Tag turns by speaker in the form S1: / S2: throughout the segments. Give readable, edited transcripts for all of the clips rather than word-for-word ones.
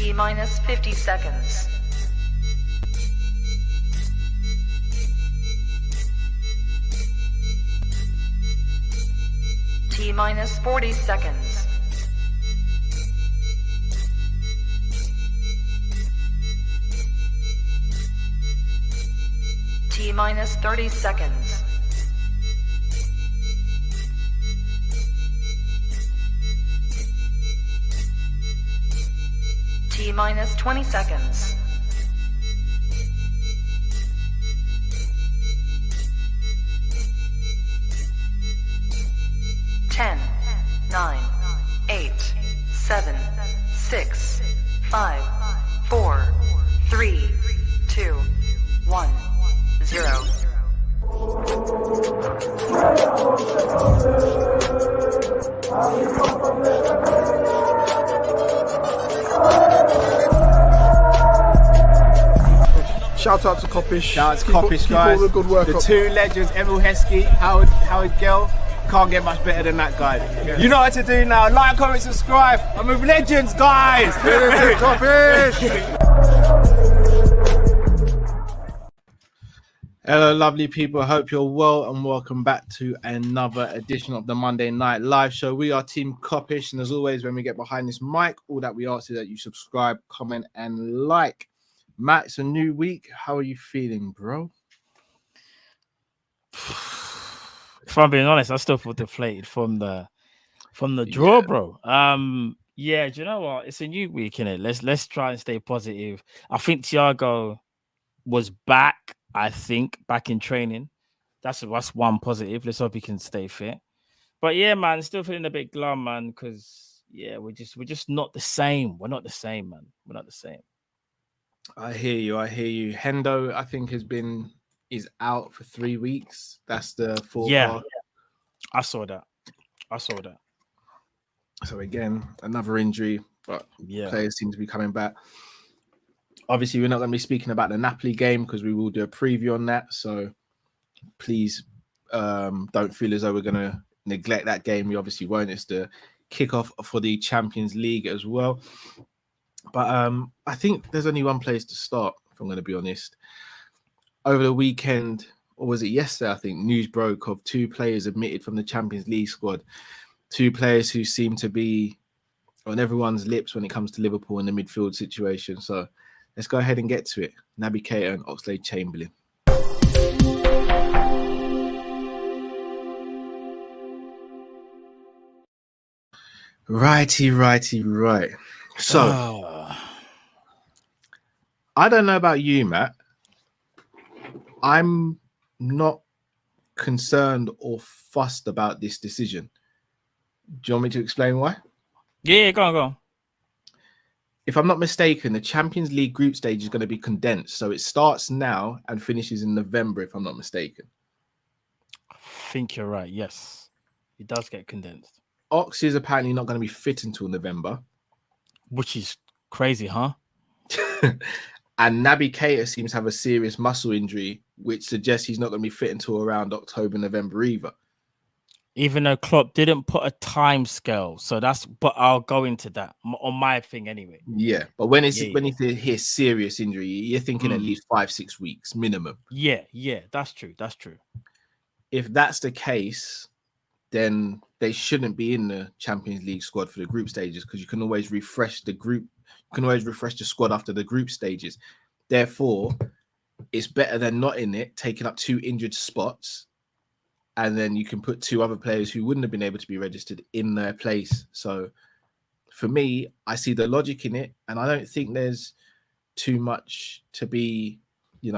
S1: T minus 50 seconds. T minus 40 seconds. T minus 30 seconds. T minus 20 seconds. Ten, 9, 8, 7, 6, 5, 4, 3, 2, 1, 0.
S2: Shout out to Kopish.
S3: Shout out to Kopish, guys.
S2: Keep all the good work
S3: the
S2: up.
S3: two legends, Emil Heskey, Howard Gill. Can't get much better than that, guys.
S2: Yeah.
S3: You know what to do now. Like, comment, subscribe. I'm with legends, guys.
S2: Kopish.
S4: Hello, lovely people. I hope you're well and welcome back to another edition of the Monday Night Live Show. We are Team Kop-Ish, and as always, when we get behind this mic, all that we ask is that you subscribe, comment, and like. Matt, it's a new week. How are you feeling, bro?
S5: If I'm being honest, I still feel deflated from the draw, bro. Yeah, do you know what? It's a new week, innit? Let's try and stay positive. I think Thiago was back. I think back in training. That's one positive. Let's hope he can stay fit. But yeah, man, still feeling a bit glum, man. Because yeah, we're just not the same. We're not the same, man. We're not the same.
S4: I hear you. Hendo, I think, is out for 3 weeks. That's the forecast.
S5: Yeah, I saw that.
S4: So again, another injury, but
S5: yeah,
S4: players seem to be coming back. Obviously, we're not going to be speaking about the Napoli game because we will do a preview on that. So please don't feel as though we're going to neglect that game. We obviously won't. It's the kickoff for the Champions League as well. But I think there's only one place to start, if I'm going to be honest. Over the weekend, or was it yesterday, I think, news broke of 2 players admitted from the Champions League squad. 2 players who seem to be on everyone's lips when it comes to Liverpool in the midfield situation. So let's go ahead and get to it. Naby, Keita and Oxlade-Chamberlain. Right. So, I don't know about you, Matt. I'm not concerned or fussed about this decision. Do you want me to explain why?
S5: Yeah, go on.
S4: If I'm not mistaken, the Champions League group stage is going to be condensed. So it starts now and finishes in November, if I'm not mistaken.
S5: I think you're right. Yes, it does get condensed.
S4: Ox is apparently not going to be fit until November.
S5: Which is crazy, huh?
S4: And Naby Keita seems to have a serious muscle injury, which suggests he's not going to be fit until around October, November either.
S5: Even though Klopp didn't put a time scale, but I'll go into that on my thing anyway.
S4: Yeah, but when you hear serious injury, you're thinking at least 5-6 weeks minimum.
S5: Yeah, that's true.
S4: If that's the case, then they shouldn't be in the Champions League squad for the group stages because you can always refresh the group. You can always refresh the squad after the group stages. Therefore, it's better than not in it, taking up 2 injured spots, and then you can put 2 other players who wouldn't have been able to be registered in their place. So for me, I see the logic in it, and I don't think there's too much to be,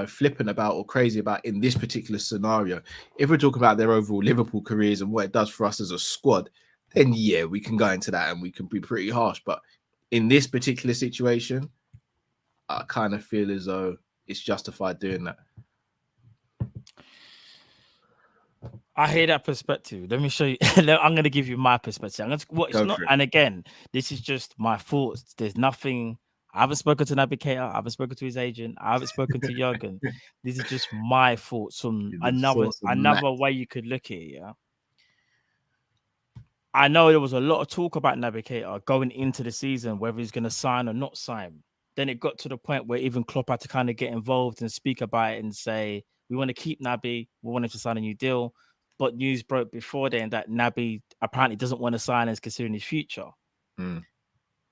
S4: flippant about or crazy about in this particular scenario. If we're talking about their overall Liverpool careers and what it does for us as a squad, then yeah, we can go into that and we can be pretty harsh. But in this particular situation, I kind of feel as though it's justified doing that.
S5: I hear that perspective. Let me show you. I'm going to give you my perspective. And again, this is just my thoughts. There's nothing. I haven't spoken to Naby Keita. I haven't spoken to his agent. I haven't spoken to Jurgen. This is just my thoughts from another way you could look at it. Yeah. I know there was a lot of talk about Naby Keita going into the season, whether he's going to sign or not sign. Then it got to the point where even Klopp had to kind of get involved and speak about it and say, we want to keep Naby, we want him to sign a new deal. But news broke before then that Naby apparently doesn't want to sign as considering his future.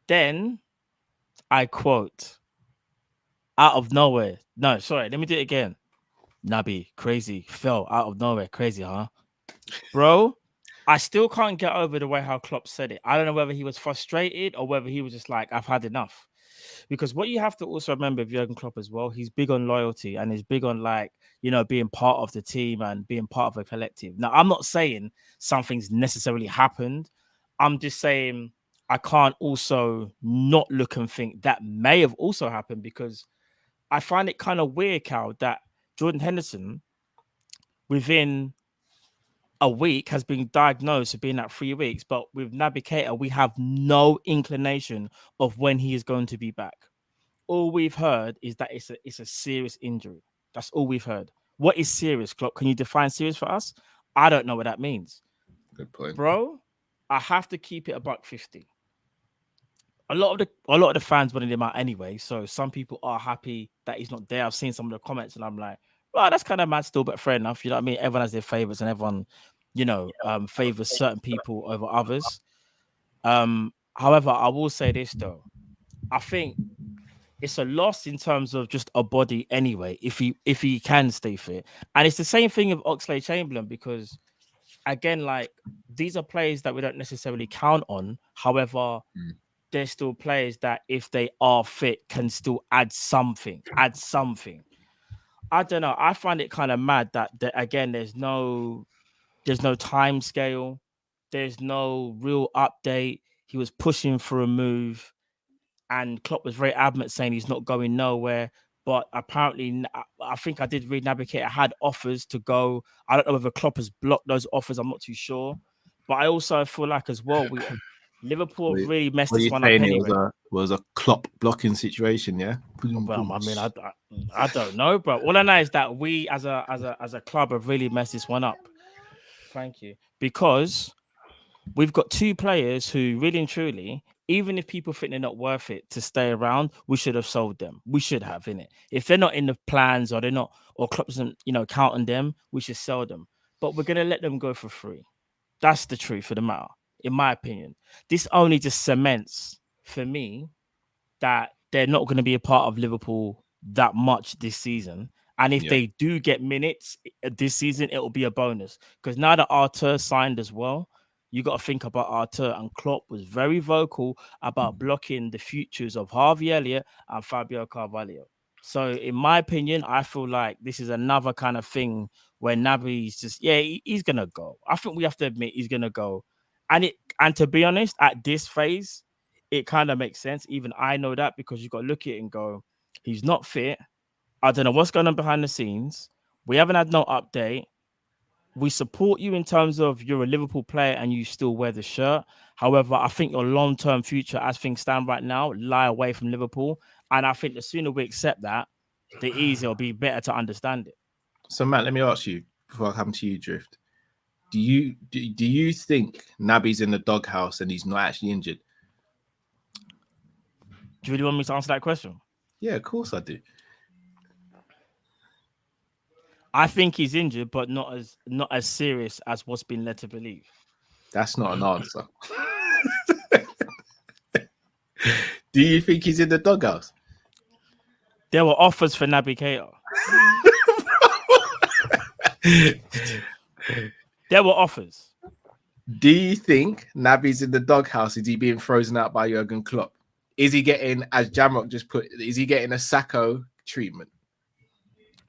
S5: Then, I quote, out of nowhere. No, sorry, let me do it again. Naby, crazy, fell out of nowhere. Crazy, huh? Bro, I still can't get over the way how Klopp said it. I don't know whether he was frustrated or whether he was just like, I've had enough. Because what you have to also remember with Jurgen Klopp as well, he's big on loyalty and he's big on being part of the team and being part of a collective. Now, I'm not saying something's necessarily happened. I'm just saying I can't also not look and think that may have also happened, because I find it kind of weird, Cal, that Jordan Henderson within a week has been diagnosed with being at 3 weeks, but with Naby Keita, we have no inclination of when he is going to be back. All we've heard is that it's a serious injury. That's all we've heard. What is serious, Klopp? Can you define serious for us? I don't know what that means.
S4: Good point,
S5: bro. I have to keep it $150. A lot of the fans wanted him out anyway, so some people are happy that he's not there. I've seen some of the comments, and I'm like, well, that's kind of mad still, but fair enough. You know what I mean? Everyone has their favorites, and everyone, favors certain people over others. However, I will say this though, I think it's a loss in terms of just a body anyway, if he can stay fit. And it's the same thing with Oxlade-Chamberlain, because again, like, these are players that we don't necessarily count on. However, they're still players that, if they are fit, can still add something. I don't know. I find it kind of mad that again, there's no time scale. There's no real update. He was pushing for a move, and Klopp was very adamant saying he's not going nowhere. But apparently, I think I did read Naby Keita had offers to go. I don't know whether Klopp has blocked those offers. I'm not too sure. But I also feel like as well, Liverpool really messed this one up anyway.
S4: It was a Klopp blocking situation, yeah?
S5: Well, I mean, I don't know, but all I know is that we as a club have really messed this one up. Thank you. Because we've got two players who really and truly, even if people think they're not worth it to stay around, we should have sold them. We should have, innit? If they're not in the plans or they're not, or Klopp doesn't, count on them, we should sell them. But we're going to let them go for free. That's the truth of the matter, in my opinion. This only just cements for me that they're not going to be a part of Liverpool that much this season. And if they do get minutes this season, it will be a bonus. Because now that Artur signed as well, you got to think about Artur, and Klopp was very vocal about blocking the futures of Harvey Elliott and Fabio Carvalho. So in my opinion, I feel like this is another kind of thing where Naby's just, he's going to go. I think we have to admit he's going to go. And to be honest, at this phase, it kind of makes sense. Even I know that, because you got to look at it and go, he's not fit. I don't know what's going on behind the scenes. We haven't had no update. We support you in terms of you're a Liverpool player and you still wear the shirt. However, I think your long-term future, as things stand right now, lie away from Liverpool. And I think the sooner we accept that, the easier it'll be better to understand it.
S4: So, Matt, let me ask you, before I come to you, Drift. Do you think Naby's in the doghouse and he's not actually injured?
S5: Do you really want me to answer that question?
S4: Yeah, of course I do.
S5: I think he's injured, but not as serious as what's been led to believe.
S4: That's not an answer. Do you think he's in the doghouse?
S5: There were offers for Naby Keita. There were offers.
S4: Do you think Naby's in the doghouse? Is he being frozen out by Jurgen Klopp? Is he getting, as Jamrock just put, is he getting a Sacco treatment?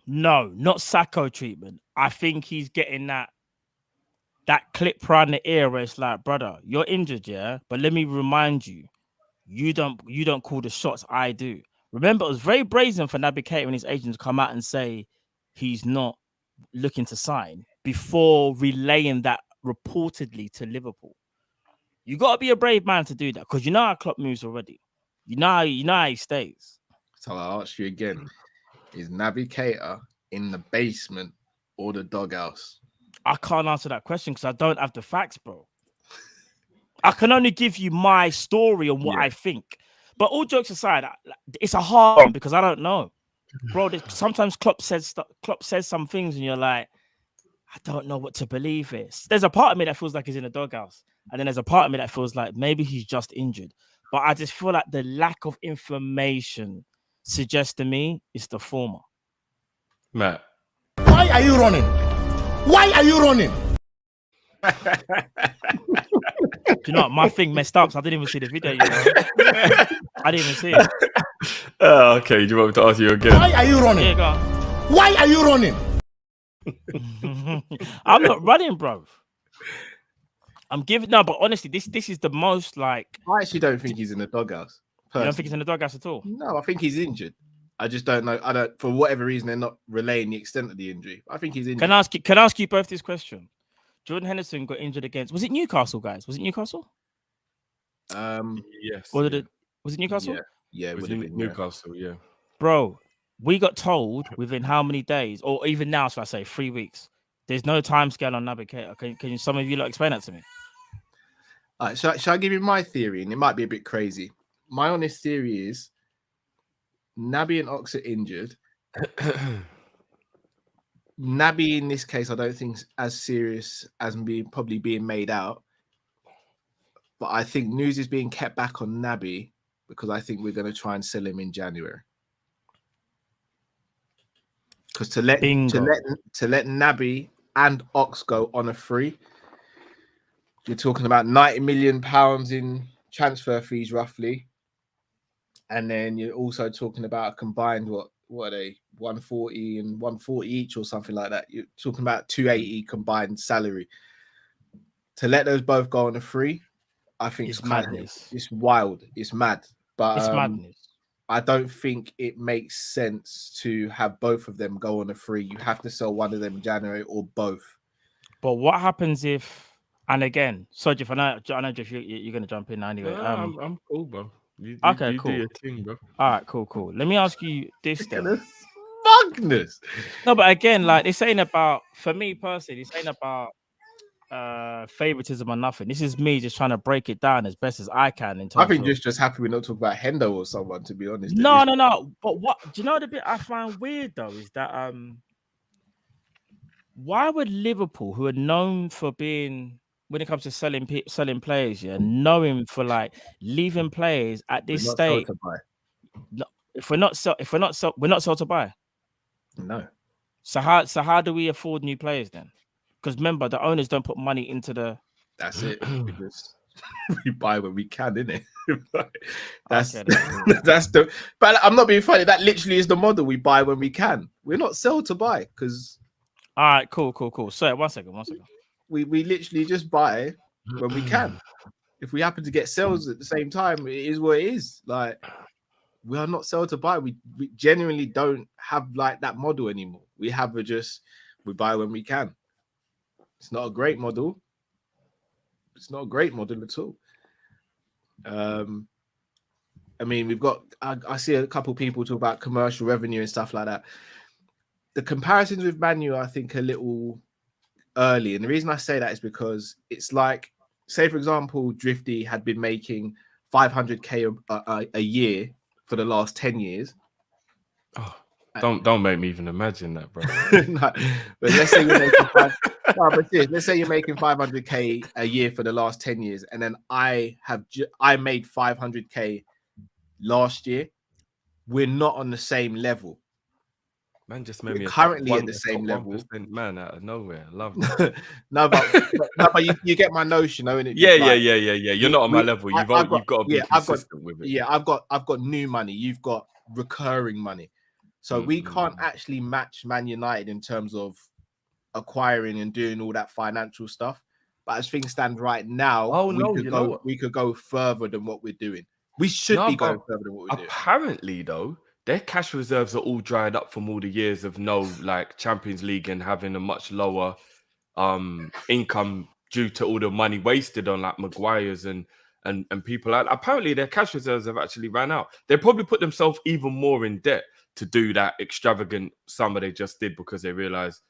S5: No, not Sacco treatment. I think he's getting that clip around the ear where it's like, brother, you're injured, yeah? But let me remind you, you don't call the shots, I do. Remember, it was very brazen for Naby Keita when his agents come out and say he's not looking to sign before relaying that reportedly to Liverpool. You got to be a brave man to do that, because you know how Klopp moves already. You know how he stays.
S4: So I'll ask you again. Is Naby Keita in the basement or the doghouse?
S5: I can't answer that question because I don't have the facts, bro. I can only give you my story and what I think. But all jokes aside, it's a hard one because I don't know, bro. Sometimes Klopp says some things, and you're like, I don't know what to believe. There's a part of me that feels like he's in a doghouse, and then there's a part of me that feels like maybe he's just injured. But I just feel like the lack of information suggests to me it's the former.
S6: Matt,
S7: why are you running? Why are you running?
S5: Do you know what? My thing messed up, so I didn't even see the video. You know? I didn't even see it.
S6: Okay, do you want me to ask you again?
S7: Why are you running?
S5: Yeah, go on.
S7: Why are you running?
S5: I'm not running, bro. I'm giving but honestly, this is the most like.
S4: I actually don't think he's in the doghouse.
S5: You don't think he's in the doghouse at all?
S4: No, I think he's injured. I just don't know. I don't, for whatever reason, they're not relaying the extent of the injury. I think he's injured.
S5: Can I ask you both this question? Jordan Henderson got injured against. Was it Newcastle, guys? Was it Newcastle?
S6: Yes.
S5: Was it Newcastle?
S4: Yeah,
S6: it was Newcastle. Yeah.
S5: Bro, we got told within how many days, or even now, so I say 3 weeks. There's no time scale on Naby Keita. Can some of you explain that to me?
S4: All right, shall I give you my theory? And it might be a bit crazy. My honest theory is Naby and Ox are injured. Naby, in this case, I don't think is as serious as probably being made out. But I think news is being kept back on Naby because I think we're going to try and sell him in January. Because to let Naby and Ox go on a free, you're talking about £90 million in transfer fees, roughly. And then you're also talking about a combined, what are they, 140 and 140 each or something like that. You're talking about 280 combined salary. To let those both go on a free, I think
S5: it's madness.
S4: It's wild. It's mad. But
S5: it's madness.
S4: I don't think it makes sense to have both of them go on a free. You have to sell one of them in January or both.
S5: But what happens if, and again, so Jeff, I know Jeff, you're going to jump in now anyway.
S6: I'm cool, bro. You
S5: cool.
S6: Do your thing, bro.
S5: All right, cool. Let me ask you this then.
S4: Smugness.
S5: No, but again, like this ain't about, for me personally, this ain't about favoritism or nothing. This is me just trying to break it down as best as I can. In terms
S4: I think just happy we're not talking about Hendo or someone, to be honest.
S5: No. But what do you know? The bit I find weird though is that why would Liverpool, who are known for being, when it comes to selling players, knowing for like leaving players at this stage, if we're not sold to buy.
S4: No.
S5: So how do we afford new players then? Because remember, the owners don't put money into the.
S4: That's it. We buy when we can, innit? That's the. But I'm not being funny. That literally is the model. We buy when we can. We're not sell to buy because.
S5: All right, cool. So one second.
S4: We literally just buy when we can. If we happen to get sales at the same time, it is what it is. Like we are not sell to buy. We genuinely don't have like that model anymore. We have we buy when we can. It's not a great model. It's not a great model at all. I mean, we've got. I see a couple of people talk about commercial revenue and stuff like that. The comparisons with Man U, I think, are a little early, and the reason I say that is because it's like, say for example, Drifty had been making 500k a year for the last 10 years.
S6: Oh, don't make me even imagine that, bro.
S4: No, but let's say you're making let's say you're making 500k a year for the last 10 years, and then I made 500k last year. We're not on the same level.
S6: Man just made me
S4: currently at the same level.
S6: Man, out of nowhere. I love that.
S4: No, but you get my notion, though, innit?
S6: Yeah. You're not on my level. You've got to be consistent with it.
S4: Yeah, I've got new money. You've got recurring money. So we can't actually match Man United in terms of acquiring and doing all that financial stuff. But as things stand right now, we could go further than what we're doing. We should be going further than what we're doing.
S6: Apparently, though, their cash reserves are all dried up from all the years of no Champions League and having a much lower income due to all the money wasted on Maguire's and people. Apparently, their cash reserves have actually ran out. They probably put themselves even more in debt to do that extravagant summer they just did because they realized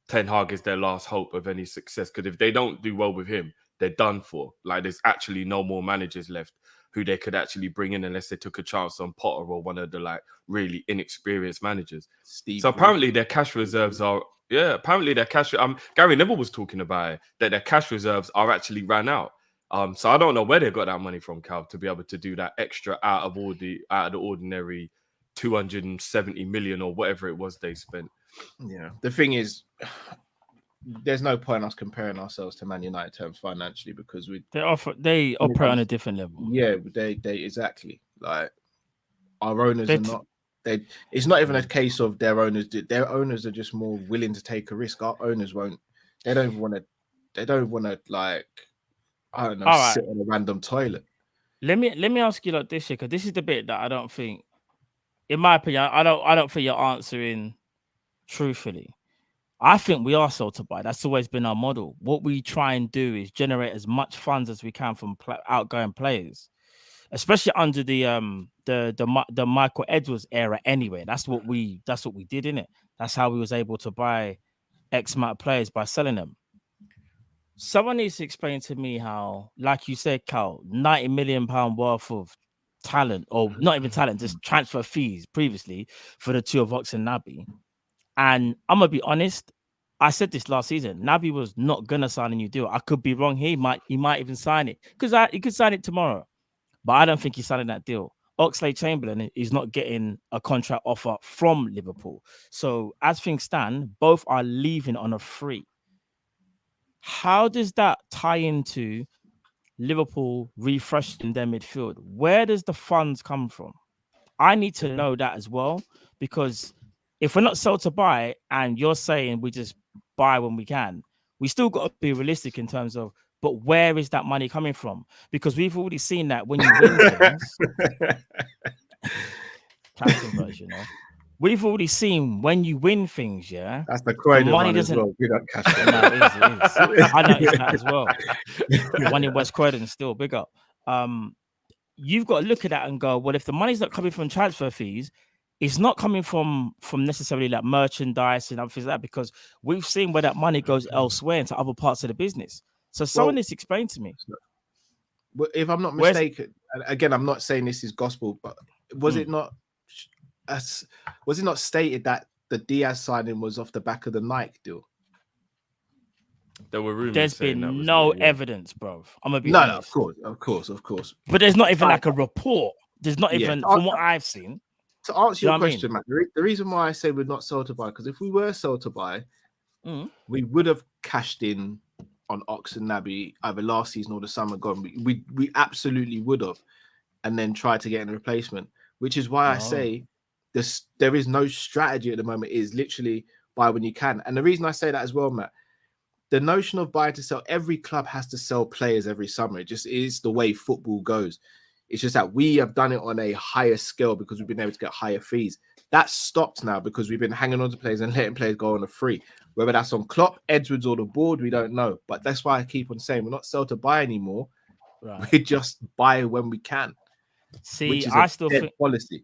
S6: Ten Hag is their last hope of any success. Because if they don't do well with him, they're done for. Like there's actually no more managers left who they could actually bring in unless they took a chance on Potter or one of the like really inexperienced managers. So apparently their cash reserves are apparently their cash. Gary Neville was talking about it, that their cash reserves are actually ran out. So I don't know where they got that money from, Cal, to be able to do that extra out of the ordinary 270 million or whatever it was they spent.
S4: Yeah, the thing is, there's no point us comparing ourselves to Man United terms financially because
S5: they operate on a different level.
S4: Yeah, they exactly, like our owners are not. It's not even a case of their owners. Their owners are just more willing to take a risk. Our owners won't. They don't want to like, I don't know, sit on a random toilet.
S5: Let me ask you like this, because this is the bit that I don't think, in my opinion, I don't think you're answering truthfully. I think we are sold to buy. That's always been our model. What we try and do is generate as much funds as we can from outgoing players, especially under the Michael Edwards era. Anyway, that's what we did, innit? That's how we was able to buy X amount of players by selling them. Someone needs to explain to me how, like you said, Cal, £90 million worth of talent, or not even talent, just transfer fees previously for the two of Ox and Naby. And I'm gonna be honest, I said this last season. Naby was not gonna sign a new deal. I could be wrong. He might even sign it because he could sign it tomorrow, but I don't think he's signing that deal. Oxlade-Chamberlain is not getting a contract offer from Liverpool. So as things stand, both are leaving on a free. How does that tie into Liverpool refreshing their midfield? Where does the funds come from? I need to know that as well, because if we're not sold to buy and you're saying we just buy when we can, we still got to be realistic in terms of, but where is that money coming from? Because we've already seen that when you win things, cash conversion, you know? We've already seen when you win things, yeah.
S4: That's the Croydon
S5: money
S4: one
S5: doesn't.
S4: as well. Big up cash.
S5: No, it is. I noticed that as well. One in West Croydon still big up. You've got to look at that and go, well, if the money's not coming from transfer fees, it's not coming from necessarily like merchandise and other things like that, because we've seen where that money goes elsewhere into other parts of the business. So someone needs to explain to me.
S4: But if I'm not mistaken, again, I'm not saying this is gospel, but was it not stated that the Diaz signing was off the back of the Nike deal?
S6: There were rumors.
S5: There's been no evidence, bro. I'm gonna be honest.
S4: No, of course.
S5: But there's not even like a report. There's not even, from what I've seen.
S4: To answer your question, Matt, the reason why I say we're not sold to buy, because if we were sold to buy, we would have cashed in on Ox and Naby either last season or the summer gone. We absolutely would have, and then tried to get in a replacement. Which is why I say there is no strategy at the moment. It is literally buy when you can. And the reason I say that as well, Matt, the notion of buy to sell, every club has to sell players every summer. It just is the way football goes. It's just that we have done it on a higher scale because we've been able to get higher fees. That's stopped now because we've been hanging on to players and letting players go on a free. Whether that's on Klopp, Edwards, or the board, we don't know. But that's why I keep on saying we're not sell to buy anymore. Right. We just buy when we can.
S5: See, I still think policy.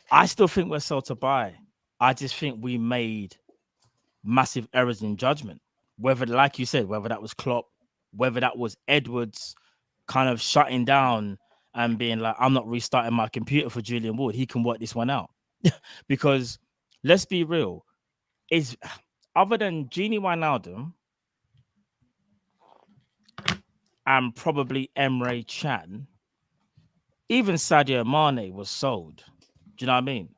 S5: I still think we're sold to buy. I just think we made massive errors in judgment. Whether, like you said, whether that was Klopp, whether that was Edwards kind of shutting down and being like, I'm not restarting my computer for Julian Ward. He can work this one out. Because let's be real, is other than Gini Wijnaldum and probably Emre Can, even Sadio Mane was sold. Do you know what I mean?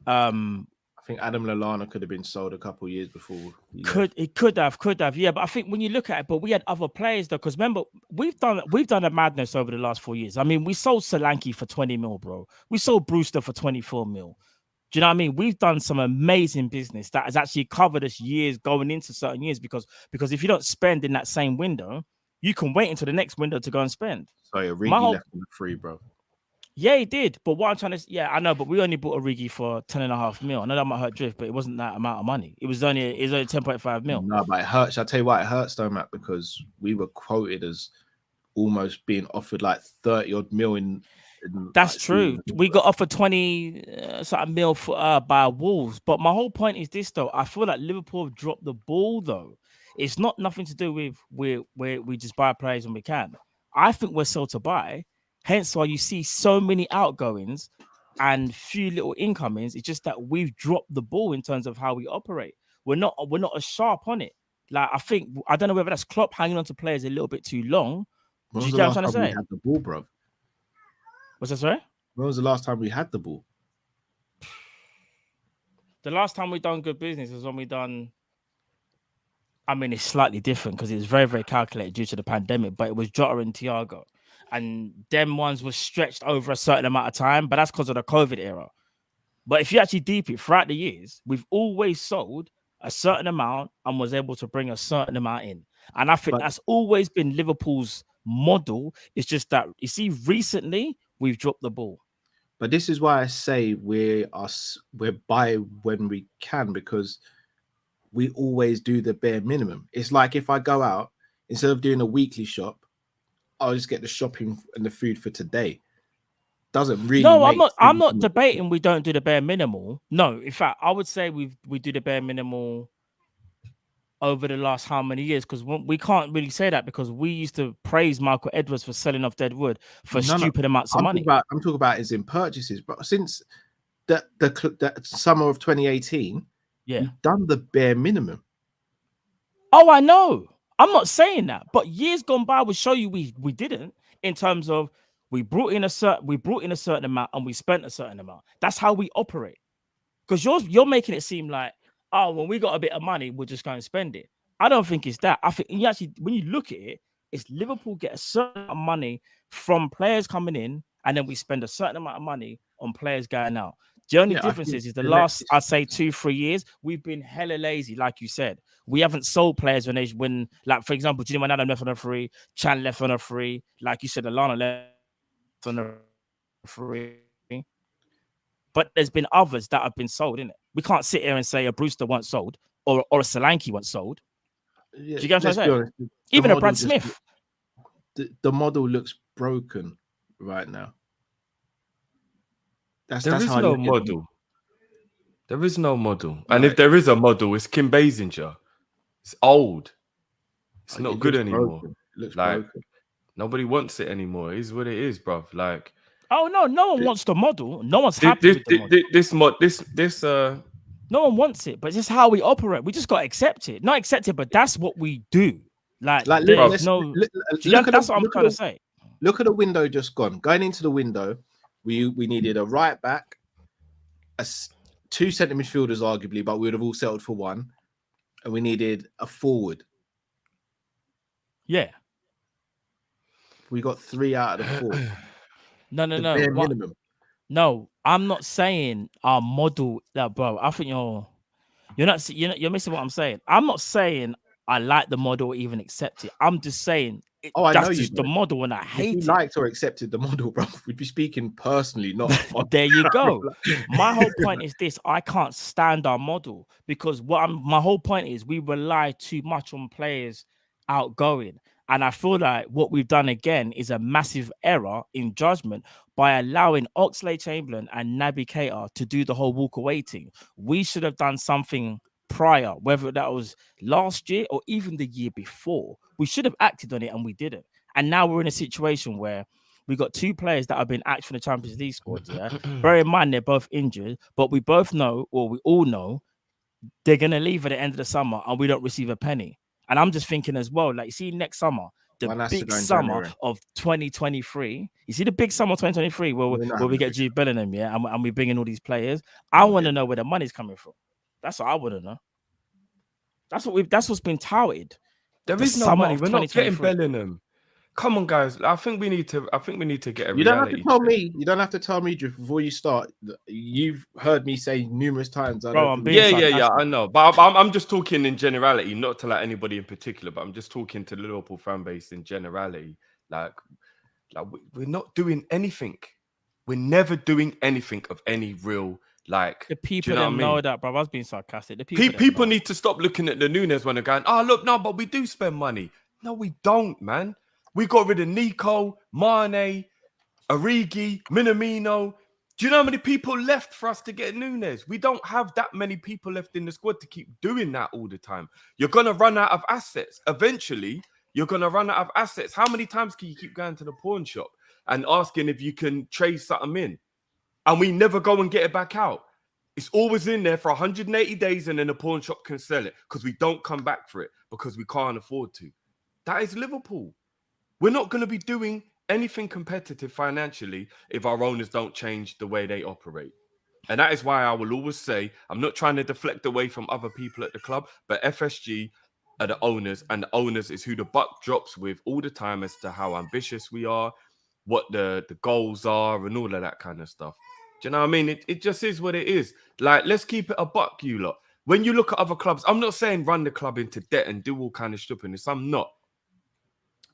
S4: I think Adam Lallana could have been sold a couple of years before.
S5: It could have, yeah. But I think when you look at it, but we had other players though, because remember, we've done a madness over the last 4 years. I mean, we sold Solanke for 20 mil, bro. We sold Brewster for 24 mil. Do you know what I mean? We've done some amazing business that has actually covered us years going into certain years, because if you don't spend in that same window, you can wait until the next window to go and spend.
S4: Sorry, Origi left on the free, bro.
S5: Yeah, he did. But what I'm trying to, I know, but we only bought Origi for 10.5 mil. I know that might hurt Drift, but it wasn't that amount of money. It was only 10.5 mil.
S4: No, but it hurts. I'll tell you why it hurts though, Matt, because we were quoted as almost being offered like 30 odd mil in
S5: that's true. We got offered 20 something mil for by Wolves. But my whole point is this though. I feel like Liverpool dropped the ball though. It's not nothing to do with we just buy players when we can. I think we're sold to buy. Hence why you see so many outgoings and few little incomings. It's just that we've dropped the ball in terms of how we operate. We're not as sharp on it. Like I don't know whether that's Klopp hanging on to players a little bit too long.
S4: When
S5: Do
S4: was
S5: you
S4: the
S5: get what
S4: last
S5: I'm
S4: time
S5: trying
S4: we
S5: to say?
S4: had the ball, bro?
S5: What's that, sorry?
S4: When was the last time we had the ball?
S5: The last time we done good business was when we done. I mean, it's slightly different because it was very, very calculated due to the pandemic, but it was Jota and Thiago. And them ones were stretched over a certain amount of time, but that's because of the COVID era. But if you actually deep it throughout the years, we've always sold a certain amount and was able to bring a certain amount in. And I think that's always been Liverpool's model. It's just that, you see, recently we've dropped the ball.
S4: But this is why I say we're buy when we can, because we always do the bare minimum. It's like if I go out, instead of doing a weekly shop, I'll just get the shopping and the food for today. Doesn't really.
S5: No, I'm not debating we don't do the bare minimal. No, in fact, I would say we do the bare minimal over the last how many years, because we can't really say that because we used to praise Michael Edwards for selling off Deadwood for stupid amounts of money.
S4: I'm talking about is in purchases, but since the summer of 2018, we've done the bare minimum.
S5: Oh, I know. I'm not saying that, but years gone by will show you we didn't, in terms of we brought in a certain amount and we spent a certain amount. That's how we operate. Because you're making it seem like, oh, when we got a bit of money, we'll just go and spend it. I don't think it's that. I think you actually, when you look at it, it's Liverpool get a certain amount of money from players coming in, and then we spend a certain amount of money on players going out. The only difference is the last, I'd say 2-3 years, we've been hella lazy, like you said. We haven't sold players when like, for example, when Adam left on a free, Chan left on a free, like you said, Alana left on a free. But there's been others that have been sold, innit? We can't sit here and say a Brewster once sold or a Solanke once sold.
S4: Yeah,
S5: do you get what I'm saying? Even a Brad Smith.
S4: The model looks broken right now.
S6: There is no model. There is no model. And if there is a model, it's Kim Basinger. It's old. It's not good anymore.
S4: Broken. It looks
S6: like
S4: broken.
S6: Nobody wants it anymore. It is what it is, bruv. Like,
S5: oh no one wants the model. No one's happy with the model. No one wants it, but it's just how we operate. We just got to accept it. Not accept it, but that's what we do. Like that's what I'm trying to say.
S4: Look at the window just gone. Going into the window, we needed a right back, two centre midfielders, arguably, but we would have all settled for one. And we needed a forward.
S5: Yeah.
S4: We got 3 out of the 4.
S5: No.
S4: Minimum.
S5: No, I'm not saying our model that, bro. I think you're missing what I'm saying. I'm not saying I like the model or even accept it. I'm just saying that's just the model, and I hate it. If you
S4: liked or accepted the model, bro, we'd be speaking personally, not.
S5: There you go. My whole point is this: I can't stand our model because my whole point is we rely too much on players outgoing. And I feel like what we've done again is a massive error in judgment by allowing Oxlade-Chamberlain and Naby Keita to do the whole walk away thing. We should have done something prior, whether that was last year or even the year before. We should have acted on it and we didn't. And now we're in a situation where we got 2 players that have been axed from the Champions League squad. Yeah, bear in mind they're both injured, but we both know, or we all know, they're gonna leave at the end of the summer and we don't receive a penny. And I'm just thinking as well, like, see, next summer, the big summer of 2023. You see the big summer of 2023 where we get Jude Bellingham, yeah, and we bring in all these players. I want to know where the money's coming from. That's what I want to know. That's what's been touted.
S6: There is no money. We're not getting Bellingham. Come on, guys. I think we need to get a reality.
S4: You don't have to tell me. You don't have to tell me before you start. You've heard me say numerous times.
S6: I know. But I'm just talking in generality, not to like anybody in particular. But I'm just talking to the Liverpool fan base in generality. Like we're not doing anything. We're never doing anything of any real. Like,
S5: the people don't know that, bro. I was being sarcastic. The
S6: people need to stop looking at the Nunes one and going, "Oh, look, no, but we do spend money." No, we don't, man. We got rid of Nico, Mane, Origi, Minamino. Do you know how many people left for us to get Nunes? We don't have that many people left in the squad to keep doing that all the time. You're going to run out of assets. Eventually, you're going to run out of assets. How many times can you keep going to the pawn shop and asking if you can trade something in? And we never go and get it back out. It's always in there for 180 days and then the pawn shop can sell it because we don't come back for it because we can't afford to. That is Liverpool. We're not going to be doing anything competitive financially if our owners don't change the way they operate. And that is why I will always say, I'm not trying to deflect away from other people at the club, but FSG are the owners, and the owners is who the buck drops with all the time as to how ambitious we are, what the goals are, and all of that kind of stuff. Do you know what I mean? It just is what it is. Like, let's keep it a buck, you lot. When you look at other clubs, I'm not saying run the club into debt and do all kind of stupidness. I'm not.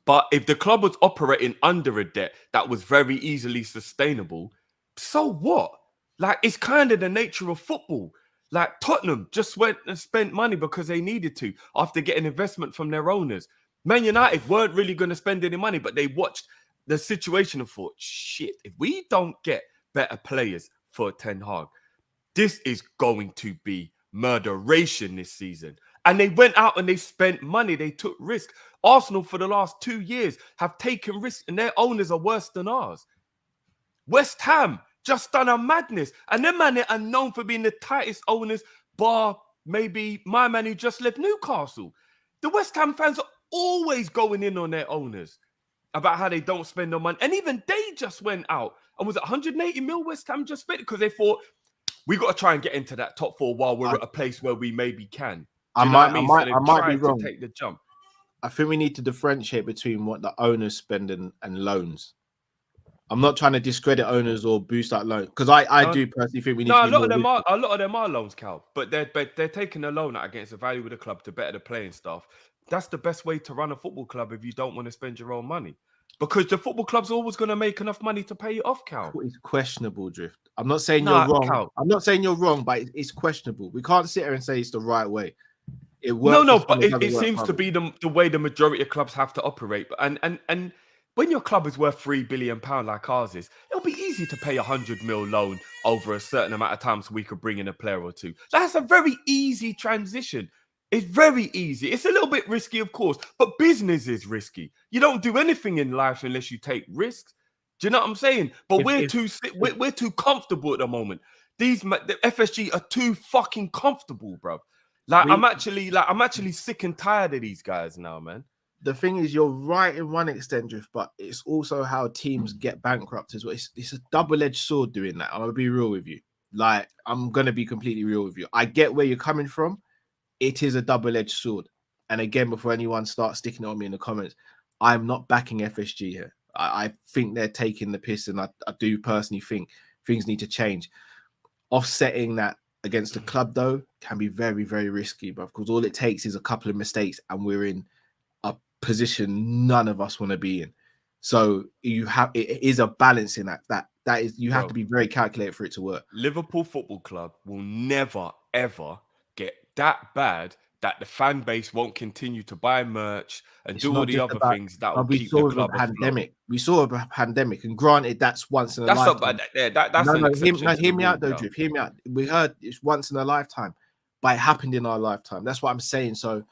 S6: But if the club was operating under a debt that was very easily sustainable, so what? Like, it's kind of the nature of football. Like, Tottenham just went and spent money because they needed to after getting investment from their owners. Man United weren't really going to spend any money, but they watched the situation and thought, shit, if we don't get better players for Ten Hag, this is going to be murderation this season. And they went out and they spent money. They took risk. Arsenal for the last 2 years have taken risks and their owners are worse than ours. West Ham just done a madness. And them man are known for being the tightest owners, bar maybe my man who just left Newcastle. The West Ham fans are always going in on their owners about how they don't spend no money. And even they just went out. And was it 180 mil West Ham just spent? Because they thought, we got to try and get into that top four while we're at a place where we maybe can.
S4: I might be wrong.
S6: To take the jump.
S4: I think we need to differentiate between what the owners spend and loans. I'm not trying to discredit owners or boost that loan because I do personally think we need.
S6: No,
S4: to
S6: a lot of them are loans, Cal. But they're taking a loan out against the value of the club to better the playing staff. That's the best way to run a football club if you don't want to spend your own money, because the football club's always going to make enough money to pay you off, Cal.
S4: It's questionable, Drift. I'm not saying you're wrong. Cal. I'm not saying you're wrong, but it's questionable. We can't sit here and say it's the right way. It works.
S6: No, but it seems to be the way the majority of clubs have to operate. And when your club is worth £3 billion like ours is, it'll be easy to pay 100 mil loan over a certain amount of time so we could bring in a player or two. That's a very easy transition. It's very easy. It's a little bit risky, of course, but business is risky. You don't do anything in life unless you take risks. Do you know what I'm saying? But we're too comfortable at the moment. The FSG are too fucking comfortable, bro. I'm actually sick and tired of these guys now, man.
S4: The thing is, you're right in one extent, Drift, but it's also how teams get bankrupt as well. It's a double-edged sword doing that. I'm gonna be real with you. Like, I'm gonna be completely real with you. I get where you're coming from. It is a double-edged sword. And again, before anyone starts sticking it on me in the comments, I'm not backing FSG here. I think they're taking the piss, and I do personally think things need to change. Offsetting that against the club, though, can be very, very risky, but because all it takes is a couple of mistakes and we're in a position none of us want to be in. So it is a balance in that is you have to be very calculated for it to work.
S6: Liverpool Football Club will never ever get that bad that the fan base won't continue to buy merch and do all the other things that will keep the club afloat.
S4: We saw a pandemic, and granted, that's once in a lifetime. Hear me out, though, Drift. Hear me out. We heard it's once in a lifetime, but it happened in our lifetime. That's what I'm saying. So,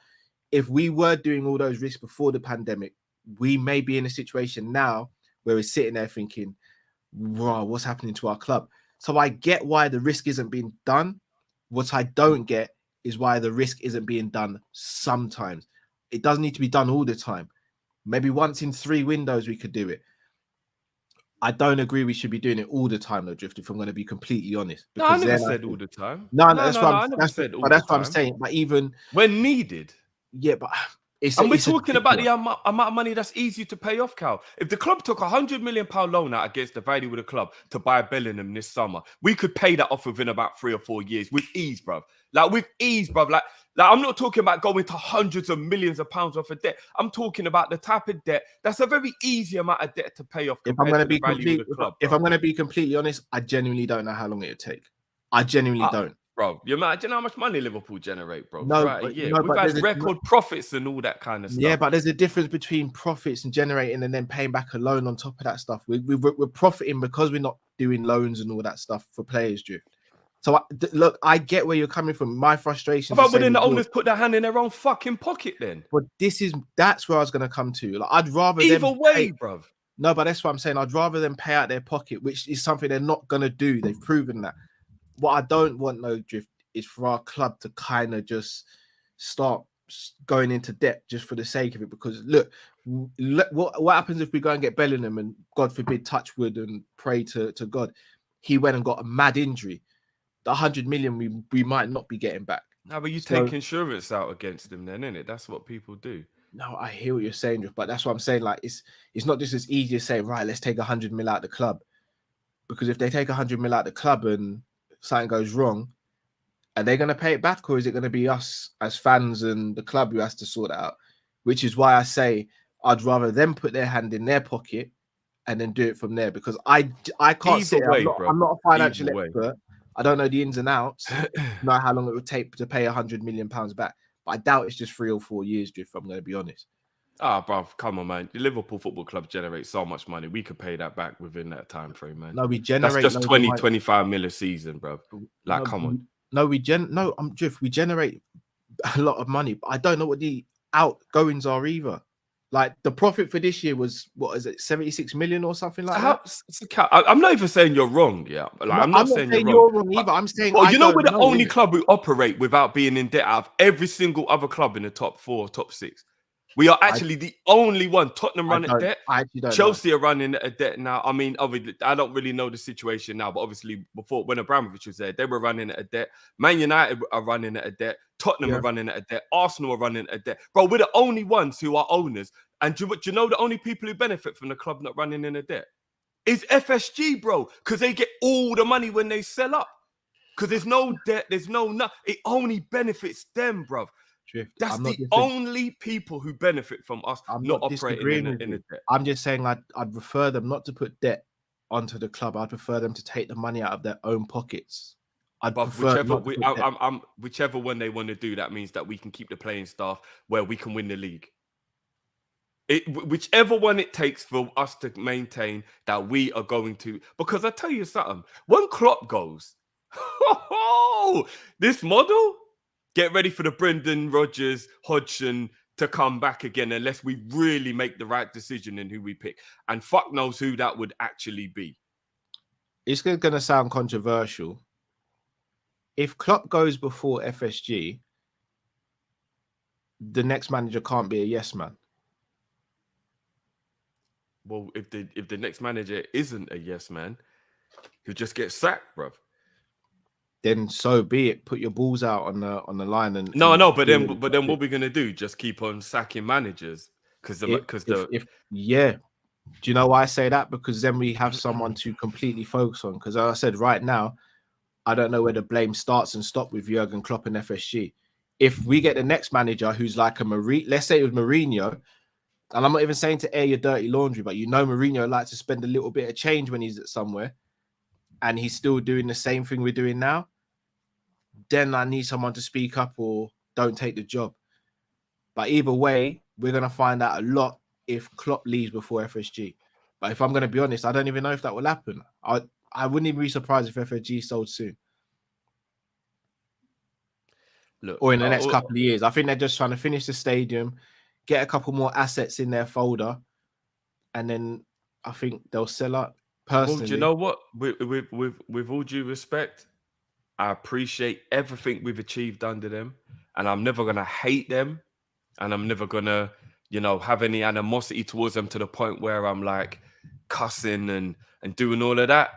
S4: if we were doing all those risks before the pandemic, we may be in a situation now where we're sitting there thinking, "Wow, what's happening to our club?" So I get why the risk isn't being done. What I don't get is why the risk isn't being done sometimes. It doesn't need to be done all the time. Maybe once in 3 windows we could do it. I don't agree we should be doing it all the time, though, Drift, if I'm going to be completely honest.
S6: No, I never said all the time.
S4: That's what I'm saying. But even
S6: when needed.
S4: Yeah, but
S6: we're talking about the amount of money that's easy to pay off, Cal. If the club took £100 million loan out against the value of the club to buy Bellingham this summer, we could pay that off within about 3 or 4 years with ease, bruv. Like I'm not talking about going to hundreds of millions of pounds worth of debt. I'm talking about the type of debt that's a very easy amount of debt to pay off.
S4: If I'm going to be completely honest, I genuinely don't know how long it would take. I genuinely don't.
S6: Bro, you imagine how much money Liverpool generate, bro?
S4: No,
S6: we've had record profits and all that kind of stuff.
S4: Yeah, but there's a difference between profits and generating and then paying back a loan on top of that stuff. We're profiting because we're not doing loans and all that stuff for players, Drift. So look, I get where you're coming from. My frustration.
S6: How about when the owners put their hand in their own fucking pocket then?
S4: But that's where I was going to come to. Like, I'd rather
S6: either way, bruv.
S4: No, but that's what I'm saying. I'd rather them pay out their pocket, which is something they're not going to do. They've proven that. What I don't want, no, Drift, is for our club to kind of just start going into debt just for the sake of it. Because look, what happens if we go and get Bellingham and, God forbid, touch wood and pray to God, he went and got a mad injury. The 100 million we might not be getting back.
S6: No, but you take insurance out against them then, innit? That's what people do.
S4: No, I hear what you're saying, but that's what I'm saying. Like, it's not just as easy as saying, right, let's take 100 mil out of the club. Because if they take 100 mil out of the club and something goes wrong, are they going to pay it back, or is it going to be us as fans and the club who has to sort it out? Which is why I say I'd rather them put their hand in their pocket and then do it from there. Because I can't say I'm not a financial expert. I don't know the ins and outs, know how long it would take to pay £100 million back. But I doubt it's just 3 or 4 years, if I'm going to be honest.
S6: Ah, bruv, come on, man. The Liverpool Football Club generates so much money. We could pay that back within that time frame, man.
S4: No, we generate...
S6: That's just 25 mil a season, bruv. Like, come on.
S4: No, we generate a lot of money, but I don't know what the outgoings are either. Like, the profit for this year was, what is it, 76 million or something like that?
S6: I'm not even saying you're wrong, yeah. Like, I'm not saying
S4: you're wrong either. I'm saying,
S6: well, you know, we're the only club who operate without being in debt out of every single other club in the top 4, top 6. We are actually the only one. Tottenham run at debt.
S4: I actually don't
S6: Chelsea are running at debt now. I mean, obviously, I don't really know the situation now, but obviously, before, when Abramovich was there, they were running at a debt. Man United are running at a debt. Tottenham are running at a debt. Arsenal are running at a debt. Bro, we're the only ones who are owners. And do you know the only people who benefit from the club not running in a debt is FSG, bro, because they get all the money when they sell up. Because there's no debt, there's no. It only benefits them, bro.
S4: Drift.
S6: That's the only people who benefit from us not operating in a debt.
S4: I'm just saying I'd prefer them not to put debt onto the club. I'd prefer them to take the money out of their own pockets.
S6: Whichever one they want to do, that means that we can keep the playing staff where we can win the league. Whichever one it takes for us to maintain that we are going to. Because I tell you something, when Klopp goes, this model, get ready for the Brendan Rodgers, Hodgson to come back again unless we really make the right decision in who we pick. And fuck knows who that would actually be.
S4: It's going to sound controversial. If Klopp goes before FSG, the next manager can't be a yes man.
S6: Well, if the next manager isn't a yes man, he'll just get sacked, bruv.
S4: Then so be it. Put your balls out on the line and
S6: but then what we're gonna do? Just keep on sacking managers do
S4: you know why I say that? Because then we have someone to completely focus on. Because as I said, right now, I don't know where the blame starts and stops with Jurgen Klopp and FSG. If we get the next manager who's like let's say it was Mourinho, and I'm not even saying to air your dirty laundry, but you know Mourinho likes to spend a little bit of change when he's at somewhere, and he's still doing the same thing we're doing now, then I need someone to speak up or don't take the job. But either way, we're going to find out a lot if Klopp leaves before FSG. But if I'm going to be honest, I don't even know if that will happen. I wouldn't even be surprised if FSG sold soon.
S6: Look,
S4: or in the next couple of years. I think they're just trying to finish the stadium, get a couple more assets in their folder, and then I think they'll sell up. Personally,
S6: well, do you know what? With all due respect, I appreciate everything we've achieved under them, and I'm never gonna hate them, and I'm never gonna, have any animosity towards them to the point where I'm like cussing and doing all of that.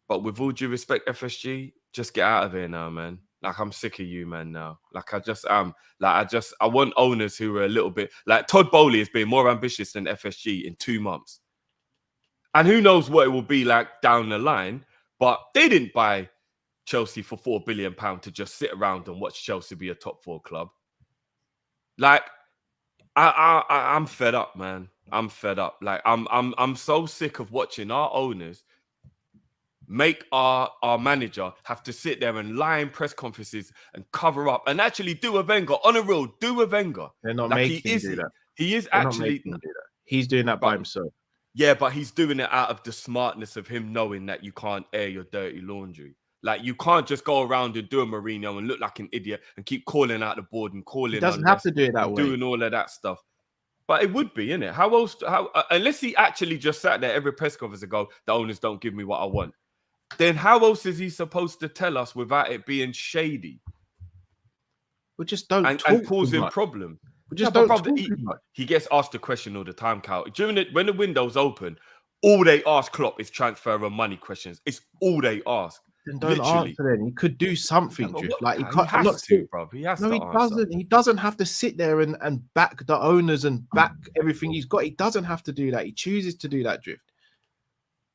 S6: But with all due respect, FSG, just get out of here now, man. Like, I'm sick of you, man, now. Like, I just am. Like, I want owners who are a little bit... Like, Todd Bowley has been more ambitious than FSG in 2 months. And who knows what it will be like down the line. But they didn't buy Chelsea for £4 billion to just sit around and watch Chelsea be a top 4 club. Like, I'm fed up, man. I'm fed up. Like, I'm so sick of watching our owners make our manager have to sit there and lie in press conferences and cover up and actually do a Wenger. On a real, do a Wenger.
S4: They're not making him do that.
S6: He is
S4: They're
S6: actually...
S4: not making him do that. He's doing that by himself.
S6: Yeah, but he's doing it out of the smartness of him knowing that you can't air your dirty laundry. Like, you can't just go around and do a Mourinho and look like an idiot and keep calling out the board and calling.
S4: He doesn't have to do it that
S6: and
S4: way.
S6: doing all of that stuff. But it would be, innit? How else? Unless he actually just sat there every press conference and go, the owners don't give me what I want. Then how else is he supposed to tell us without it being shady?
S4: We just don't
S6: and
S4: talk
S6: causing
S4: much.
S6: problems.
S4: We just
S6: No,
S4: don't
S6: but
S4: talk
S6: brother,
S4: too much.
S6: he gets asked the question all the time, Cal. When the window's open, all they ask Klopp is transfer and money questions. It's all they ask.
S4: Then don't
S6: Literally.
S4: answer then. He could do something,
S6: Yeah,
S4: Drift.
S6: what,
S4: Like
S6: Cal? He
S4: I'm not
S6: has to,
S4: saying-
S6: bro. He has
S4: No,
S6: to
S4: he
S6: answer.
S4: doesn't. He doesn't have to sit there and back the owners and back everything he's got. He doesn't have to do that. He chooses to do that, Drift.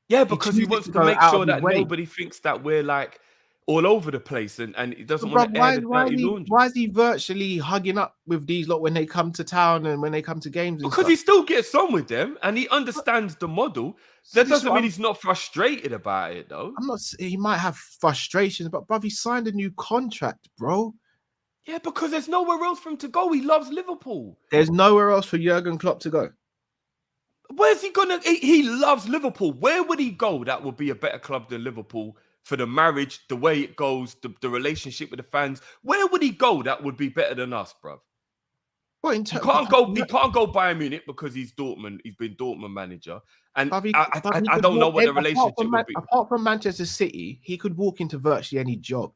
S6: Yeah, because he
S4: chooses
S6: wants
S4: to
S6: to
S4: go
S6: make
S4: out
S6: sure
S4: of his
S6: that
S4: way.
S6: nobody thinks that we're like all over the place and he doesn't
S4: But
S6: want to air
S4: bruv,
S6: the
S4: why
S6: dirty laundry.
S4: is he virtually hugging up with these lot when they come to town and when they come to games? And
S6: Because
S4: stuff?
S6: he still gets on with them and he understands the model.
S4: So
S6: That
S4: this
S6: doesn't
S4: one-
S6: mean he's not frustrated about it, though.
S4: I'm not. He might have frustrations, but bruv, he signed a new contract, bro.
S6: Yeah, because there's nowhere else for him to go. He loves Liverpool.
S4: There's nowhere else for Jurgen Klopp to go.
S6: Where's he gonna? He loves Liverpool. Where would he go that would be a better club than Liverpool for the marriage, the way it goes, the relationship with the fans? Where would he go that would be better than us, bruv?
S4: Well, in
S6: He
S4: terms,
S6: can't go. He can't go Bayern Munich because he's Dortmund. He's been Dortmund manager, and I don't know what the relationship would be.
S4: Apart from Manchester City, he could walk into virtually any job.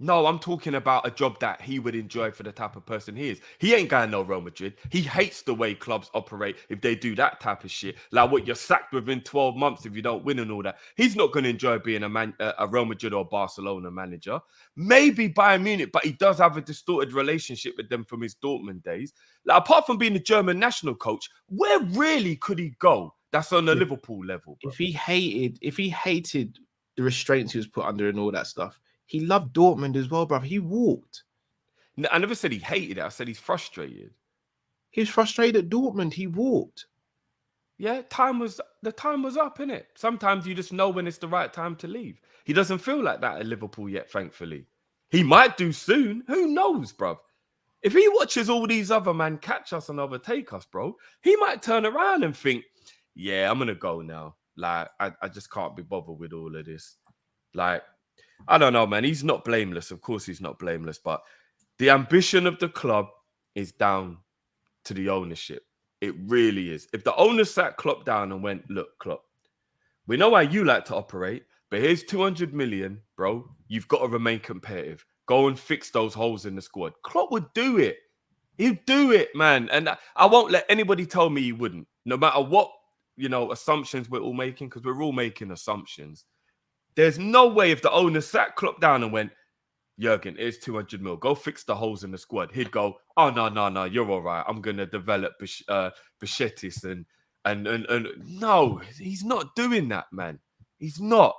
S6: No, I'm talking about a job that he would enjoy for the type of person he is. He ain't going no Real Madrid. He hates the way clubs operate if they do that type of shit. Like what, you're sacked within 12 months if you don't win and all that. He's not going to enjoy being a Real Madrid or Barcelona manager. Maybe Bayern Munich, but he does have a distorted relationship with them from his Dortmund days. Like, apart from being the German national coach, where really could he go? That's on the Liverpool level, bro.
S4: If he hated the restraints he was put under and all that stuff, he loved Dortmund as well, bruv. He walked.
S6: I never said he hated it. I said he's frustrated.
S4: He was frustrated at Dortmund. He walked.
S6: Yeah, the time was up, innit? Sometimes you just know when it's the right time to leave. He doesn't feel like that at Liverpool yet, thankfully. He might do soon. Who knows, bruv? If he watches all these other men catch us and overtake us, bro, he might turn around and think, yeah, I'm going to go now. Like, I just can't be bothered with all of this. Like, I don't know, man. He's not blameless. Of course he's not blameless. But the ambition of the club is down to the ownership. It really is. If the owners sat Klopp down and went, look, Klopp, we know how you like to operate, but here's 200 million, bro. You've got to remain competitive. Go and fix those holes in the squad. Klopp would do it. He'd do it, man. And I won't let anybody tell me he wouldn't. No matter what, assumptions we're all making, because we're all making assumptions. There's no way if the owner sat Klopp down and went, Jurgen, here's 200 mil. Go fix the holes in the squad. He'd go, oh, no, you're all right. I'm going to develop Bichetis and no, he's not doing that, man. He's not.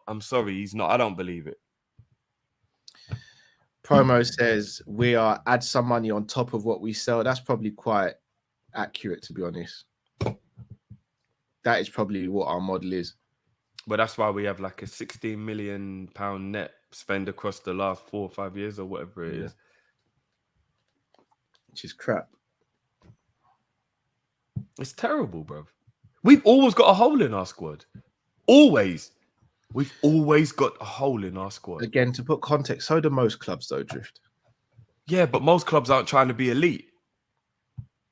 S6: I'm sorry, he's not. I don't believe it.
S4: Promo says we add some money on top of what we sell. That's probably quite accurate, to be honest. That is probably what our model is.
S6: But that's why we have like a £16 million net spend across the last 4 or 5 years or whatever it is.
S4: Which is crap.
S6: It's terrible, bro. We've always got a hole in our squad. Always. We've always got a hole in our squad.
S4: Again, to put context, so do most clubs, though, Drift.
S6: Yeah, but most clubs aren't trying to be elite.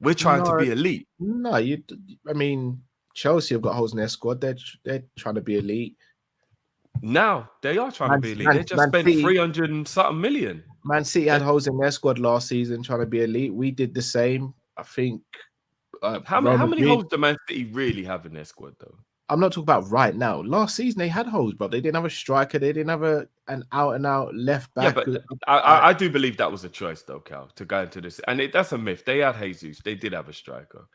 S6: We're trying to be elite.
S4: No, I mean, Chelsea have got holes in their squad. They're trying to be elite.
S6: Now they are trying to be elite. They just spent 300 and something million.
S4: Man City had holes in their squad last season trying to be elite. We did the same. I think.
S6: How many holes do Man City really have in their squad, though?
S4: I'm not talking about right now. Last season they had holes, bro. They didn't have a striker. They didn't have an out and out left back.
S6: Yeah, but I do believe that was a choice, though, Cal, to go into this. And that's a myth. They had Jesus. They did have a striker.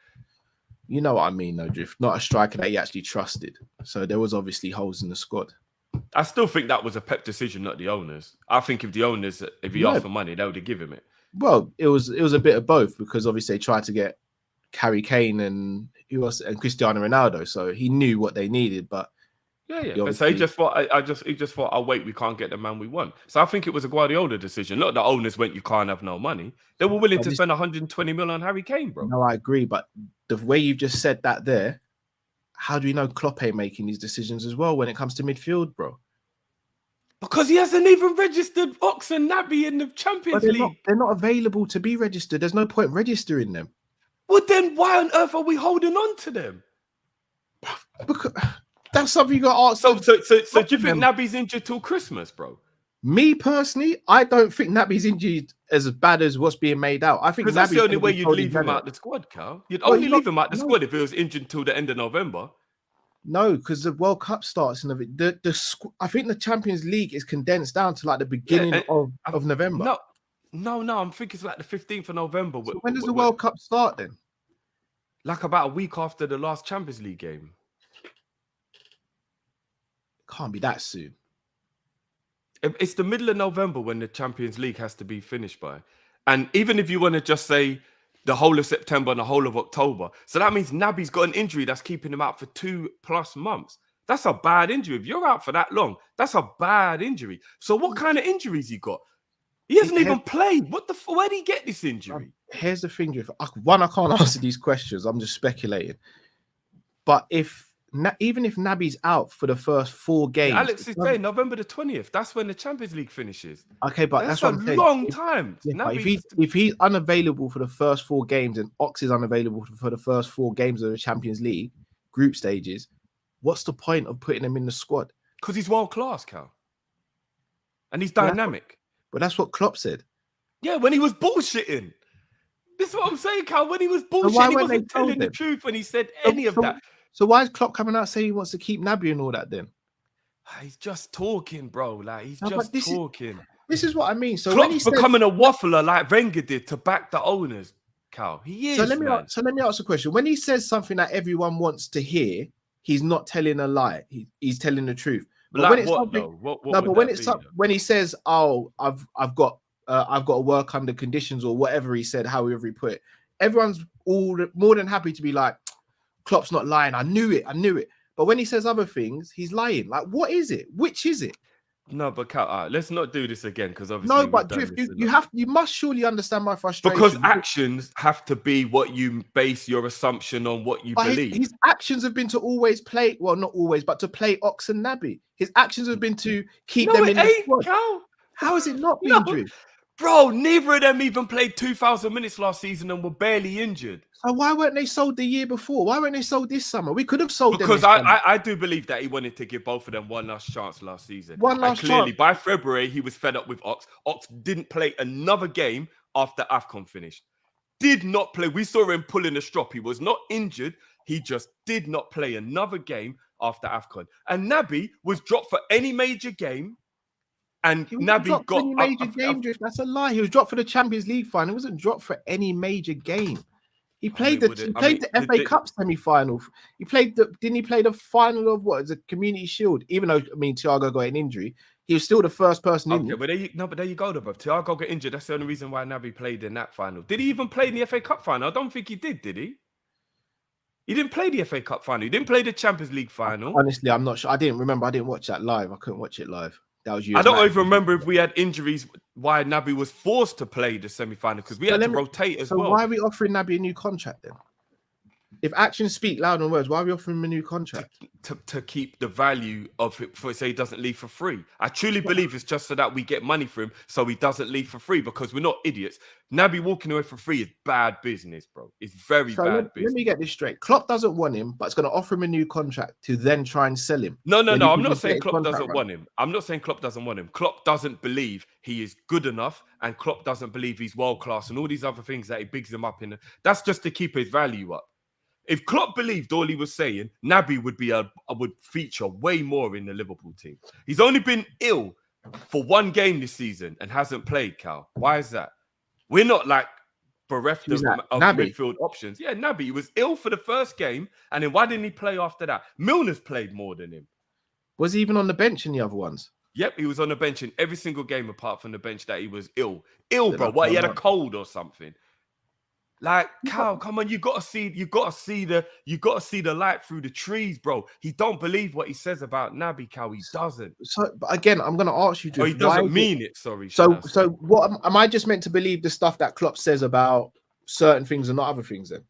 S4: You know what I mean, though, Drift. Not a striker that he actually trusted. So there was obviously holes in the squad.
S6: I still think that was a Pep decision, not the owners. I think if he asked for money, they would have given him it.
S4: Well, it was a bit of both, because obviously they tried to get Harry Kane and Cristiano Ronaldo, so he knew what they needed, but
S6: Yeah. So he just thought, he just thought, oh wait, we can't get the man we want. So I think it was a Guardiola decision. Not the owners went, you can't have no money. They were willing to spend 120 million on Harry Kane, bro.
S4: No, I agree, but the way you've just said that there, how do we know Klopp ain't making these decisions as well when it comes to midfield, bro?
S6: Because he hasn't even registered Ox and Naby in the Champions League.
S4: They're not available to be registered. There's no point registering them.
S6: Well, then why on earth are we holding on to them?
S4: Because that's something you got to ask.
S6: So do you think Naby's injured till Christmas, bro?
S4: Me personally, I don't think Naby's injured as bad as what's being made out. I think
S6: that's the only way you'd leave him out the squad, Cal. You'd only leave him out the squad if he was injured until the end of November.
S4: No, because the World Cup starts in I think the Champions League is condensed down to like the beginning of November.
S6: No. I'm thinking it's like the 15th of November.
S4: So when does the World Cup start then?
S6: Like about a week after the last Champions League game.
S4: Can't be that soon.
S6: It's the middle of November when the Champions League has to be finished by. And even if you want to just say the whole of September and the whole of October. So that means Naby's got an injury that's keeping him out for 2+ months. That's a bad injury. If you're out for that long, that's a bad injury. So what kind of injuries he got? He hasn't even played. Where did he get this injury?
S4: Here's the thing. I can't answer these questions. I'm just speculating. But even if Naby's out for the first 4 games,
S6: Alex is saying November the 20th. That's when the Champions League finishes.
S4: Okay, but that's
S6: a long time.
S4: Yeah, if he's unavailable for the first 4 games and Ox is unavailable for the first 4 games of the Champions League group stages, what's the point of putting him in the squad?
S6: Because he's world class, Cal, and he's dynamic.
S4: But that's what Klopp said.
S6: Yeah, when he was bullshitting. This is what I'm saying, Cal. When he was bullshitting, he wasn't telling the truth when he said any of that.
S4: So why is Klopp coming out saying he wants to keep Naby and all that then?
S6: He's just talking, bro. Like, he's just talking.
S4: This is what I mean. So
S6: Klopp's becoming a waffler like Wenger did to back the owners, Cal. He is,
S4: so let me ask a question. When he says something that everyone wants to hear, he's not telling a lie. He's telling the truth. But
S6: like
S4: when it's
S6: what, though?
S4: When he says, "Oh, I've got to work under conditions," or whatever he said, however he put it, everyone's more than happy to be like, Klopp's not lying. I knew it. But when he says other things, he's lying. Like, what is it? Which is it?
S6: No, but Cal, let's not do this again because obviously
S4: no. But Drift, you must surely understand my frustration
S6: because actions have to be what you base your assumption on, what you believe.
S4: His actions have been to always play. Well, not always, but to play Ox and Naby. His actions have been to keep them in the squad.
S6: Cal.
S4: How has it not been, Drift?
S6: Bro, neither of them even played 2,000 minutes last season and were barely injured.
S4: So why weren't they sold the year before? Why weren't they sold this summer? We could have sold them.
S6: Because I do believe that he wanted to give both of them one last chance last season. Clearly, by February, he was fed up with Ox. Ox didn't play another game after AFCON finished. Did not play. We saw him pulling a strop. He was not injured. He just did not play another game after AFCON. And Naby was dropped for any major game. And Naby got
S4: any major game. That's a lie. He was dropped for the Champions League final. He wasn't dropped for any major game. He played the FA Cup semi-final. Didn't he play the final of what is a Community Shield? Even though Thiago got an injury, he was still the first person in.
S6: But there you go, though, bro. Thiago got injured. That's the only reason why Naby played in that final. Did he even play in the FA Cup final? I don't think he did he? He didn't play the FA Cup final. He didn't play the Champions League final.
S4: Honestly, I'm not sure. I didn't remember. I didn't watch that live. I couldn't watch it live. That was you.
S6: I don't even remember if we had injuries why Naby was forced to play the semi-final because we had to rotate as well. So
S4: why are we offering Naby a new contract then? If actions speak louder than words, why are we offering him a new contract?
S6: To keep the value of it, so he doesn't leave for free. I truly believe it's just so that we get money for him so he doesn't leave for free because we're not idiots. Naby walking away for free is bad business, bro. It's very bad business.
S4: Let me get this straight. Klopp doesn't want him, but it's going to offer him a new contract to then try and sell him.
S6: No. I'm not saying Klopp doesn't want him. I'm not saying Klopp doesn't want him. Klopp doesn't believe he is good enough and Klopp doesn't believe he's world class and all these other things that he bigs him up in. That's just to keep his value up. If Klopp believed all he was saying, Naby would feature way more in the Liverpool team. He's only been ill for 1 game this season and hasn't played, Cal. Why is that? We're not like bereft of midfield options. Yeah, Naby, he was ill for the first game, and then why didn't he play after that? Milner's played more than him.
S4: Was he even on the bench in the other ones?
S6: Yep, he was on the bench in every single game apart from the bench that he was ill. Ill, bro. What, he had a cold or something? Like, Cal, come on, you gotta see the light through the trees, bro. He don't believe what he says about Naby, Cal. He doesn't.
S2: So, but again, I'm going to ask you,
S6: Or he
S2: Drift, why
S6: doesn't
S2: is
S6: mean it. Sorry.
S2: So what am I just meant to believe the stuff that Klopp says about certain things and not other things then?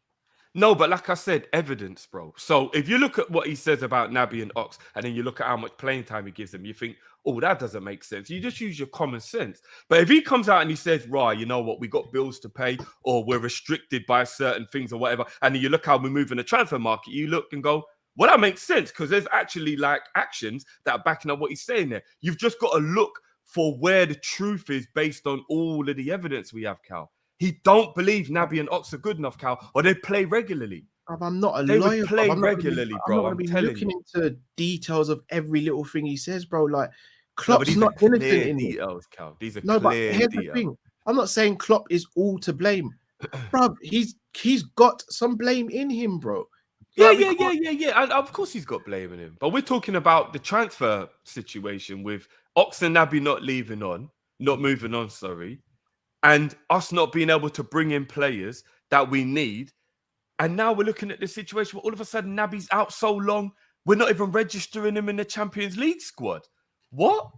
S6: No, but like I said, evidence, bro. So if you look at what he says about Naby and Ox, and then you look at how much playing time he gives them, you think, oh, that doesn't make sense. You just use your common sense. But if he comes out and he says, right, you know what, we got bills to pay, or we're restricted by certain things or whatever, and then you look how we move in the transfer market, you look and go, well, that makes sense, because there's actually like actions that are backing up what he's saying there. You've just got to look for where the truth is based on all of the evidence we have, Cal. He don't believe Naby and Ox are good enough, Cal, or they play regularly.
S2: I'm not a
S6: They
S2: lawyer.
S6: would play
S2: I'm not
S6: regularly,
S2: gonna be,
S6: bro.
S2: I'm not
S6: I'm
S2: going to be
S6: telling
S2: looking
S6: you.
S2: into details of every little thing he says, bro. Like,
S6: No, but
S2: Klopp's
S6: these are
S2: not innocent
S6: clear
S2: in it.
S6: details, Cal. These are
S2: No, but
S6: clear
S2: here's the
S6: details.
S2: thing. I'm not saying Klopp is all to blame. Bro, he's got some blame in him, bro.
S6: Yeah.
S2: Like, we can't-
S6: And of course he's got blame in him. But we're talking about the transfer situation with Ox and Naby not moving on, sorry. And us not being able to bring in players that we need. And now we're looking at the situation where all of a sudden Naby's out so long, we're not even registering him in the Champions League squad. What?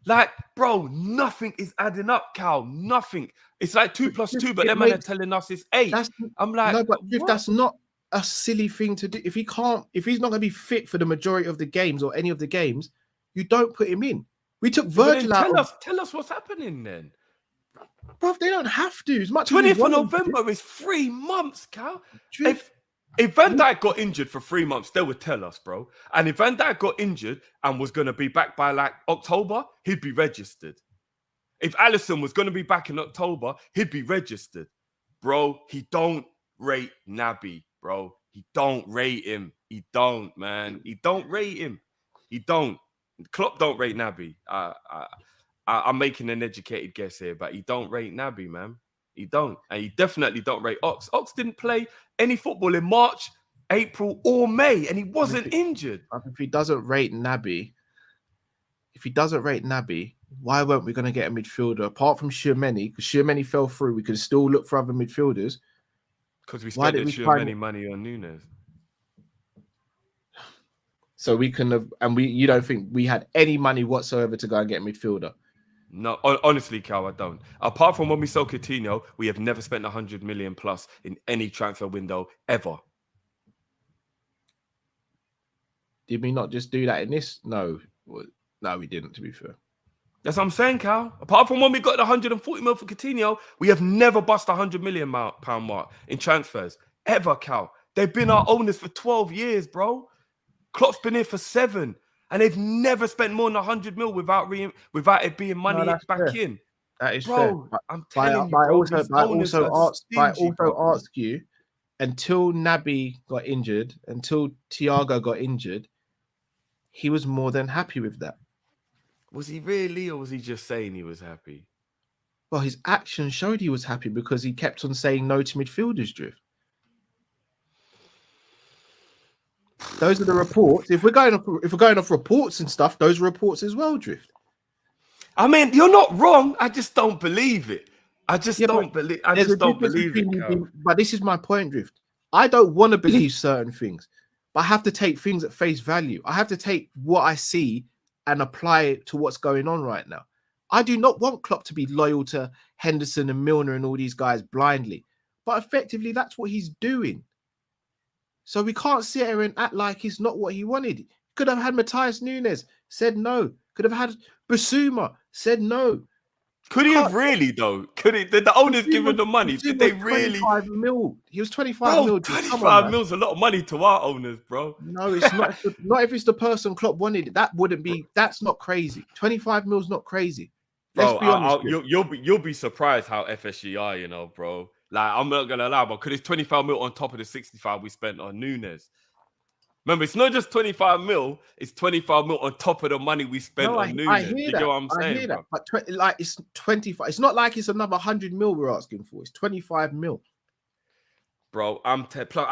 S6: Like, bro, nothing is adding up, Cal. Nothing. It's like 2 plus 2, but them man are telling us it's 8. I'm like,
S2: no, but if
S6: what?
S2: that's not a silly thing to do, if he's not going to be fit for the majority of the games or any of the games, you don't put him in. We took
S6: But then
S2: Virgil out.
S6: tell us what's happening then.
S2: Bro, they don't have to. As much as we
S6: 20th of
S2: want them to.
S6: November is 3 months, Cal.
S2: Drift.
S6: If Van Dijk got injured for 3 months, they would tell us, bro. And if Van Dijk got injured and was going to be back by like October, he'd be registered. If Alisson was going to be back in October, he'd be registered. Bro, he don't rate Naby, bro. He don't rate him. He don't, man. He don't rate him. He don't. Klopp don't rate Naby. I'm making an educated guess here, but he don't rate Naby, man. He don't. And he definitely don't rate Ox. Ox didn't play any football in March, April, or May, and he wasn't injured.
S2: If he doesn't rate Naby, why weren't we going to get a midfielder apart from Tchouaméni? Because Tchouaméni fell through. We could still look for other midfielders.
S6: Because we spent Tchouaméni money on Nunes.
S2: So we can have, and you don't think we had any money whatsoever to go and get a midfielder?
S6: No, honestly, Cal, I don't. Apart from when we sold Coutinho, we have never spent 100 million plus in any transfer window ever.
S2: Did we not just do that in this? No, we didn't. To be fair,
S6: that's what I'm saying, Cal. Apart from when we got the 140 mil for Coutinho, we have never bust the 100 million pound mark in transfers ever, Cal. They've been our owners for 12 years, bro. Klopp's been here for 7. And they've never spent more than 100 mil without it being money back in.
S2: That is
S6: bro,
S2: fair.
S6: I'm telling you, bro,
S2: I also ask you, until Naby got injured, until Thiago got injured, he was more than happy with that.
S6: Was he really, or was he just saying he was happy?
S2: Well, his actions showed he was happy because he kept on saying no to midfielders, Drift. Those are the reports. If we're going off reports and stuff, those are reports as well, Drift.
S6: I mean, you're not wrong. I just don't believe it. I just don't believe it.
S2: But this is my point, Drift. I don't want to believe certain things, but I have to take things at face value. I have to take what I see and apply it to what's going on right now. I do not want Klopp to be loyal to Henderson and Milner and all these guys blindly, but effectively that's what he's doing. So we can't sit here and act like it's not what he wanted. Could have had Matthias Nunes, said no. Could have had Basuma, said no.
S6: Could he have really, though? Did the owners give him the money? Did they really?
S2: 25 mil. He was 25 mil.
S6: 25 mil is a lot of money to our owners, bro.
S2: No, it's not. Not if it's the person Klopp wanted. That wouldn't be. That's not crazy. 25 mil is not crazy. Let's be honest.
S6: You'll be surprised how FSG are, you know, bro. Like, I'm not gonna lie, but because it's 25 mil on top of the 65 we spent on Nunes. Remember, it's not just 25 mil; it's 25 mil on top of the money we spent on Nunes.
S2: I hear
S6: you
S2: that.
S6: get what I'm saying,
S2: I hear
S6: bro?
S2: that. But it's 25. It's not like it's another 100 mil we're asking for. It's 25 mil.
S6: Bro, I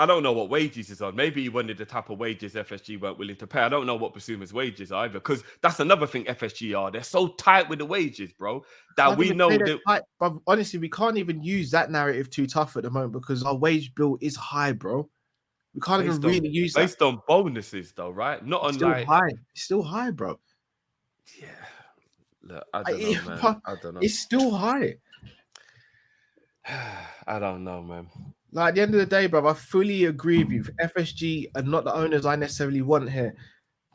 S6: don't know what wages is on. Maybe he wanted the type of wages FSG weren't willing to pay. I don't know what Basuma's wages are either, because that's another thing FSG are. They're so tight with the wages, bro, that
S2: Can't
S6: we
S2: even
S6: know
S2: say
S6: that.
S2: they're tight, but honestly, we can't even use that narrative too tough at the moment because our wage bill is high, bro. We can't even really use that.
S6: Based on bonuses, though, right? Not on
S2: Still
S6: like
S2: high. It's still high, bro.
S6: Yeah. Look, I don't know, man. I don't know.
S2: It's still high.
S6: I don't know, man.
S2: Like at the end of the day, bro, I fully agree with you. FSG are not the owners I necessarily want here.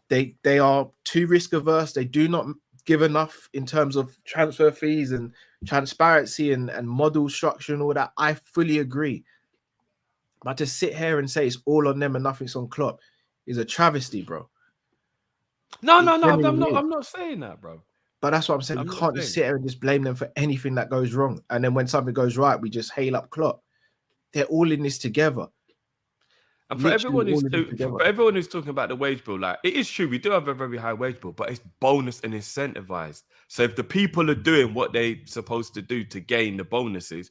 S2: They are too risk averse. They do not give enough in terms of transfer fees and transparency and model structure and all that. I fully agree. But to sit here and say it's all on them and nothing's on Klopp is a travesty, bro.
S6: No, I'm not saying that, bro.
S2: But that's what I'm saying. We can't just sit here and just blame them for anything that goes wrong. And then when something goes right, we just hail up Klopp. They're all in this together.
S6: And for everyone who's talking about the wage bill, like it is true, we do have a very high wage bill, but it's bonus and incentivized. So if the people are doing what they're supposed to do to gain the bonuses,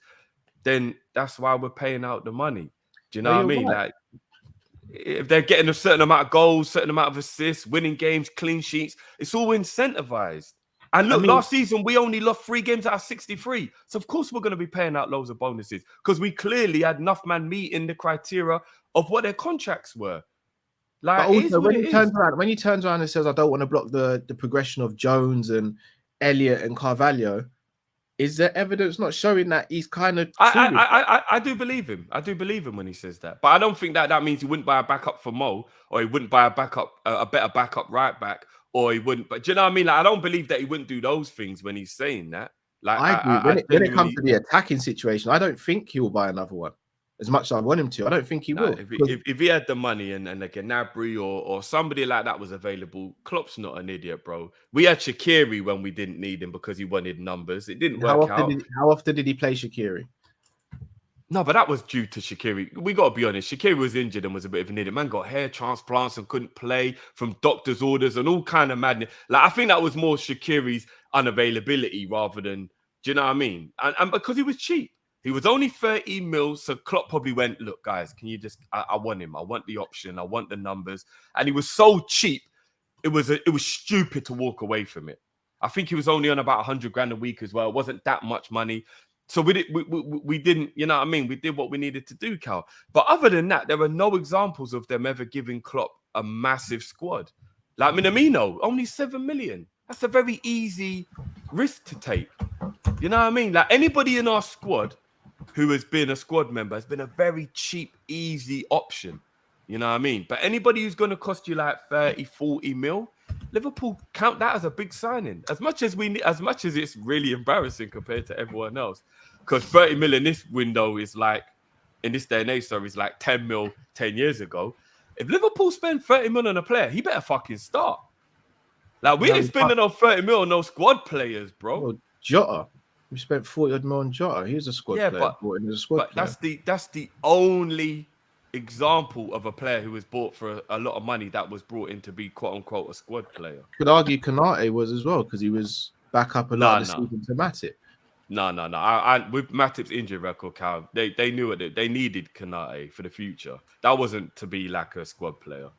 S6: then that's why we're paying out the money. Do you know what I mean?
S2: Right.
S6: Like if they're getting a certain amount of goals, certain amount of assists, winning games, clean sheets, it's all incentivized. And look, last season, we only lost 3 games out of 63. So, of course, we're going to be paying out loads of bonuses because we clearly had enough man meeting the criteria of what their contracts were. Like,
S2: but also, when he turns around and says, I don't want to block the progression of Jones and Elliott and Carvalho, is there evidence not showing that he's kind of...
S6: I do believe him. I do believe him when he says that. But I don't think that means he wouldn't buy a backup for Mo, or he wouldn't buy a better backup right back, or he wouldn't. But do you know what I mean? Like, I don't believe that he wouldn't do those things when he's saying that. Like,
S2: I agree. When it comes to the attacking situation, I don't think he will buy another one. As much as I want him to, I don't think he will.
S6: If he had the money and like a Naby or somebody like that was available, Klopp's not an idiot, bro. We had Shaqiri when we didn't need him because he wanted numbers. It didn't work out.
S2: How often did he play Shaqiri?
S6: No, but that was due to Shaqiri. We got to be honest. Shaqiri was injured and was a bit of an idiot. Man got hair transplants and couldn't play from doctor's orders and all kind of madness. Like, I think that was more Shaqiri's unavailability rather than, do you know what I mean? And because he was cheap. He was only 30 mil, so Klopp probably went, look, guys, can you just, I want him. I want the option. I want the numbers. And he was so cheap, it was stupid to walk away from it. I think he was only on about 100 grand a week as well. It wasn't that much money. So we didn't, you know what I mean? We did what we needed to do, Cal. But other than that, there were no examples of them ever giving Klopp a massive squad. Like Minamino, only 7 million. That's a very easy risk to take. You know what I mean? Like anybody in our squad who has been a squad member has been a very cheap, easy option. You know what I mean? But anybody who's going to cost you like 30, 40 mil, Liverpool count that as a big signing. As much as it's really embarrassing compared to everyone else. Because 30 mil in this window is like, in this day and age, is like 10 mil 10 years ago. If Liverpool spend 30 mil on a player, he better fucking start. Like, we ain't spending on 30 mil on no squad players, bro.
S2: Well, Jota. We spent 40 odd mil on Jota. He was a squad player. But
S6: that's the only example of a player who was bought for a lot of money that was brought in to be quote unquote a squad player.
S2: Could argue Konate was as well because he was back up a lot of the season to Matip.
S6: No. I with Matip's injury record, Cal, they knew it. They needed Konate for the future. That wasn't to be like a squad player.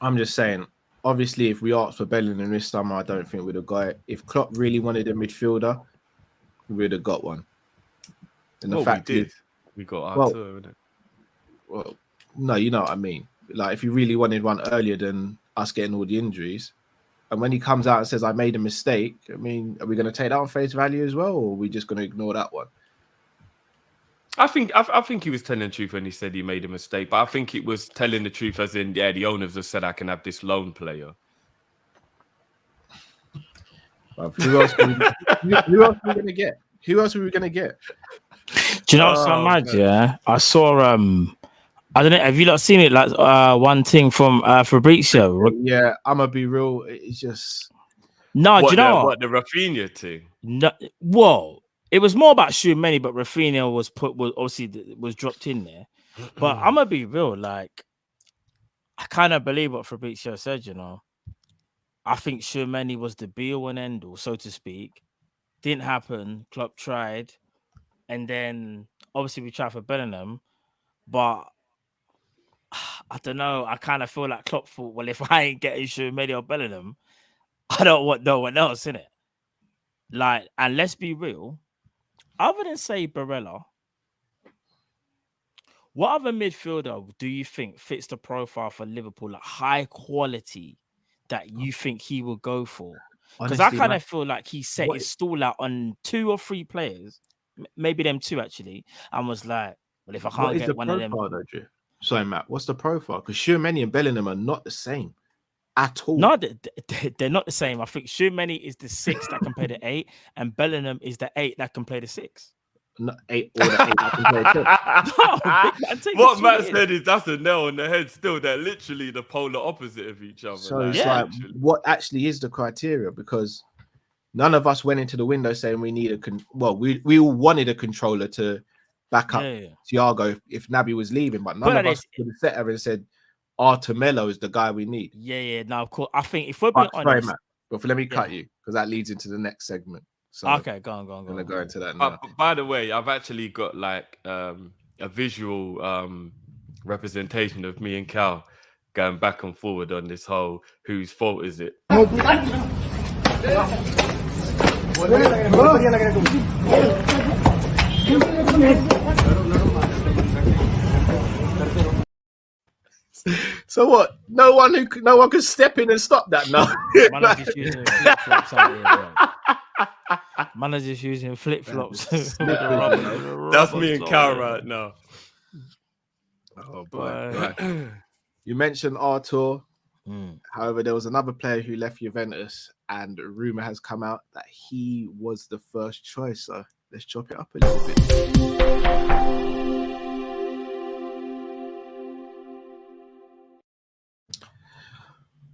S2: I'm just saying. Obviously, if we asked for Bellingham this summer, I don't think we'd have got it. If Klopp really wanted a midfielder, we'd have got one. And the fact is,
S6: we got Artur.
S2: Well, no, you know what I mean. Like, if you really wanted one earlier than us getting all the injuries, and when he comes out and says, I made a mistake, I mean, are we going to take that on face value as well, or are we just going to ignore that one?
S6: I think he was telling the truth when he said he made a mistake, but I think it was telling the truth as in, the owners have said I can have this loan player.
S2: Well, who else are we going to get? Who else are we going to get?
S5: Do you know what's so mad? Yeah, I saw. I don't know. Have you not seen it? Like one thing from Fabrizio.
S2: Yeah, I'm gonna be real. It's just
S5: no. Do you know
S6: what the Rafinha thing?
S5: No, whoa. It was more about Tchouaméni, but Rafinha was dropped in there. But I'm gonna be real. Like, I kind of believe what Fabrizio said. You know, I think Tchouaméni was the be-all and end-all, so to speak. Didn't happen. Klopp tried. And then Obviously, we tried for Bellingham, but I don't know. I kind of feel like Klopp thought, well, if I ain't getting Tchouaméni or Bellingham, I don't want no one else in it. Like, and let's be real, other than say Barella, what other midfielder do you think fits the profile for Liverpool, like high quality, that you think he will go for? Because I kind of feel like he set his stall out on 2 or 3 players, maybe them 2 actually, and was like, well, if I can't get one of them.
S2: Though, Drew? Sorry, Matt. What's the profile? Because Tchouaméni and Bellingham are not the same at all.
S5: No, they're not the same. I think Tchouaméni is the 6 that can play the 8, and Bellingham is the 8 that can play the 6.
S2: Not 8 or the 8 that can play the 6.
S6: What Matt said is that's a nail on the head still. They're literally the polar opposite of each other.
S2: So it's like, what actually is the criteria? Because none of us went into the window saying we need we all wanted a controller to back up Thiago if Naby was leaving, but none of us would have sat there and said Artur Melo is the guy we need.
S5: Yeah. Now, of course, I think if we're being honest,
S2: sorry, Matt, but let me cut you because that leads into the next segment. So
S5: okay, go on.
S2: I'm gonna go into that now.
S6: By the way, I've actually got like a visual representation of me and Cal going back and forward on this whole whose fault is it?
S2: So what? No one can step in and stop that now.
S5: Man is just using flip-flops.
S6: That's me and Cal right now.
S2: Oh boy. Right. You mentioned Artur. However, there was another player who left Juventus, and a rumor has come out that he was the first choice. So let's chop it up a little bit.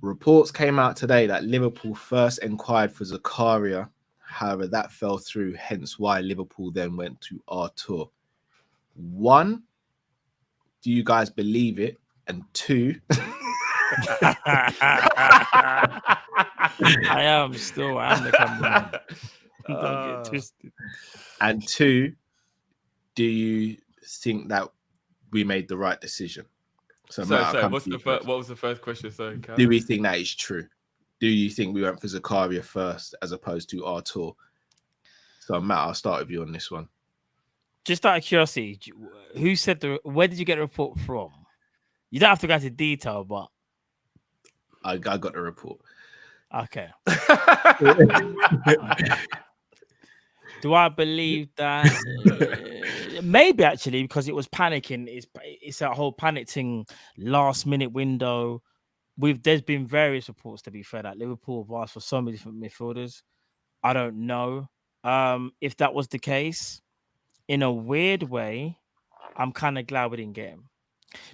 S2: Reports came out today that Liverpool first inquired for Zakaria. However, that fell through, hence why Liverpool then went to Artur. 1, do you guys believe it? And 2,
S5: I am the cameraman. Don't get twisted.
S2: And 2, do you think that we made the right decision?
S6: So what was the first question? Sorry, Cal?
S2: Do we think that is true? Do you think we went for Zakaria first as opposed to Artur? So Matt, I'll start with you on this one.
S5: Just out of curiosity, who said where did you get the report from? You don't have to go into detail, but
S2: I got the report.
S5: Okay. Do I believe that? Maybe actually, because it was panicking. It's a whole panic thing, last minute window. There's been various reports, to be fair, that Liverpool have asked for so many different midfielders. I don't know if that was the case. In a weird way, I'm kind of glad we didn't get him,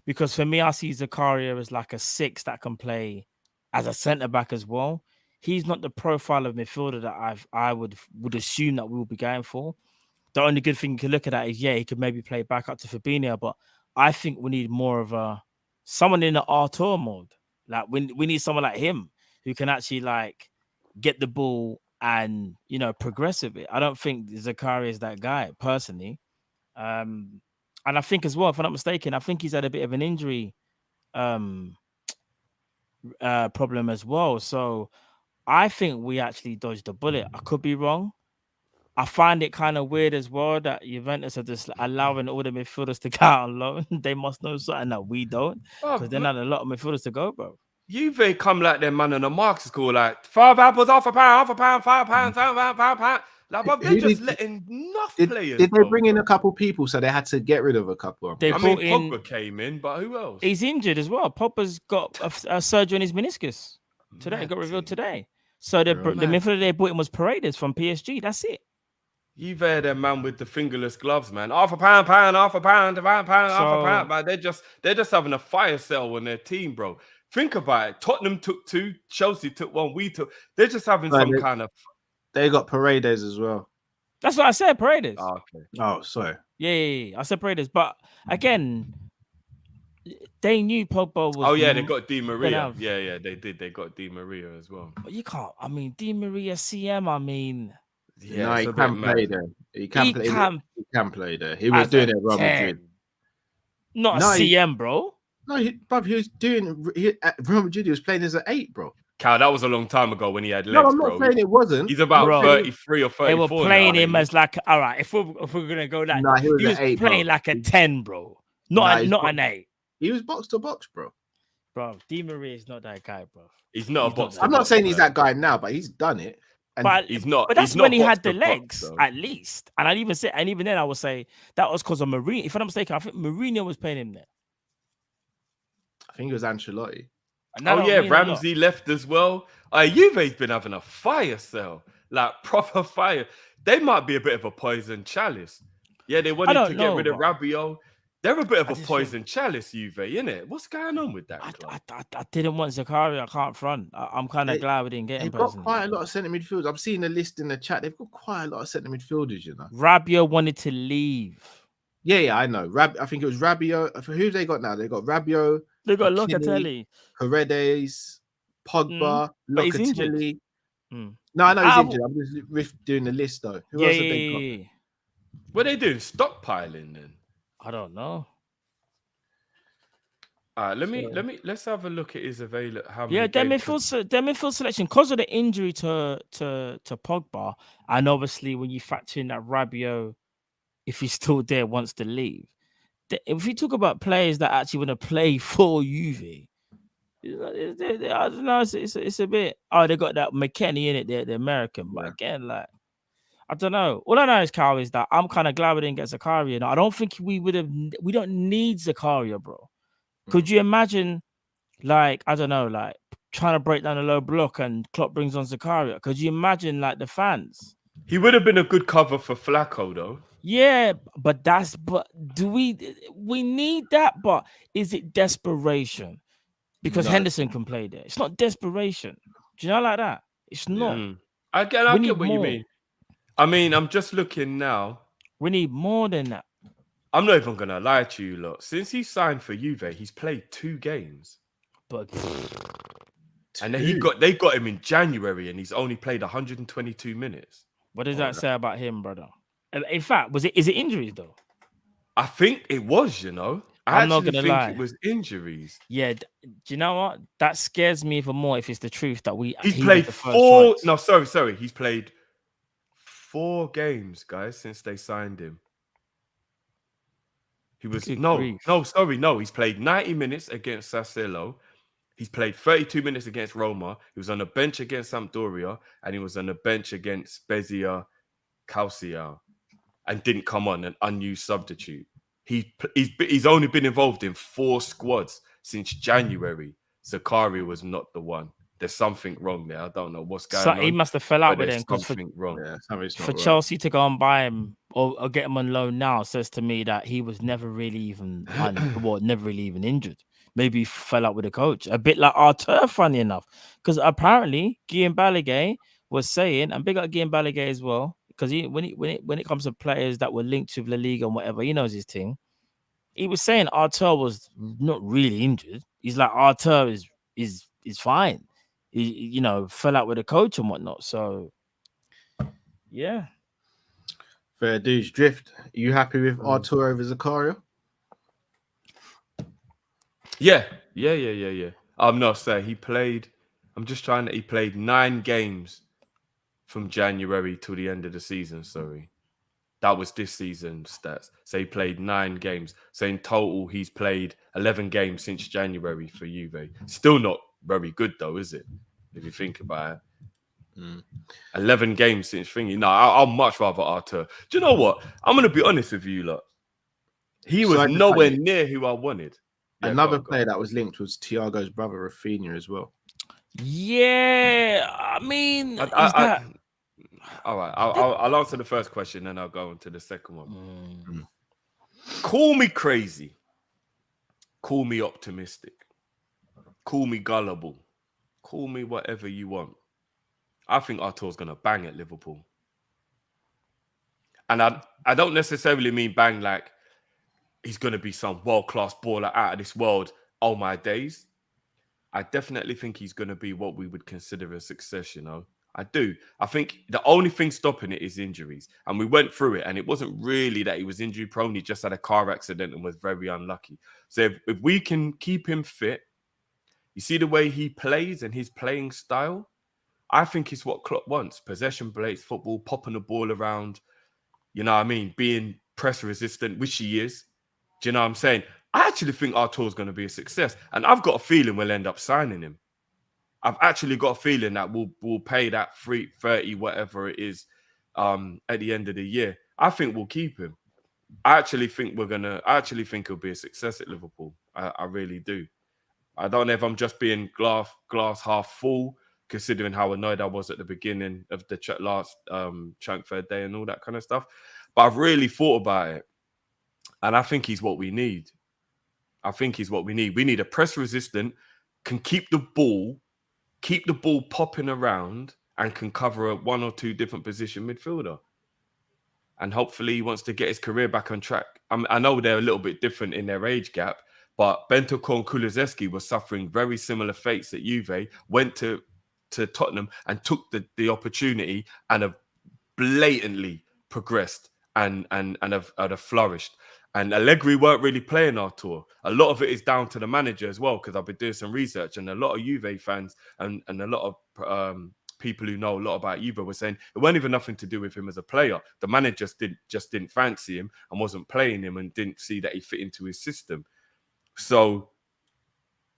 S5: because for me, I see Zakaria as like a 6 that can play as a centre back as well. He's not the profile of midfielder that I would assume that we will be going for. The only good thing you can look at that is, he could maybe play back up to Fabinho, but I think we need more of someone in the Artur mode. Like we need someone like him who can actually like get the ball and progress with it. I don't think Zakaria is that guy personally, and I think as well, if I'm not mistaken, I think he's had a bit of an injury problem as well. So I think we actually dodged the bullet. I could be wrong. I find it kind of weird as well that Juventus are just allowing all the midfielders to go out on loan. They must know something that we don't, because they're not a lot of midfielders to go, bro.
S6: Juve come like them man on the market school, like 5 apples, £1, £1, £5. Like, but they're just letting enough players.
S2: Did they bring in a couple people, so they had to get rid of a couple?
S6: Pogba came in, but who else?
S5: He's injured as well. Pogba's got a surgery on his meniscus today. It got revealed today. So the midfielder they brought in was Paredes from PSG. That's it.
S6: You've had a man with the fingerless gloves, man. £1, £5, man. They're just having a fire sale on their team, bro. Think about it. Tottenham took 2, Chelsea took 1, we took. They're just having kind of.
S2: They got Paredes as well.
S5: That's what I said, Paredes.
S2: Oh, okay. Oh, sorry.
S5: Yeah. I said Paredes, but again, they knew Pogba was.
S6: Oh yeah, they got Di Maria. Yeah, they did. They got Di Maria as well.
S5: But you can't. I mean, Di Maria, CM. I mean.
S2: Yeah, he can play then. He can
S5: He
S2: play.
S5: can
S2: He can play there. He was
S5: as
S2: doing
S5: a
S2: it at Real
S5: 10.
S2: Madrid.
S5: Not
S2: No,
S5: a CM, bro.
S2: No, he was doing. At Real Madrid, he was playing as an 8, bro.
S6: Cal, that was a long time ago when he had legs,
S2: No, I'm not
S6: bro.
S2: saying it wasn't.
S6: He's about
S5: Bro.
S6: 33 or 34
S5: They were playing
S6: now,
S5: him
S6: ain't
S5: as like, all right, if we're gonna go that,
S2: Nah, he was an 8,
S5: playing
S2: bro.
S5: like a 10, bro.
S2: Nah,
S5: Not an 8,
S2: He was box to box, bro.
S5: bro. Di Maria is not that guy, bro.
S6: He's not a box.
S2: I'm not saying he's that guy now, but he's done it. And
S5: But
S6: he's not.
S5: But that's
S6: he's
S5: when
S6: not
S5: he had
S6: box
S5: the
S6: to box,
S5: legs,
S6: though.
S5: at least. And even then, I would say that was because of Mourinho. If I'm not mistaken, I think Mourinho was playing him there.
S2: I think it was Ancelotti.
S5: And that
S6: Oh
S5: don't
S6: yeah,
S5: mean a lot.
S6: Ramsey left as well. Juve's been having a fire sale, like proper fire. They might be a bit of a poison chalice. Yeah, they wanted to get rid of Rabiot. They're a bit of a poison chalice, Juve, innit? What's going on with that?
S5: I didn't want Zakaria. I can't front. I'm kind of glad we didn't get him.
S2: They've got quite a lot of centre midfielders. I'm seeing the list in the chat. They've got quite a lot of centre midfielders, you know.
S5: Rabiot wanted to leave.
S2: Yeah, I know. I think it was Rabiot. Who have they got now? They got Rabiot.
S5: They got
S2: McKinney,
S5: Locatelli,
S2: Paredes, Pogba,
S5: but he's injured.
S2: Locatelli. No, I know he's injured. I'm just doing the list though. Who else have they got?
S6: What are they doing? Stockpiling then?
S5: I don't know.
S6: All right, let's have a look at his available.
S5: Their midfield selection because of the injury to Pogba, and obviously when you factor in that Rabiot, if he's still there, wants to leave. If we talk about players that actually want to play for Juve, I don't know. It's a bit. Oh, they got that McKennie in it. The American, but again, like I don't know. All I know is, Kyle, is that I'm kind of glad we didn't get Zakaria. Now, I don't think we would have. We don't need Zakaria, bro. Could you imagine, like, I don't know, like trying to break down a low block and Klopp brings on Zakaria? Could you imagine, like, the fans?
S6: He would have been a good cover for Flacco, though.
S5: Yeah, but do we need that? But is it desperation? Because Henderson can play there. It's not desperation. Do you know like that? It's not.
S6: I get what you mean. I mean, I'm just looking now.
S5: We need more than that.
S6: I'm not even gonna lie to you, lot. Since he signed for Juve, he's played 2 games.
S5: But
S6: and then they got him in January, and he's only played 122 minutes.
S5: What does that say about him, brother? In fact, is it injuries though?
S6: I think it was, you know.
S5: I'm not gonna lie.
S6: It was injuries.
S5: Yeah, do you know what? That scares me even more if it's the truth that
S6: He's played 4. No, sorry. He's played 4 games, guys, since they signed him. He was He's played 90 minutes against Sassuolo. He's played 32 minutes against Roma. He was on the bench against Sampdoria, and he was on the bench against Spezia Calcio, and didn't come on, an unused substitute. He's only been involved in 4 squads since January. Zakaria was not the one. There's something wrong there. I don't know what's going on.
S5: He must have fell out with him.
S6: Something wrong.
S2: Yeah,
S5: for Chelsea to go and buy him or get him on loan now says to me that he was never really even injured. Maybe he fell out with the coach. A bit like Artur, funny enough. Because apparently Guillaume Balaguer was saying, and big up Guillaume Balaguer as well, because when it comes to players that were linked to La Liga and whatever, he knows his thing. He was saying Artur was not really injured. He's like, Artur is fine. He fell out with the coach and whatnot. So yeah.
S2: Fair dues. Drift. Are you happy with Artur over Zakaria?
S6: Yeah. No, sir. He played 9 games from January to the end of the season. Sorry. That was this season's stats. So he played 9 games. So in total, he's played 11 games since January for Juve. Still not very good, though, is it? If you think about it. 11 games since thinking. No, I'll much rather Artur. Do you know what? I'm going to be honest with you, lot. He was nowhere near who I wanted. Yeah,
S2: another player that was linked was Thiago's brother, Rafinha, as well.
S5: Yeah, I mean,
S6: all right, I'll answer the first question, then I'll go on to the second one. Call me crazy. Call me optimistic. Call me gullible. Call me whatever you want. I think Artur's going to bang at Liverpool. And I don't necessarily mean bang like he's going to be some world-class baller out of this world all my days. I definitely think he's going to be what we would consider a success, you know. I do. I think the only thing stopping it is injuries. And we went through it, and it wasn't really that he was injury prone. He just had a car accident and was very unlucky. So if we can keep him fit, you see the way he plays and his playing style, I think it's what Klopp wants. Possession-based football, popping the ball around, you know what I mean? Being press resistant, which he is. Do you know what I'm saying? I actually think Artur's going to be a success. And I've got a feeling we'll end up signing him. I've actually got a feeling that we'll pay that 30, whatever it is, at the end of the year. I think we'll keep him. I actually think he'll be a success at Liverpool. I really do. I don't know if I'm just being glass half full, considering how annoyed I was at the beginning of the last transfer day and all that kind of stuff. But I've really thought about it. And I think he's what we need. We need a press resistant, can keep the ball popping around, and can cover a 1 or 2 different position midfielder. And hopefully he wants to get his career back on track. I know they're a little bit different in their age gap, but Bentancur and Kulusevski were suffering very similar fates at Juve, went to Tottenham and took the opportunity and have blatantly progressed and have flourished. And Allegri weren't really playing Artur. A lot of it is down to the manager as well, because I've been doing some research, and a lot of Juve fans and a lot of people who know a lot about Juve were saying it weren't even nothing to do with him as a player. The manager just didn't fancy him and wasn't playing him and didn't see that he fit into his system. So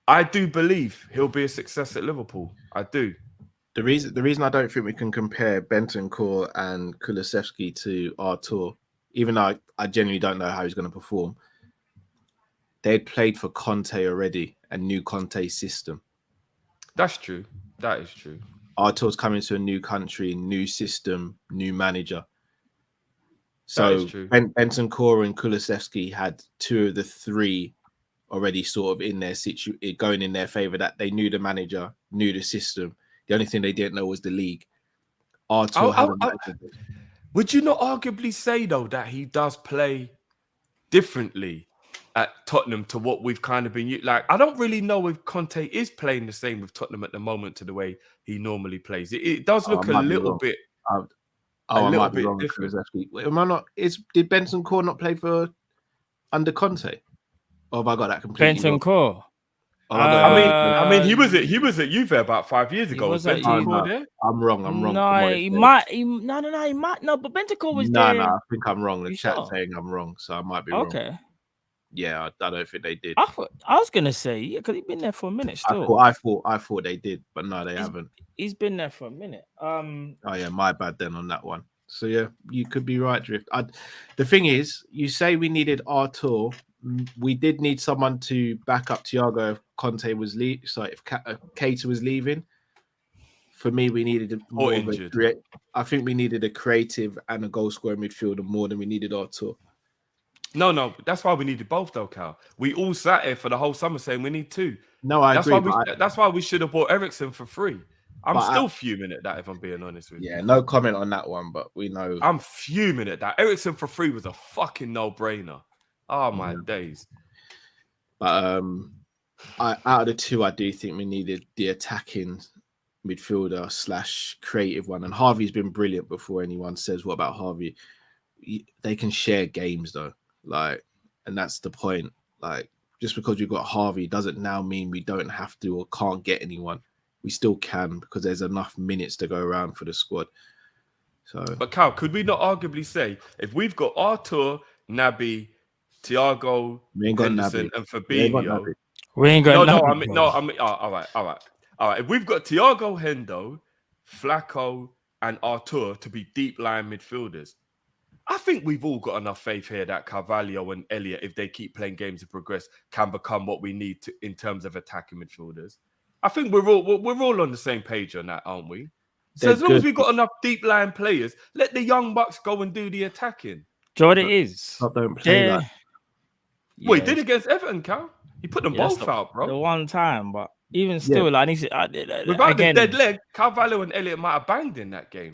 S6: I do believe he'll be a success at Liverpool. I do.
S2: The reason I don't think we can compare Bentancur and Kulusevski to Artur, even though I genuinely don't know how he's going to perform, they'd played for Conte already and knew Conte's system.
S6: That's true. That is true.
S2: Artur's coming to a new country, new system, new manager. So Bentancur and Kulusevski had 2 of the 3 already sort of in their going in their favour, that they knew the manager, knew the system. The only thing they didn't know was the league. Artur
S6: would you not arguably say, though, that he does play differently at Tottenham to what we've kind of been like? I don't really know if Conte is playing the same with Tottenham at the moment to the way he normally plays. It does look a little bit.
S2: I might be wrong. Am I not? Did Bentancur not play for under Conte? Or have I got that completely
S5: Bentancur.
S6: I mean, he was at Juve about 5 years ago. Was Bentancur there?
S2: I'm wrong.
S5: No, he might. He might. No, but Bentancur was there.
S2: No, I think I'm wrong. The chat's saying I'm wrong, so I might be wrong.
S5: Okay.
S2: Yeah, I don't think they did.
S5: I was gonna say, because he's been there for a minute still.
S2: I thought they did, but no, they haven't.
S5: He's been there for a minute.
S2: Oh yeah, my bad then on that one. So yeah, you could be right, Drift. The thing is, you say we needed Artur. We did need someone to back up Thiago if Conte was leaving. So if Keita was leaving, for me, we needed more of I think we needed a creative and a goal scorer midfielder more than we needed Artur.
S6: No, that's why we needed both, though, Cal. We all sat here for the whole summer saying we need 2.
S2: No, I agree.
S6: That's why we should have bought Eriksen for free. I'm still fuming at that, if I'm being honest with you.
S2: Yeah, no comment on that one, but we know.
S6: I'm fuming at that. Eriksen for free was a fucking no-brainer. Oh, my days.
S2: But out of the 2, I do think we needed the attacking midfielder / creative one. And Harvey's been brilliant before anyone says, what about Harvey? They can share games, though. And that's the point. Just because we've got Harvey doesn't now mean we don't have to or can't get anyone. We still can, because there's enough minutes to go around for the squad. So,
S6: but Cal, could we not arguably say, if we've got Artur, Naby, Thiago, Henderson, and Fabinho,
S5: we ain't got
S6: all right. If we've got Thiago, Hendo, Flacco, and Artur to be deep line midfielders, I think we've all got enough faith here that Carvalho and Elliott, if they keep playing games and progress, can become what we need to in terms of attacking midfielders. I think we're all on the same page on that, aren't we? So as long as we've got enough deep line players, let the young bucks go and do the attacking.
S5: Do you know what it is?
S2: Don't play that.
S6: Well, he did against Everton, Cal. He put them both out, bro.
S5: The one time, but even still, without
S6: the dead leg, Carvalho and Elliott might have banged in that game.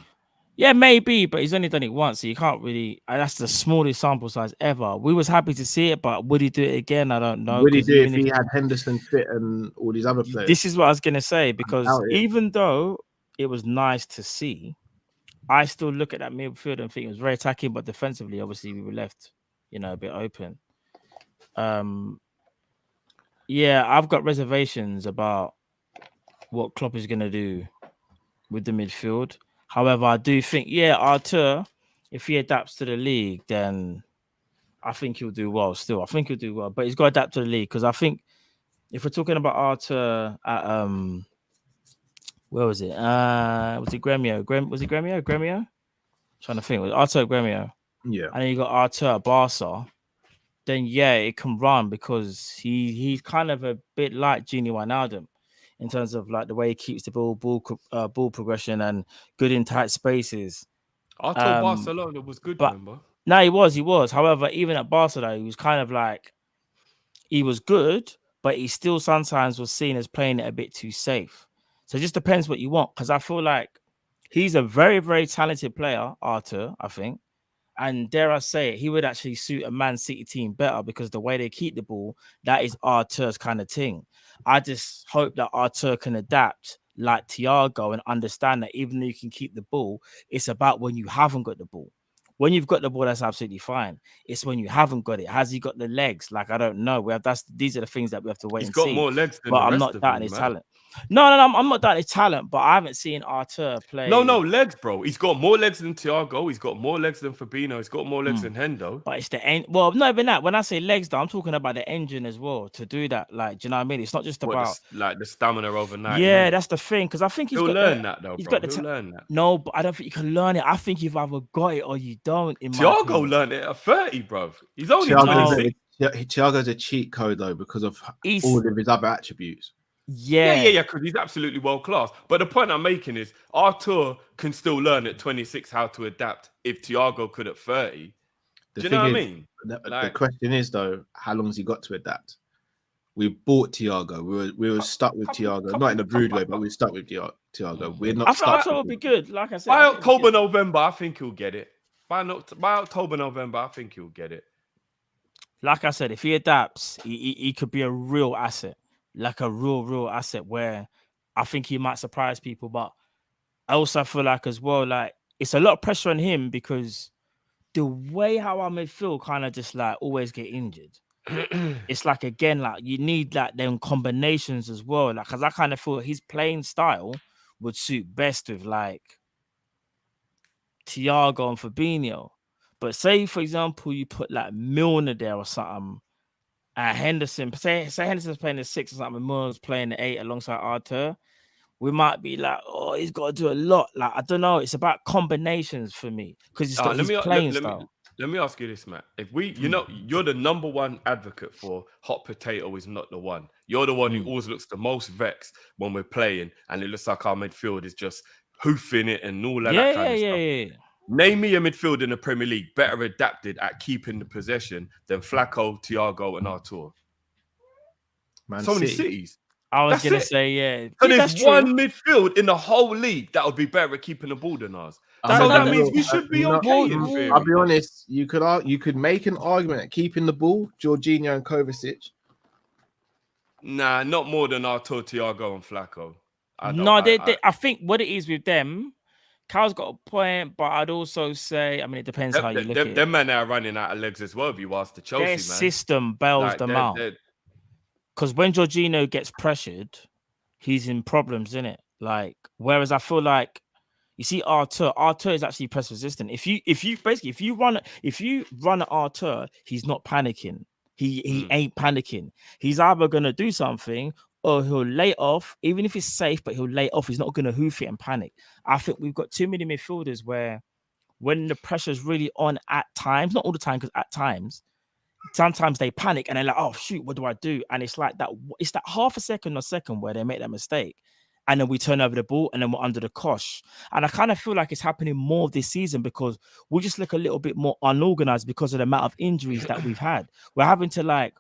S5: Yeah, maybe, but he's only done it once, so you can't really. That's the smallest sample size ever. We was happy to see it, but would he do it again? I don't know.
S2: Would he do it if he had Henderson fit and all these other players?
S5: This is what I was gonna say, because even though it was nice to see. I still look at that midfield and think it was very attacking, but defensively, obviously, we were left, a bit open. Yeah, I've got reservations about what Klopp is going to do with the midfield. However, I do think, Artur, if he adapts to the league, then I think he'll do well still. I think he'll do well, but he's got to adapt to the league because I think if we're talking about Artur at, where was it? Was it Gremio? Was it Gremio? Gremio? Trying to think. Was it Artur at Gremio?
S2: Yeah.
S5: And then you got Artur at Barca. Then it can run because he's kind of a bit like Gini Wijnaldum in terms of like the way he keeps the ball progression and good in tight spaces.
S6: Artur Barcelona was good, remember?
S5: No, he was. However, even at Barcelona, he was kind of like he was good, but he still sometimes was seen as playing it a bit too safe. So it just depends what you want. Because I feel like he's a very, very talented player, Artur, I think. And dare I say it, he would actually suit a Man City team better because the way they keep the ball, that is Artur's kind of thing. I just hope that Artur can adapt like Thiago and understand that even though you can keep the ball, it's about when you haven't got the ball. When you've got the ball, that's absolutely fine. It's when you haven't got it. Has he got the legs? Like, I don't know. These are the things that we have to wait and see.
S6: He's got more legs than
S5: but
S6: the
S5: I'm
S6: rest
S5: not
S6: of
S5: doubting
S6: them,
S5: his
S6: man.
S5: talent. No, I'm not doubting his talent, but I haven't seen Artur play.
S6: No, legs, bro. He's got more legs than Thiago. He's got more legs than Fabinho. He's got more legs than Hendo.
S5: But it's the end. Well, not even that. When I say legs, though, I'm talking about the engine as well to do that. Like, do you know what I mean? It's not just about
S6: the stamina overnight.
S5: Yeah, that's the thing. Because I think he'll
S6: learn that though. He'll learn that.
S5: No, but I don't think you can learn it. I think you've either got it or you don't.
S6: Thiago learned it at 30, bro. He's only
S2: Thiago's a cheat code though because of all of his other attributes.
S6: Yeah, because he's absolutely world class. But the point I'm making is Artur can still learn at 26 how to adapt if Thiago could at 30. Do you know what I mean?
S2: The question is though, how long has he got to adapt? We bought Thiago. We were stuck with Thiago, not in a rude way, but we're stuck with Thiago. We're not.
S5: I thought Artur would be good. Like I said,
S6: by October, November, I think he'll get it. By October, November, I think he'll get it.
S5: Like I said, if he adapts, he could be a real asset. Like a real asset where I think he might surprise people. But I also feel like as well, like it's a lot of pressure on him because the way how our midfield kind of just like always get injured. It's like, again, like you need like them combinations as well. Like, because I kind of feel his playing style would suit best with like Thiago and Fabinho. But say, for example, you put like Milner there or something. Henderson, say Henderson's playing the 6 or something, and Milner's playing the 8 alongside Artur. We might be like, oh, he's got to do a lot. Like, I don't know. It's about combinations for me because it's his playing style.
S6: Let me ask you this, Matt. If you're the number one advocate for hot potato is not the one. You're the one who always looks the most vexed when we're playing, and it looks like our midfield is just hoofing it and all that kind of stuff.
S5: Yeah.
S6: Name me a midfield in the Premier League better adapted at keeping the possession than Flacco, Thiago, and Artur. So many cities.
S5: I was going to say, yeah.
S6: So there's one midfield in the whole league that would be better at keeping the ball than us. So that means we should be okay in theory.
S2: I'll be honest. You could make an argument at keeping the ball, Jorginho and Kovacic.
S6: Nah, not more than Artur, Thiago, and Flacco.
S5: I think what it is with them, Cal's got a point, but I'd also say, I mean, it depends how you look at it.
S6: Them men are running out of legs as well if you ask the Chelsea,
S5: Their system bails them out. Because when Jorginho gets pressured, he's in problems, isn't it? Like, whereas I feel like you see Artur is actually press resistant. If you run at Artur, he's not panicking. He ain't panicking. He's either gonna do something or he'll lay off, even if it's safe, but he'll lay off. He's not gonna hoof it and panic. I think we've got too many midfielders where when the pressure's really on at times, not all the time, because at times, sometimes they panic and they're like, oh shoot, what do I do? And it's like that, it's that half a second or second where they make that mistake. And then we turn over the ball and then we're under the cosh. And I kind of feel like it's happening more this season because we just look a little bit more unorganized because of the amount of injuries that we've had. We're having to like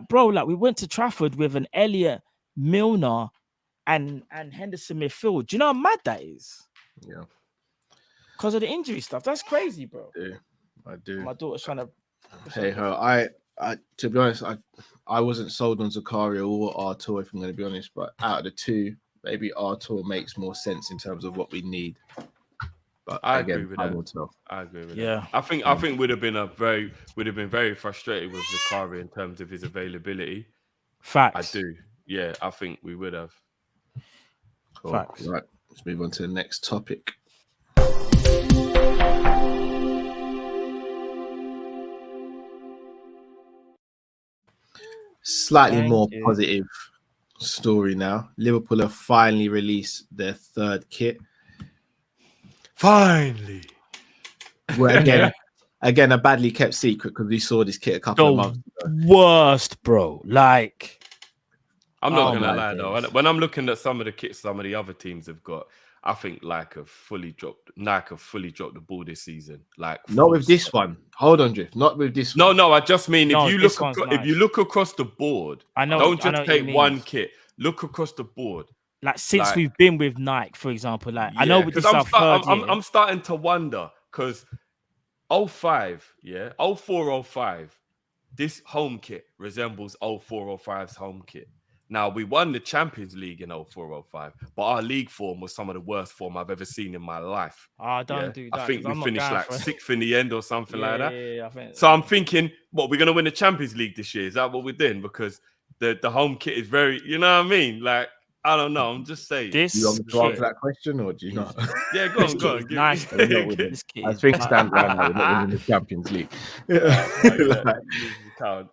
S5: bro, like we went to Trafford with an Elliott, Milner, and Henderson midfield. Do you know how mad that is?
S2: Yeah.
S5: Because of the injury stuff. That's crazy, bro.
S2: I do.
S5: My daughter's trying to...
S2: Hey, her. I to be honest, I wasn't sold on Zakaria or Artur, if I'm going to be honest. But out of the two, maybe Artur makes more sense in terms of what we need. But
S6: I
S2: again,
S6: agree with
S2: I
S6: that.
S2: will tell.
S6: I agree with
S5: Yeah.
S6: that. I think would have been very frustrated with Zakaria in terms of his availability.
S5: Facts.
S6: I do. Yeah, I think we would have.
S2: Cool.
S5: Facts.
S2: Right, let's move on to the next topic. Slightly
S5: Thank
S2: more
S5: you.
S2: positive story now. Liverpool have finally released their third kit.
S6: Finally.
S2: Well, again, a badly kept secret because we saw this kit a couple of months
S5: The
S2: ago.
S5: worst, bro. Like,
S6: I'm not
S5: Oh
S6: gonna
S5: my
S6: lie though.
S5: days.
S6: When I'm looking at some of the kits some of the other teams have got, I think Nike have fully dropped the ball this season. Like
S2: Not
S6: full
S2: with this
S6: stop.
S2: one. Hold on, Drift. Not with this
S6: No,
S2: one.
S6: no. I just mean
S5: No,
S6: if you
S5: this
S6: look
S5: one's
S6: if you
S5: nice.
S6: look across the board,
S5: I know.
S6: don't
S5: I know
S6: just
S5: what you
S6: take one
S5: mean.
S6: kit. Look across the board.
S5: Like since
S6: Like-
S5: we've been with Nike, for example, like I know
S6: Yeah,
S5: this
S6: because
S5: is our third year.
S6: I'm starting to wonder because 05, 04, 05, this home kit resembles 04, 05's home kit. Now, we won the Champions League in 04, 05, but our league form was some of the worst form I've ever seen in my life.
S5: Don't do that.
S6: I think
S5: 'cause
S6: we
S5: I'm not
S6: finished
S5: going
S6: like
S5: for it.
S6: 6th in the end or something like that.
S5: Yeah, I think
S6: So I'm thinking, what, we're going to win the Champions League this year? Is that what we're doing? Because the home kit is very, you know what I mean? Like, I don't know. I'm just saying.
S5: this
S2: Do you want me to
S5: kit
S2: answer that question or do you not?
S6: Yeah, go on, go on.
S5: is nice.
S2: We're not winning.
S5: This kit
S2: I
S5: is
S2: think
S5: nice.
S2: stand right now, we're not winning the Champions League.
S6: Count.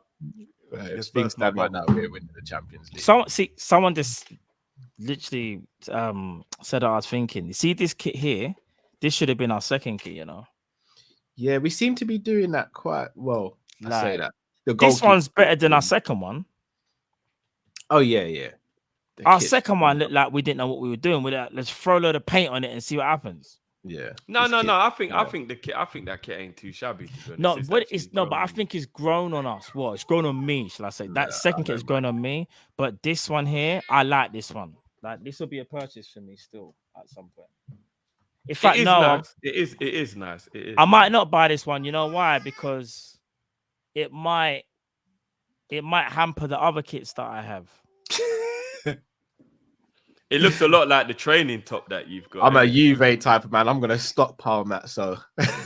S2: I think stand right now, we're winning the Champions League.
S5: Someone just literally said I was thinking. You see this kit here? This should have been our second kit, you know.
S2: Yeah, we seem to be doing that quite well. I say
S5: Like,
S2: that. The
S5: This
S2: goalkeeper-
S5: one's better than our second one.
S2: Oh yeah. The
S5: Our
S2: kit's-
S5: second one looked like we didn't know what we were doing. With that, let's throw a load of paint on it and see what happens.
S2: Yeah.
S6: No.
S2: This kit-
S6: I think that kit ain't too shabby. To be honest.
S5: No,
S6: It's
S5: but
S6: actually
S5: it's no, but I
S6: grown.
S5: think it's grown on us. What? It's grown on me, shall I say? That
S2: Yeah,
S5: second
S2: I
S5: kit is
S2: know,
S5: grown on me, but this one here, I like this one. Like this will be a purchase for me still at some point. In fact,
S6: It is
S5: no,
S6: nice. It is nice. It is.
S5: I might not buy this one. You know why? Because it might hamper the other kits that I have.
S6: It looks a lot like the training top that you've got.
S2: I'm a Juve type of man. I'm gonna stockpile that. So I'm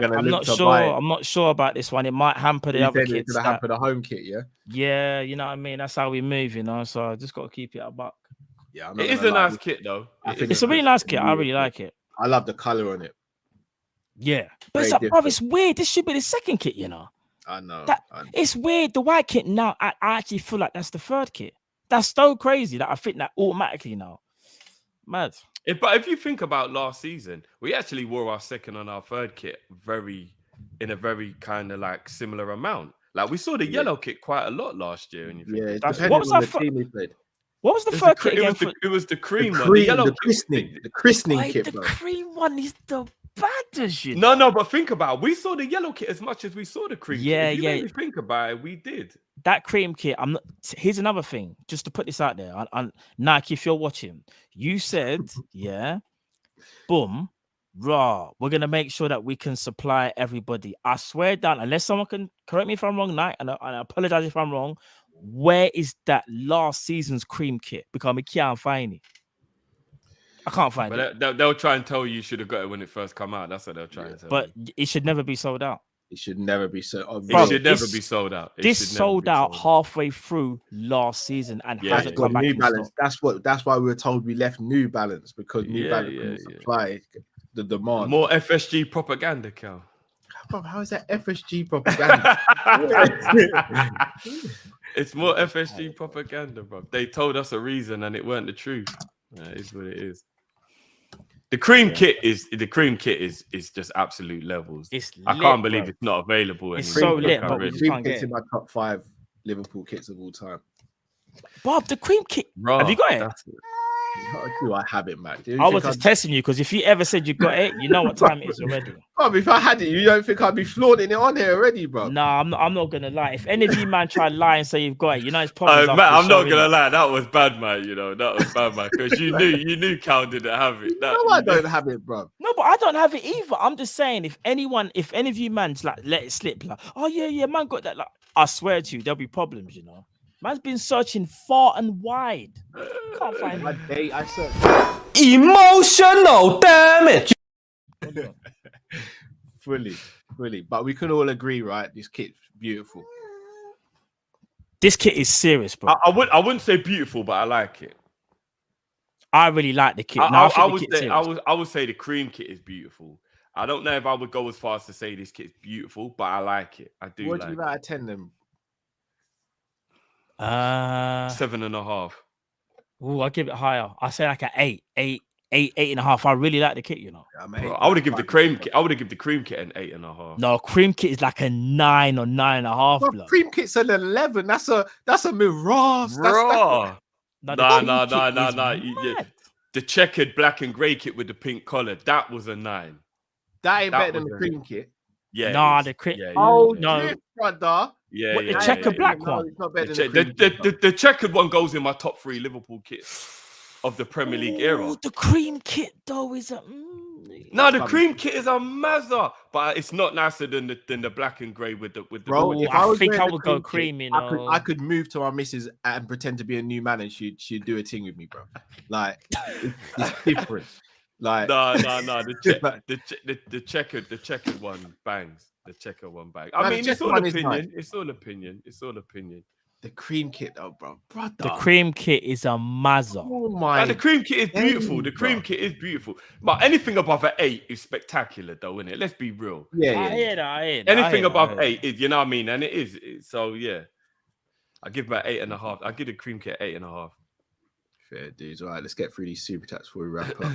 S2: gonna
S5: I'm
S2: look
S5: not
S2: to
S5: sure.
S2: buy it.
S5: I'm not sure about this one. It might hamper the
S2: You
S5: other
S2: said it's
S5: kits.
S2: gonna hamper the home kit, yeah.
S5: Yeah, you know what I mean. That's how we move, you know. So I just got to keep it a buck.
S2: Yeah, I'm not
S6: It is
S2: gonna
S6: a
S2: lie.
S6: nice kit though.
S2: I
S6: It
S2: think
S6: is
S5: It's a really nice kit. I really
S2: beautiful.
S5: like it.
S2: I love the color on it.
S5: Yeah, but
S2: Very
S5: it's like, bro,
S2: different.
S5: it's weird. This should be the second kit, you know.
S2: I know.
S5: That-
S2: I know.
S5: It's weird. The white kit now, I actually feel like that's the third kit. That's so crazy that I think that automatically now. Mad.
S6: But if you think about last season, we actually wore our second and our third kit in a very kind of like similar amount. Like we saw the yellow kit quite a lot last year. And you think
S2: Yeah, it's
S5: That's-
S2: depending
S5: what was
S2: on
S5: our
S2: the team we played.
S5: What was the
S6: It was
S5: third
S6: the
S5: kit again?
S6: it was the cream
S2: The
S6: one.
S2: cream,
S6: yellow
S2: the
S6: kit.
S2: christening
S5: Why,
S2: kit,
S5: the
S2: bro.
S5: cream one is the baddest, you know.
S6: No, but think about it. We saw the yellow kit as much as we saw the cream
S5: Yeah,
S6: kit. If you
S5: yeah.
S6: really think about it, we did.
S5: That cream kit. I'm not. Here's another thing, just to put this out there. On Nike, if you're watching, you said, yeah, boom, raw. We're gonna make sure that we can supply everybody. I swear down, unless someone can correct me if I'm wrong, Nike, and I apologize if I'm wrong. Where is that last season's cream kit? Because I can't find it. I can't find it.
S6: But they'll try and tell you should have got it when it first come out. That's what they'll try and tell
S5: But
S6: you.
S5: it should never be sold out.
S2: It should never be so.
S5: Bro,
S6: It should never
S5: this-
S6: be sold out. It
S5: This
S6: should never
S5: sold
S6: be
S5: out
S6: sold
S5: halfway through last season and
S6: Yeah,
S5: hasn't
S6: yeah.
S5: come back
S2: New
S5: in
S2: Balance.
S5: stock.
S2: That's why we were told we left New Balance because New
S6: Yeah,
S2: Balance
S6: yeah,
S2: couldn't
S6: yeah.
S2: supply the demand.
S6: More FSG propaganda, Cal.
S2: Bro, how is that FSG propaganda?
S6: It's more FSG propaganda, bro. They told us a reason and it weren't the truth. That is what it is. The cream kit is just absolute levels.
S5: It's
S6: I
S5: lit,
S6: can't believe
S5: bro.
S6: it's not available
S5: It's
S6: anymore.
S5: so lit,
S6: I
S5: but we
S6: really-
S5: just
S2: Cream
S5: can't
S2: kit's
S5: get
S2: in my top 5 Liverpool kits of all time.
S5: Bob, the cream kit.
S6: Bro,
S5: Have you got it?
S6: that's-
S2: Do I have it, man? Do you
S5: I was
S2: think
S5: just testing you because if you ever said you got it, you know what time it is already.
S2: Bro, if I had it, you don't think I'd be flaunting it on here already, bro?
S5: Nah, I'm not gonna lie. If any of you man try to lie and say you've got it, you know it's problems.
S6: Matt,
S5: after the
S6: I'm not
S5: show,
S6: gonna
S5: innit?
S6: lie, that was bad, man. You know, that was bad, man. Because you knew Cal didn't have it. That,
S2: No, I don't have it, bro.
S5: No, but I don't have it either. I'm just saying, if any of you man's like let it slip, like, oh yeah, man got that. Like, I swear to you, there'll be problems, you know. Man's been searching far and wide. Can't find
S2: My
S5: it.
S2: day, I searched
S8: Emotional damage.
S2: fully. But we can all agree, right? This kit's beautiful.
S5: This kit is serious, bro.
S6: I wouldn't say beautiful, but I like it.
S5: I really like the kit.
S6: I would say the cream kit is beautiful. I don't know if I would go as far as to say this kit's beautiful, but I like it. I do.
S2: What
S6: like
S2: do you like? 10 them?
S6: 7.5.
S5: Ooh, I'll give it higher. I say like an 8.5. I really like the kit, you know.
S6: Bro, I would have given the cream kit. I would have given the cream kit an 8.5.
S5: No, cream kit is like a 9 or 9.5.
S2: Bro,
S5: blood.
S2: cream kit's an 11. That's a mirage.
S6: Bro.
S5: No,
S6: No. Yeah. The checkered black and grey kit with the pink collar, that was a 9.
S2: That ain't
S6: That
S2: better than
S6: was
S2: the
S6: a-
S2: cream kit.
S6: Yeah.
S5: Nah,
S6: it is.
S5: the crit.
S6: Yeah,
S2: Oh,
S5: No.
S2: drift, brother.
S6: yeah,
S5: What, the
S6: yeah,
S5: checker
S6: yeah,
S5: black
S6: yeah.
S2: No,
S5: one?
S2: it's not better than the cream kit.
S6: The checkered one goes in my top 3 Liverpool kits of the Premier League era.
S5: Ooh, the cream kit though is a.
S6: No, the cream kit is a mazza, but it's not nicer than the black and grey with the.
S2: Bro,
S5: Ooh,
S2: if
S5: I
S2: was
S5: think
S2: wearing
S5: I
S2: the
S5: would go
S2: kit,
S5: cream, you
S2: I
S5: know.
S2: could move to our missus and pretend to be a new man, and she'd do a thing with me, bro. Like it's different. Like
S6: No. The checkered one bangs. The checker one bangs. I
S2: No, the
S6: mean, it's
S2: checker
S6: all
S2: one is
S6: opinion.
S2: nice.
S6: It's all opinion. It's all opinion.
S2: the cream kit, though, bro. Brother.
S5: The cream kit is a mazza.
S2: Oh my.
S6: Like, the cream kit is beautiful. The
S2: days,
S6: cream
S2: bro.
S6: kit is beautiful. But anything above an 8 is spectacular, though, isn't it? Let's be real.
S2: Yeah,
S5: I
S2: yeah.
S5: hear that. I hear that.
S6: Anything above 8 is, you know what I mean? And it is. So, yeah. I give about 8.5. I give the cream kit 8.5.
S2: Fair dudes. All right, let's get through these super chats before we wrap up.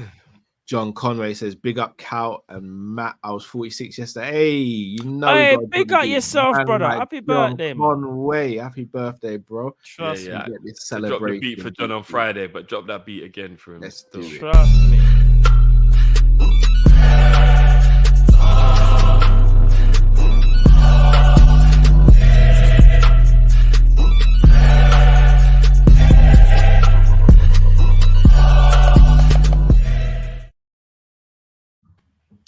S2: John Conway says, "Big up, Cal and Matt. I was 46 yesterday. Hey, you know,
S5: Hey,
S2: you gotta
S5: big
S2: do
S5: up
S2: the
S5: yourself,
S2: man
S5: brother.
S2: like
S5: Happy
S2: John
S5: birthday, man.
S2: Conway. Happy birthday, bro.
S5: Trust
S6: Yeah,
S5: me.
S2: Get this
S6: So drop the
S2: celebration.
S6: beat for John on Friday, but drop that beat again for him.
S2: Let's do it.
S5: Trust me.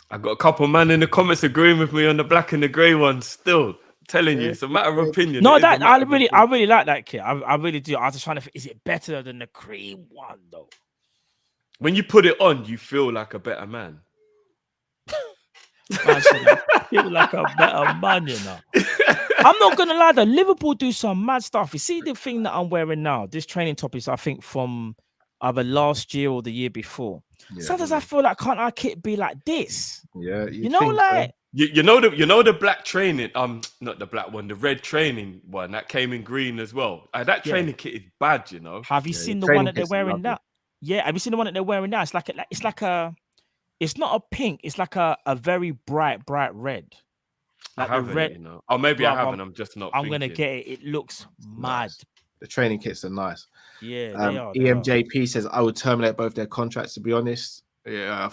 S6: I got a couple man in the comments agreeing with me on the black and the grey one. Still telling you, it's a matter of opinion.
S5: No,
S6: It is a
S5: that
S6: matter of opinion.
S5: I really like that kit. I really do. I was just trying to. Is it better than the cream one though?
S6: When you put it on, you feel like a better man.
S5: I feel like a better man, you know. I'm not gonna lie though. Liverpool do some mad stuff. You see the thing that I'm wearing now. This training top is, I think, from either last year or the year before.
S2: Yeah,
S5: Sometimes I feel like can't our kit be like this?
S2: Yeah,
S5: You know, like
S6: You know the black training, not the black one, the red training one that came in green as well. That
S5: Yeah.
S6: training kit is bad, you know.
S5: have you
S2: Yeah,
S5: seen
S2: the
S5: the one
S2: training
S5: that they're
S2: kit's lovely.
S5: wearing now? Yeah, have you seen the one that they're wearing now? It's it's not a pink. It's like a very bright red.
S6: I
S5: Like the
S6: haven't,
S5: red.
S6: you know. Or maybe I
S5: Bruv,
S6: haven't. I'm just not.
S5: I'm gonna
S6: thinking.
S5: get it. It looks mad.
S2: Nice. The training kits are nice.
S5: Yeah, they are. they are.
S2: EMJP says, "I would terminate both their contracts." To be honest, yeah,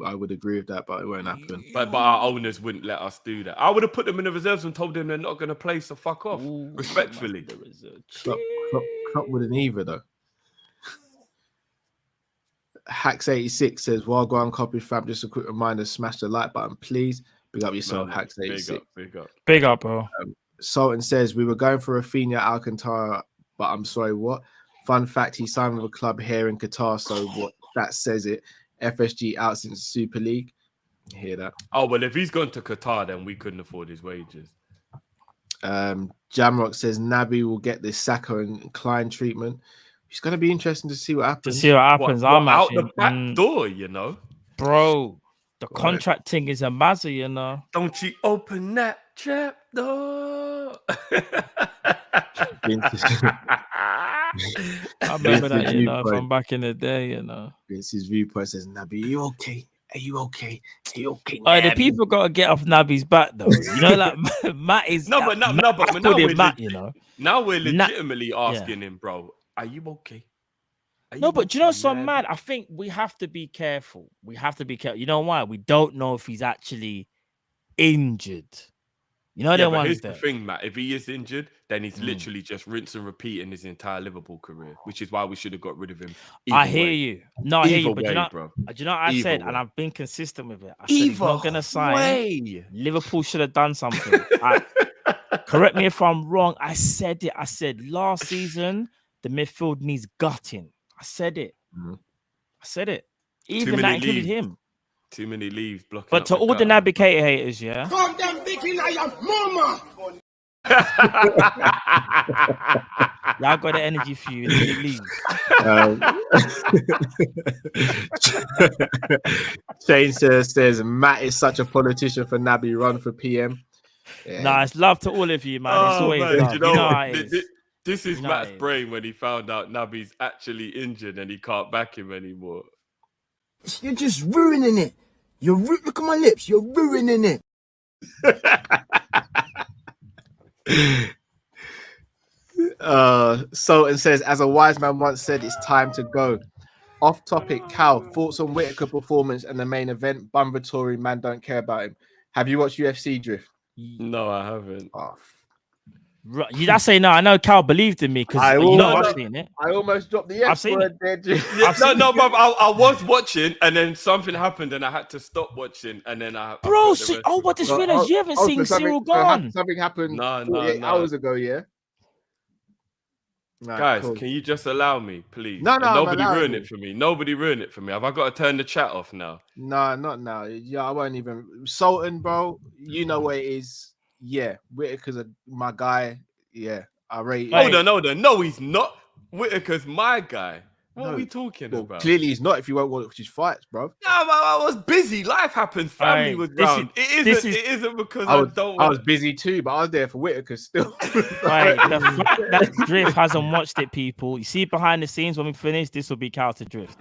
S2: I would agree with that, but it won't happen.
S6: But our owners wouldn't let us do that. I would have put them in the reserves and told them they're not going to play, so fuck off.
S5: Ooh,
S6: Respectfully.
S5: there is a
S2: Klopp wouldn't either, though. Hacks86 says, "While going Kopish fam, just a quick reminder: smash the like button, please. Big up yourself,
S6: Man,
S2: Hacks86."
S6: Big up.
S5: Big up, bro.
S2: Sultan says, "We were going for Rafinha Alcantara, but I'm sorry, what? Fun fact, he signed with a club here in Qatar, so what? That says it. FSG out since Super League." Hear that?
S6: Oh, well, if he's gone to Qatar, then we couldn't afford his wages.
S2: Jamrock says, "Naby will get this Saka and Klein treatment. It's going to be interesting to see what
S5: To
S2: happens."
S5: see what happens, I'm
S6: out
S5: actually,
S6: the back door, you know.
S5: bro. The
S2: Right.
S5: contract thing is a mazza, you know.
S6: Don't you open that trap door.
S5: I remember that,
S2: Vince's
S5: you know,
S2: viewpoint.
S5: from back in the day, you know.
S2: Vince's viewpoint says, "Naby, you okay? Are you okay? Are you okay?"
S5: Oh, the
S2: Naby?"
S5: people got to get off Naby's back, though. You know, like
S6: But
S5: Matt
S6: I
S5: called
S6: called
S5: him Matt, you know.
S6: now we're
S5: Na-
S6: legitimately asking him, bro, are you okay? Are
S5: No, but do you know
S6: okay,
S5: so
S6: man?
S5: mad? I think we have to be careful. We have to be careful. You know why? We don't know if he's actually injured. You know,
S6: Yeah,
S5: the
S6: but
S5: ones
S6: here's
S5: that
S6: the thing, Matt. If he is injured, then he's literally just rinse and repeat in his entire Liverpool career, which is why we should have got rid of him.
S5: I
S6: either
S5: hear
S6: way.
S5: you. No, I hear you.
S6: Either
S5: But
S6: way,
S5: you know,
S6: bro.
S5: do you know what I
S6: Either
S5: said?
S6: way.
S5: And I've been consistent with it. I said he's not gonna sign.
S6: way.
S5: Liverpool should have done something. Correct me if I'm wrong. I said it. I said last season the midfield needs gutting. I said it.
S2: Mhm.
S5: I said it. Even that included him.
S6: Too many leaves blocking.
S5: But to all the Naby Keita haters, yeah. Y'all got the energy for you. It leaves.
S2: Shane says Matt is such a politician for Naby. Run for PM. Yeah.
S5: Nah, it's love to all of you, man. It's always love.
S6: You know
S5: how it is.
S6: This is
S5: You know
S6: Matt's
S5: how it is.
S6: brain when he found out Naby's actually injured and he can't back him anymore.
S9: You're just ruining it. Look at my lips. You're ruining it.
S2: Sultan says, as a wise man once said, it's time to go. Off topic, Cal, thoughts on Whittaker performance and the main event. Bumba Tory, man, don't care about him. Have you watched UFC Drift?
S6: No, I haven't.
S2: Oh,
S5: Right, you that's saying no. I know Cal believed in me because you know I've seen it.
S2: I almost dropped the
S5: I've
S2: F
S5: seen
S2: word
S5: it.
S2: there.
S6: No, but I was watching and then something happened and I had to stop watching and then I
S5: Bro,
S6: I
S5: see, what this realize you haven't seen Cyril
S2: so
S5: gone.
S2: something happened
S6: No,
S2: 48 hours ago, yeah? Right,
S6: guys,
S2: cool.
S6: can you just allow me, please?
S2: No,
S6: And
S2: I'm
S6: nobody
S2: allowing
S6: ruin
S2: you.
S6: it for me. Nobody ruin it for me. Have I got to turn the chat off now?
S2: No, not now. Yeah, I won't even. Sultan, bro, you know what it is. Yeah, Whittaker's my guy. Yeah, I rate.
S6: Hold on. No, he's not. Whittaker's my guy. What
S2: No,
S6: are we talking
S2: Well,
S6: about?
S2: clearly he's not if you won't watch his fights, bro.
S6: No, I was busy. Life happens. Family
S5: Aye,
S6: was
S5: this
S6: round.
S5: is-
S6: It isn't because
S2: I was
S6: don't.
S2: busy too, but I was there for Whittaker still.
S5: Right, the fact that Drift hasn't watched it, people. You see behind the scenes when we finish, this will be Cal to Drift.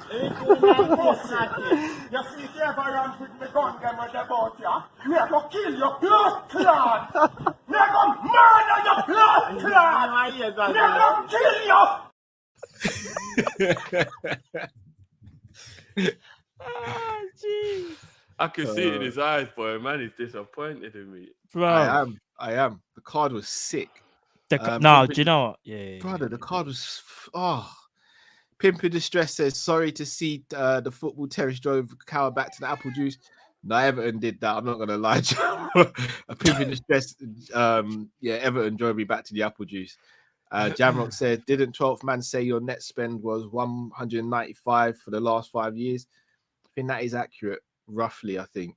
S5: Ah, jeez.
S6: I can see it in his eyes, boy. Man, he's disappointed in me.
S5: Bro,
S2: I am. The card was sick.
S5: no, do you know what? Yeah.
S2: Brother, the card was Pimpin' Distress says sorry to see the football terrace drove Cower back to the apple juice. No, Everton did that. I'm not gonna lie to you. A Pimpin' Distress, Everton drove me back to the apple juice. Jamrock said, didn't 12th man say your net spend was 195 for the last 5 years? I think that is accurate, roughly, I think.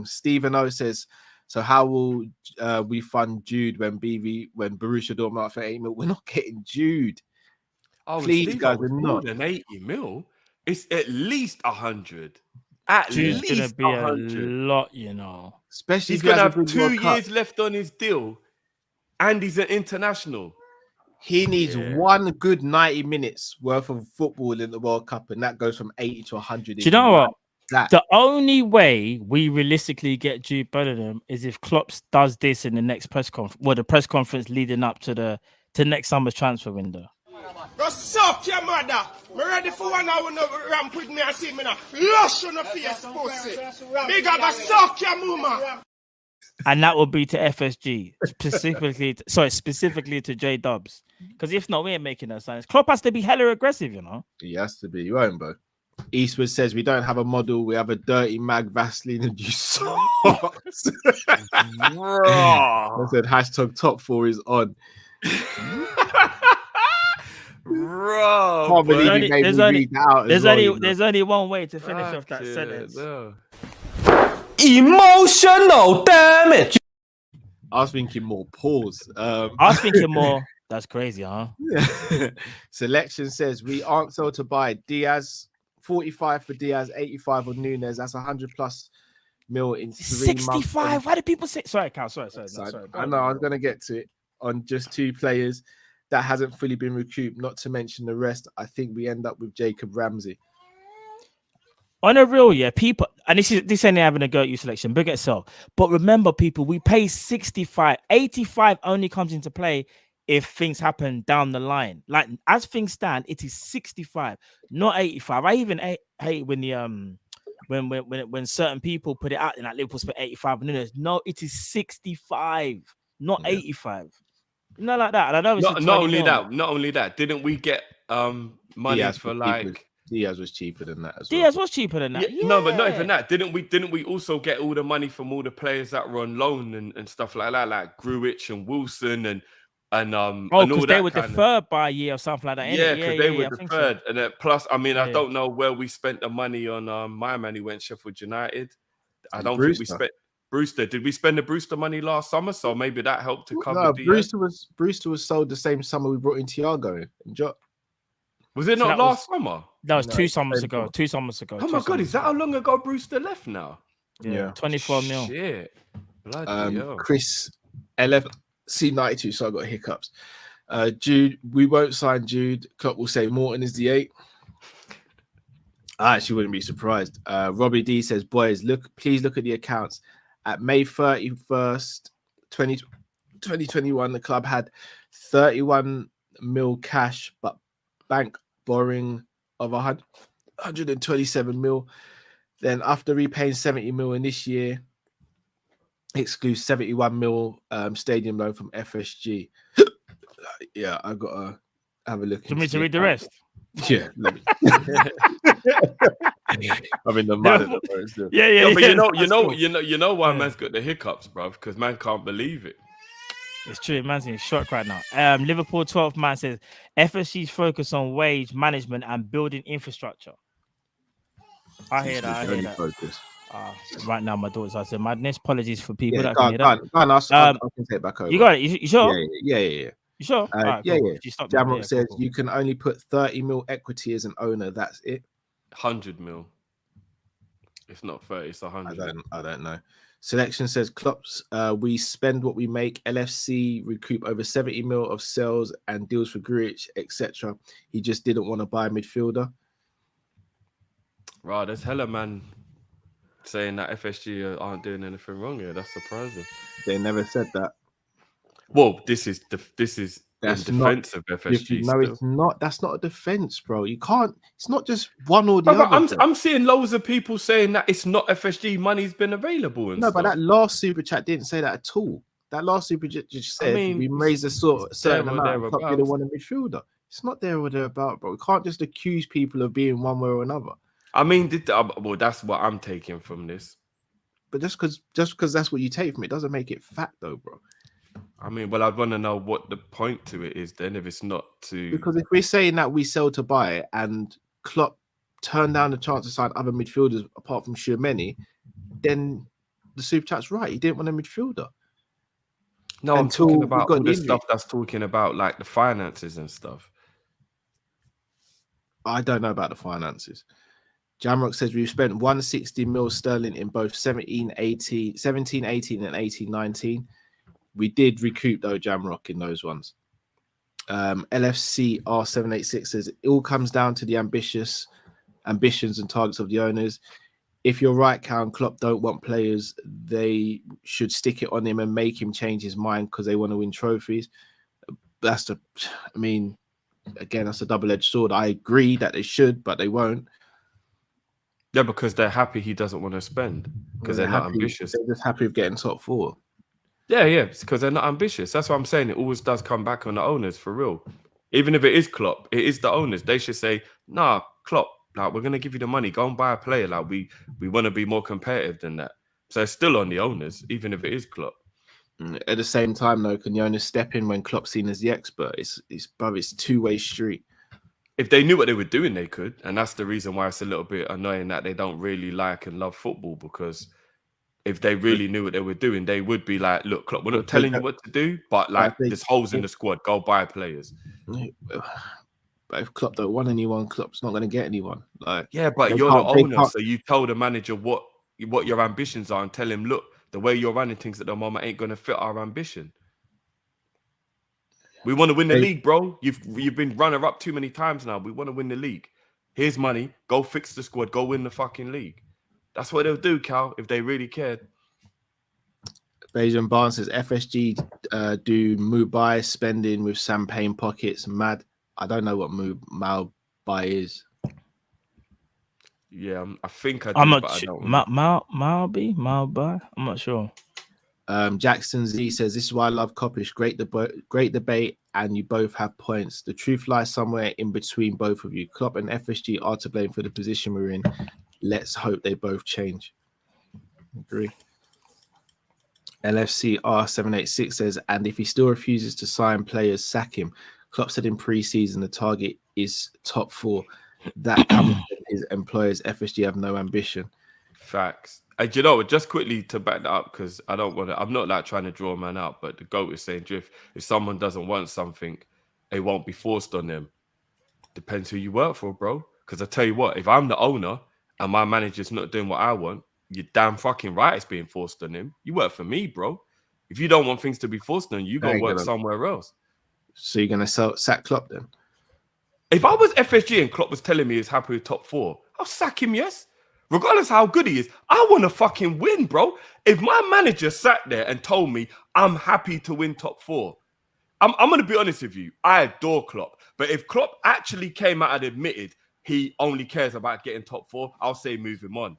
S2: Stephen O says, so how will we fund Jude when Borussia Dortmund for 8 mil? We're not getting Jude.
S6: Oh,
S2: Please,
S6: Steve,
S2: guys,
S6: it was
S2: we're
S6: more
S2: not.
S6: than 80 mil. It's at least 100. At
S5: Jude's
S6: least
S5: gonna be
S6: 100.
S5: a lot, you know.
S2: Especially
S6: He's
S2: if he
S6: going to
S2: has a
S6: have
S2: good
S6: 2
S2: World Cup.
S6: years left on his deal. And he's an international.
S2: He needs one good 90 minutes worth of football in the World Cup, and that goes from 80 to 100.
S5: Do you know what?
S2: That.
S5: The only way we realistically get Jude Bellingham is if Klopp does this in the next press conference, the press conference leading up to next summer's transfer window.
S10: Go suck your mother. Me ready for 1 hour no ramp with me and see me now flush on the face, pussy. Big up, go suck your mama.
S5: And that will be to FSG, specifically to J Dubs. Because if not, we ain't making no sense. Klopp has to be hella aggressive, you know.
S2: He has to be. You won't, bro. Eastwood says we don't have a model. We have a dirty mag Vaseline and juice socks. I said hashtag top 4 is on.
S6: Bro,
S2: Can't believe you made me read that out as well,
S5: there's only one way to finish off that sentence.
S6: No.
S8: Emotional damage.
S2: I was thinking more pause.
S5: I was thinking more. That's crazy, huh?
S2: Selection says we aren't sold to buy Diaz. 45 for Diaz, 85 on Nunes. That's 100+ mil in 3 months.
S5: 65. Why do people say? Sorry, Cal. Sorry.
S2: I know. I was gonna get to it on just 2 players that hasn't fully been recouped. Not to mention the rest. I think we end up with Jacob Ramsey.
S5: On a real, yeah, people, and this ain't having a go at you selection, big itself. But remember, people, we pay 65. 85 only comes into play if things happen down the line. Like as things stand, it is 65, not 85. I even hate when the when certain people put it out in like Liverpool spent 85 minutes. No, it is 65, not 85. Not like that. And I know it's
S6: Not only that. Didn't we get money
S2: Diaz
S6: for
S2: for
S6: like
S2: keepers. Diaz was cheaper than that as well.
S5: Diaz was cheaper than that.
S6: Yeah. No, but not even that. Didn't we also get all the money from all the players that were on loan and stuff like that, like Gruitch and Wilson and
S5: because they were deferred by a year or something like that.
S6: Yeah, because they were
S5: I think
S6: deferred.
S5: so.
S6: And plus, I mean, I don't know where we spent the money on my man who went Sheffield United. I don't think we spent Brewster. Did we spend the Brewster money last summer? So maybe that helped to cover
S2: Brewster was sold the same summer we brought in Thiago and Jot.
S6: Was it not last summer?
S5: That was 2 summers ago. 2 summers ago.
S6: Oh my God, is that how long ago Brewster left now?
S5: Yeah. 24 mil.
S6: Shit. Bloody hell.
S2: Chris LFC92, so I got hiccups. Jude, we won't sign Jude. Klopp will say Morton is the 8. I actually wouldn't be surprised. Robbie D says, boys, please look at the accounts. At May 31st, 2021, the club had 31 mil cash, but bank borrowing of 127 mil. Then after repaying 70 mil in this year, excludes 71 mil stadium loan from FSG. Yeah, I've got to have a look.
S5: Do you want me to read the rest?
S2: Yeah, let me. I'm in the mud at the moment.
S6: Yeah. But you know why man's got the hiccups, bro? Because man can't believe it.
S5: It's true, man's in shock right now. Liverpool 12th man says FSG's focus on wage management and building infrastructure. I hear that.
S2: Focus.
S5: Right now, my daughter's I said madness. Apologies for people that
S2: can
S5: hear that.
S2: I can take it back over.
S5: You got it. You sure?
S2: Yeah.
S5: You sure? Right,
S2: yeah.
S5: cool.
S2: Jamrock says you can only put 30 mil equity as an owner. That's it.
S6: 100 mil. It's not 30. It's 100.
S2: I don't know. Selection says Klopp's. We spend what we make. LFC recoup over 70 mil of sales and deals for Gruitch, etc. He just didn't want to buy a midfielder.
S6: Right, there's hella man saying that FSG aren't doing anything wrong here. That's surprising.
S2: They never said that.
S6: Well, this is in defense of FSG.
S2: No, it's not. That's not a defense, bro. You can't. It's not just one or the other.
S6: I'm seeing loads of people saying that it's not FSG money's been available. And
S2: but that last super chat didn't say that at all. That last super chat just said we raised a certain amount. Klopp didn't want a midfielder. It's not there or thereabout, bro. We can't just accuse people of being one way or another.
S6: I mean, that's what I'm taking from this.
S2: But just because that's what you take from it doesn't make it fact, though, bro.
S6: I mean, well, I'd want to know what the point to it is then, if it's not to...
S2: Because if we're saying that we sell to buy and Klopp turned down the chance to sign other midfielders apart from Tchouaméni, then the super chat's right. He didn't want a midfielder.
S6: No, I'm talking about all the stuff that's talking about, like, the finances and stuff.
S2: I don't know about the finances. Jamrock says we've spent 160 mil sterling in both 17-18 and 18-19. We did recoup though, Jamrock, in those ones. LFC R786 says it all comes down to the ambitions and targets of the owners. If you're right, Cal and Klopp don't want players, they should stick it on him and make him change his mind because they want to win trophies. That's again, that's a double-edged sword. I agree that they should, but they won't.
S6: Yeah, because they're happy he doesn't want to spend because they're not ambitious.
S2: They're just happy with getting top 4.
S6: Yeah, it's because they're not ambitious. That's what I'm saying. It always does come back on the owners, for real. Even if it is Klopp, it is the owners. They should say, nah, Klopp, like, we're going to give you the money. Go and buy a player. Like, we want to be more competitive than that. So it's still on the owners, even if it is Klopp.
S2: At the same time, though, can the owners step in when Klopp's seen as the expert? It's a two-way street.
S6: If they knew what they were doing, they could. And that's the reason why it's a little bit annoying that they don't really like and love football, because if they really knew what they were doing, they would be like, look, Klopp, we're not telling you what to do, but like, there's holes in the squad. Go buy players.
S2: But if Klopp don't want anyone, Klopp's not going to get anyone. Like,
S6: yeah, but you're the owner, so you tell the manager what your ambitions are and tell him, look, the way you're running things at the moment ain't going to fit our ambition. We want to win the league, bro. You've been runner-up too many times now. We want to win the league. Here's money. Go fix the squad. Go win the fucking league. That's what they'll do, Cal, if they really cared.
S2: Bayesian Barnes says FSG do Mumbai spending with champagne pockets. Mad. I don't know what Mumbai is.
S6: Yeah, I think I do.
S5: I'm not sure. Mumbai? I'm not sure.
S2: Jackson Z says, this is why I love Kopish. Great debate, and you both have points. The truth lies somewhere in between both of you. Klopp and FSG are to blame for the position we're in. Let's hope they both change. Agree. LFC R786 says, and if he still refuses to sign players, sack him. Klopp said in pre-season the target is top 4. That comes from his employers. FSG have no ambition.
S6: Facts. And you know, just quickly to back that up, because I don't want to, I'm not like trying to draw a man out, but the GOAT is saying, Drift, if someone doesn't want something, it won't be forced on them. Depends who you work for, bro. Because I tell you what, if I'm the owner and my manager's not doing what I want, you're damn fucking right it's being forced on him. You work for me, bro. If you don't want things to be forced on you, go work somewhere else.
S2: So you're going to sack Klopp then?
S6: If I was FSG and Klopp was telling me he's happy with top 4, I'll sack him, yes. Regardless how good he is, I want to fucking win, bro. If my manager sat there and told me I'm happy to win top 4, I'm going to be honest with you. I adore Klopp. But if Klopp actually came out and admitted he only cares about getting top 4, I'll say move him on.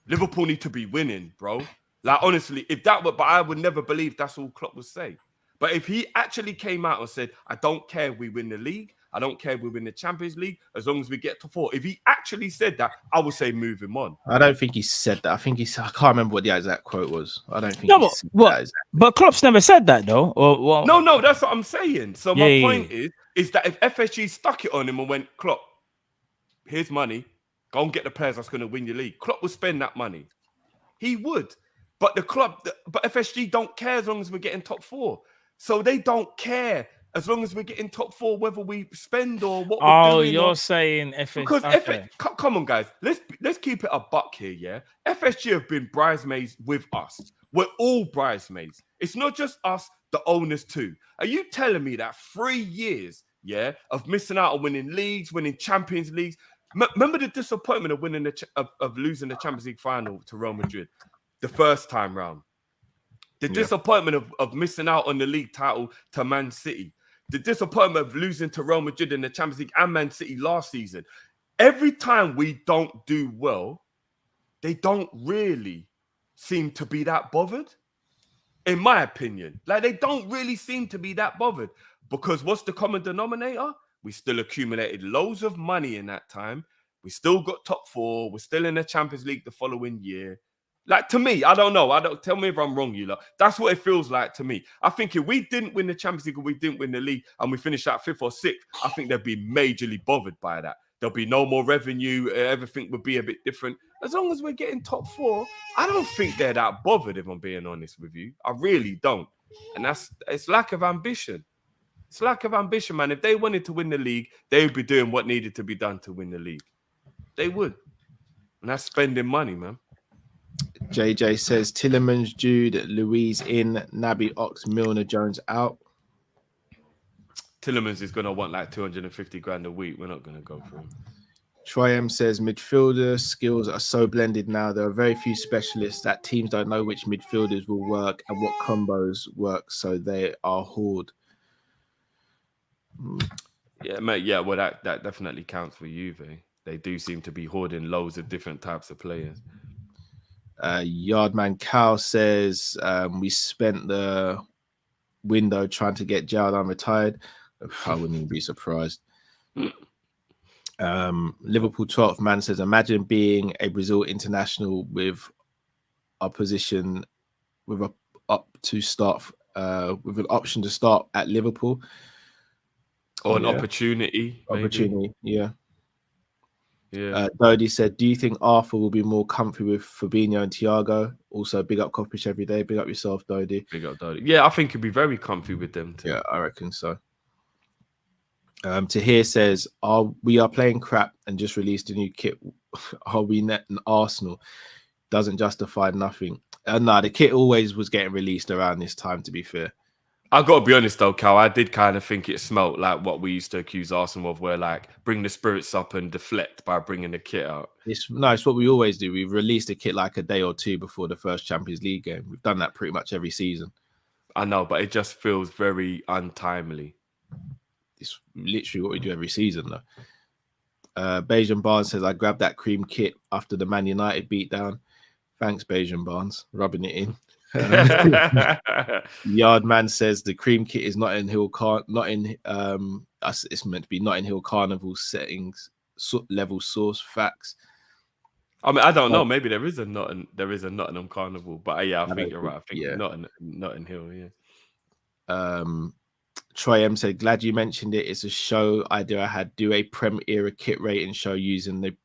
S6: Liverpool need to be winning, bro. Like, honestly, if that were, but I would never believe that's all Klopp would say. But if he actually came out and said, I don't care if we win the league, I don't care if we win the Champions League, as long as we get to 4. If he actually said that, I would say move him on.
S2: I don't think he said that. I think I can't remember what the exact quote was. I don't think he said that exactly.
S5: But Klopp's never said that, though. Or
S6: No, that's what I'm saying. So my point is that if FSG stuck it on him and went, Klopp, here's money, go and get the players that's going to win your league, Klopp would spend that money. He would. But but FSG don't care as long as we're getting top 4. So they don't care as long as we're getting top 4 whether we spend or what we're doing.
S5: Oh, you're saying FSG.
S6: Because come on, guys. Let's keep it a buck here, yeah? FSG have been bridesmaids with us. We're all bridesmaids. It's not just us, the owners too. Are you telling me that 3 years, yeah, of missing out on winning leagues, winning Champions Leagues? Remember the disappointment of winning of losing the Champions League final to Real Madrid the first time round. The disappointment of missing out on the league title to Man City. The disappointment of losing to Real Madrid in the Champions League and Man City last season. Every time we don't do well, they don't really seem to be that bothered. In my opinion, like, they don't really seem to be that bothered, because what's the common denominator? We still accumulated loads of money in that time. We still got top 4. We're still in the Champions League the following year. Like, to me, I don't know. Tell me if I'm wrong, you lot. That's what it feels like to me. I think if we didn't win the Champions League or we didn't win the league and we finished at 5th or 6th, I think they'd be majorly bothered by that. There'll be no more revenue. Everything would be a bit different. As long as we're getting top 4, I don't think they're that bothered, if I'm being honest with you. I really don't. And it's lack of ambition. It's lack of ambition, man. If they wanted to win the league, they would be doing what needed to be done to win the league. They would. And that's spending money, man.
S2: JJ says Tillemans, Jude, Louise in, Naby, Ox, Milner, Jones out.
S6: Tillemans is going to want like 250 grand a week. We're not going to go for him.
S2: Troy M says midfielder skills are so blended now. There are very few specialists that teams don't know which midfielders will work and what combos work, so they are hoard.
S6: Yeah, mate. Yeah, well, that definitely counts for Juve. They do seem to be hoarding loads of different types of players.
S2: Yardman Cal says we spent the window trying to get Jaldon retired. I wouldn't even be surprised. Liverpool 12th man says, imagine being a Brazil international with a position with an option to start at Liverpool.
S6: Or an opportunity.
S2: Opportunity,
S6: maybe.
S2: Yeah. Dodie said, do you think Arthur will be more comfy with Fabinho and Thiago? Also, big up Kopish every day. Big up yourself, Dodie.
S6: Big up Dodie. Yeah, I think he'll be very comfy with them too.
S2: Yeah, I reckon so. Tahir says, we are playing crap and just released a new kit. Are we net an Arsenal? Doesn't justify nothing. No, the kit always was getting released around this time, to be fair.
S6: I got to be honest though, Cal, I did kind of think it smelt like what we used to accuse Arsenal of, where like bring the spirits up and deflect by bringing the kit out.
S2: It's what we always do. We've released a kit like a day or two before the first Champions League game. We've done that pretty much every season.
S6: I know, but it just feels very untimely.
S2: It's literally what we do every season though. Bajan Barnes says, I grabbed that cream kit after the Man United beatdown. Thanks, Bajan Barnes, rubbing it in. Yardman says the cream kit is Notting Hill it's meant to be Notting Hill Carnival settings level source facts.
S6: I mean, I don't know. Maybe there is a Nottingham Carnival, but yeah, I think you're right. I think Notting Hill. Yeah.
S2: Troy M said, glad you mentioned it. It's a show idea I had. Do a Prem era kit rating show using the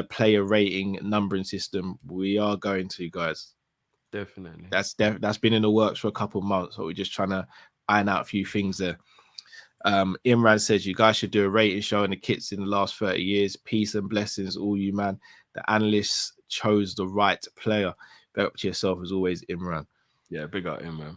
S2: player rating numbering system. We are going to, guys.
S6: Definitely.
S2: That's been in the works for a couple of months. So we're just trying to iron out a few things there. Imran says you guys should do a rating show on the kits in the last 30 years. Peace and blessings, all you, man. The analysts chose the right player. Back up to yourself as always, Imran.
S6: Yeah, big up Imran.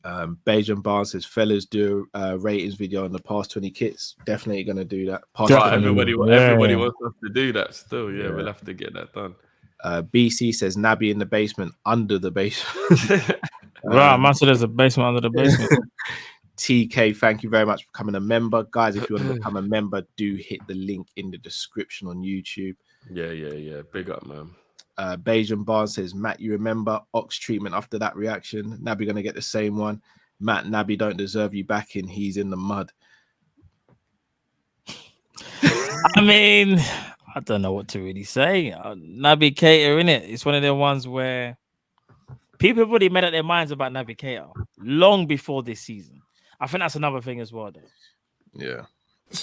S2: Bajan Barnes says fellas do a ratings video on the past 20 kits. Definitely going to do that.
S6: Everybody wants us to do that still. Yeah, we'll have to get that done.
S2: BC says Naby in the basement, under the basement.
S5: Right, man, so there's a basement under the basement.
S2: TK, thank you very much for becoming a member. Guys, if you want to become a member, do hit the link in the description on YouTube.
S6: Yeah. Big up, man.
S2: Bajan Barnes says, Matt, you remember Ox treatment after that reaction? Naby going to get the same one. Matt, Naby don't deserve you back in. He's in the mud.
S5: I mean, I don't know what to really say. Naby Keita, innit? It's one of the ones where people have already made up their minds about Naby Keita long before this season. I think that's another thing as well, though.
S2: Yeah.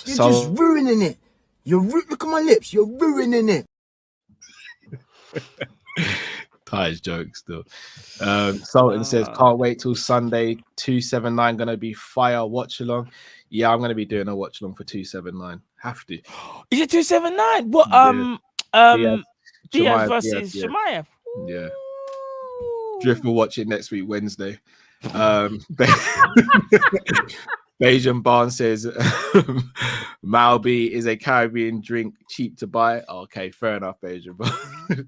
S9: You're just ruining it. Look at my lips. You're ruining it.
S2: Ty's joke still. Sultan says, can't wait till Sunday. 279 gonna be fire watch along. Yeah, I'm gonna be doing a watch along for 279. Have to.
S5: Is it 279? What? Diaz versus Shemaev.
S2: Yeah. Drift will watch it next week, Wednesday. Bajan Barnes says Malby is a Caribbean drink, cheap to buy. Okay, fair enough, Bajan.